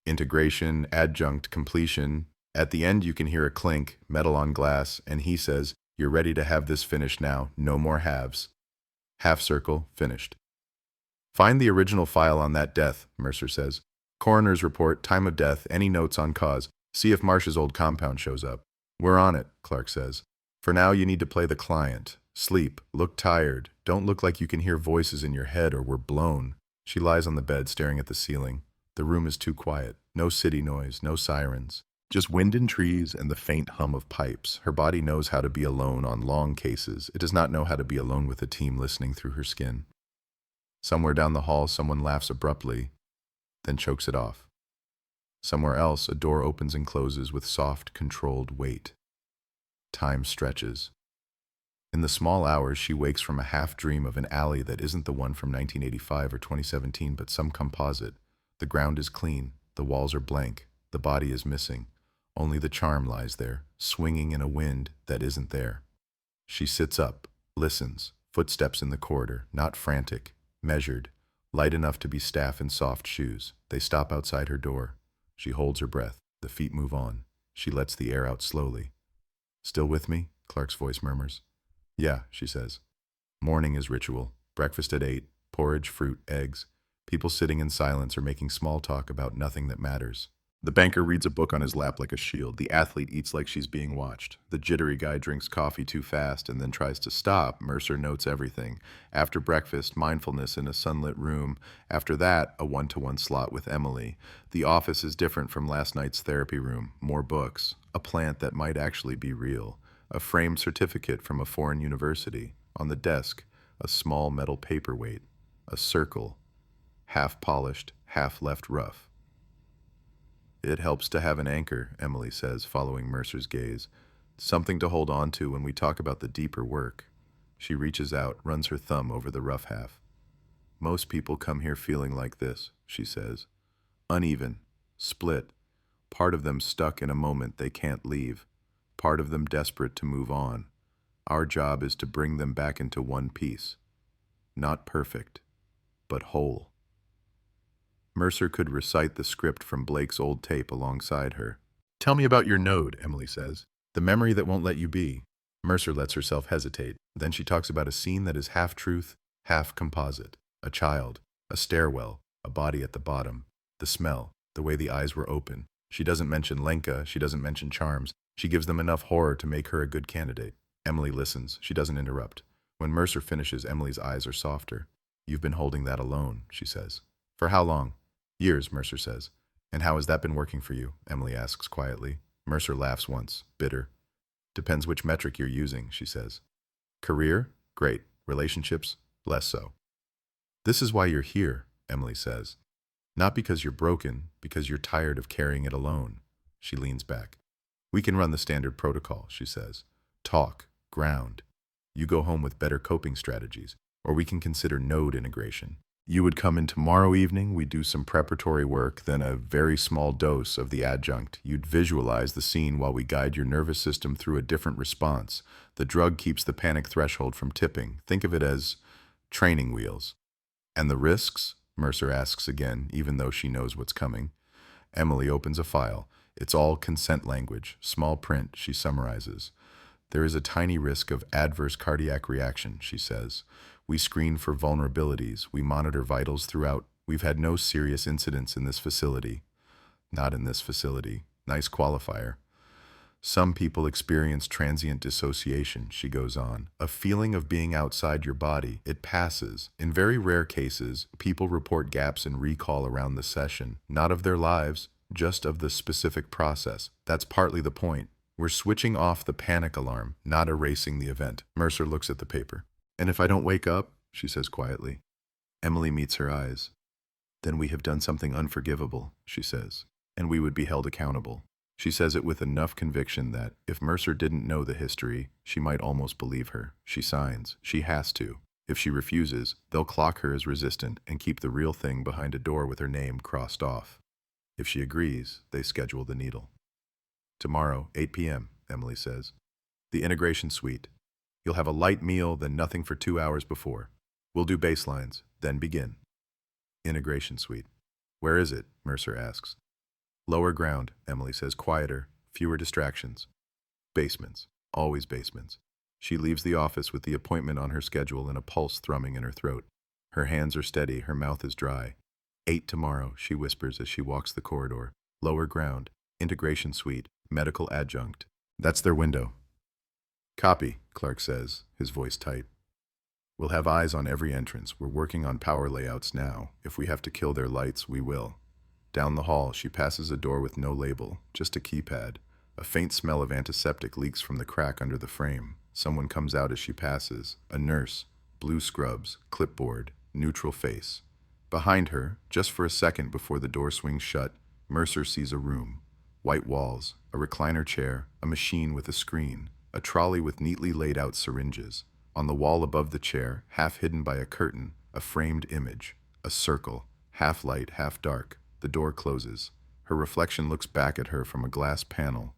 Integration, adjunct, completion. At the end you can hear a clink, metal on glass, and he says, you're ready to have this finished now, no more halves. Half circle, finished. Find the original file on that death, Mercer says. Coroner's report, time of death, any notes on cause. See if Marsh's old compound shows up. We're on it, Clark says. For now you need to play the client. Sleep, look tired. Don't look like you can hear voices in your head or we're blown. She lies on the bed staring at the ceiling. The room is too quiet. No city noise, no sirens. Just wind in trees and the faint hum of pipes. Her body knows how to be alone on long cases. It does not know how to be alone with a team listening through her skin. Somewhere down the hall, someone laughs abruptly, then chokes it off. Somewhere else, a door opens and closes with soft, controlled weight. Time stretches. In the small hours, she wakes from a half-dream of an alley that isn't the one from 1985 or 2017, but some composite. The ground is clean. The walls are blank. The body is missing. Only the charm lies there, swinging in a wind that isn't there. She sits up, listens, footsteps in the corridor, not frantic, measured, light enough to be staff in soft shoes. They stop outside her door. She holds her breath. The feet move on. She lets the air out slowly. Still with me? Clark's voice murmurs. Yeah, she says. Morning is ritual. Breakfast at 8, porridge, fruit, eggs. People sitting in silence or making small talk about nothing that matters. The banker reads a book on his lap like a shield. The athlete eats like she's being watched. The jittery guy drinks coffee too fast and then tries to stop. Mercer notes everything. After breakfast, mindfulness in a sunlit room. After that, a one-to-one slot with Emily. The office is different from last night's therapy room. More books. A plant that might actually be real. A framed certificate from a foreign university. On the desk, a small metal paperweight. A circle. Half polished, half left rough. It helps to have an anchor, Emily says, following Mercer's gaze. Something to hold on to when we talk about the deeper work. She reaches out, runs her thumb over the rough half. Most people come here feeling like this, she says. Uneven, split. Part of them stuck in a moment they can't leave. Part of them desperate to move on. Our job is to bring them back into one piece. Not perfect, but whole. Mercer could recite the script from Blake's old tape alongside her. Tell me about your node, Emily says. The memory that won't let you be. Mercer lets herself hesitate. Then she talks about a scene that is half truth, half composite. A child, a stairwell, a body at the bottom. The smell, the way the eyes were open. She doesn't mention Lenka, she doesn't mention charms. She gives them enough horror to make her a good candidate. Emily listens. She doesn't interrupt. When Mercer finishes, Emily's eyes are softer. You've been holding that alone, she says. For how long? Years, Mercer says. And how has that been working for you? Emily asks quietly. Mercer laughs once, bitter. Depends which metric you're using, she says. Career? Great. Relationships? Less so. This is why you're here, Emily says. Not because you're broken, because you're tired of carrying it alone. She leans back. We can run the standard protocol, she says. Talk, ground. You go home with better coping strategies, or we can consider node integration. You would come in tomorrow evening, we'd do some preparatory work, then a very small dose of the adjunct. You'd visualize the scene while we guide your nervous system through a different response. The drug keeps the panic threshold from tipping. Think of it as training wheels. And the risks? Mercer asks again, even though she knows what's coming. Emily opens a file. It's all consent language, small print, she summarizes. There is a tiny risk of adverse cardiac reaction, she says. We screen for vulnerabilities. We monitor vitals throughout. We've had no serious incidents in this facility. Not in this facility. Nice qualifier. Some people experience transient dissociation, she goes on. A feeling of being outside your body. It passes. In very rare cases, people report gaps in recall around the session. Not of their lives, just of the specific process. That's partly the point. We're switching off the panic alarm, not erasing the event. Mercer looks at the paper. And if I don't wake up, she says quietly. Emily meets her eyes. Then we have done something unforgivable, she says, and we would be held accountable. She says it with enough conviction that, if Mercer didn't know the history, she might almost believe her. She signs. She has to. If she refuses, they'll clock her as resistant and keep the real thing behind a door with her name crossed off. If she agrees, they schedule the needle. Tomorrow, 8 p.m., Emily says. The integration suite. You'll have a light meal, then nothing for 2 hours before. We'll do baselines, then begin. Integration suite. Where is it? Mercer asks. Lower ground, Emily says, quieter, fewer distractions. Basements. Always basements. She leaves the office with the appointment on her schedule and a pulse thrumming in her throat. Her hands are steady, her mouth is dry. 8 tomorrow, she whispers as she walks the corridor. Lower ground. Integration suite. Medical adjunct. That's their window. Copy, Clark says, his voice tight. We'll have eyes on every entrance. We're working on power layouts now. If we have to kill their lights, we will. Down the hall, she passes a door with no label, just a keypad. A faint smell of antiseptic leaks from the crack under the frame. Someone comes out as she passes. A nurse. Blue scrubs, clipboard, neutral face. Behind her, just for a second before the door swings shut, Mercer sees a room. White walls, a recliner chair, a machine with a screen, a trolley with neatly laid out syringes. On the wall above the chair, half hidden by a curtain, a framed image. A circle, half light, half dark. The door closes. Her reflection looks back at her from a glass panel.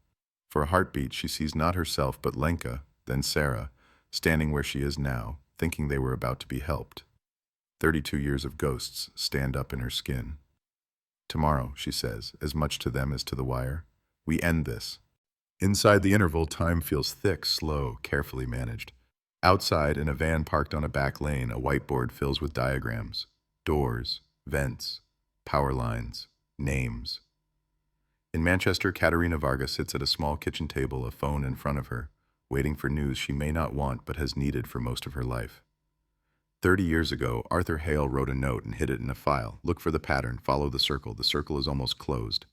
For a heartbeat, she sees not herself but Lenka, then Sarah, standing where she is now, thinking they were about to be helped. 32 years of ghosts stand up in her skin. Tomorrow, she says, as much to them as to the wire. We end this. Inside the interval, time feels thick, slow, carefully managed. Outside, in a van parked on a back lane, a whiteboard fills with diagrams. Doors, vents, power lines, names. In Manchester, Katerina Varga sits at a small kitchen table, a phone in front of her, waiting for news she may not want but has needed for most of her life. 30 years ago, Arthur Hale wrote a note and hid it in a file. Look for the pattern, follow the circle. The circle is almost closed.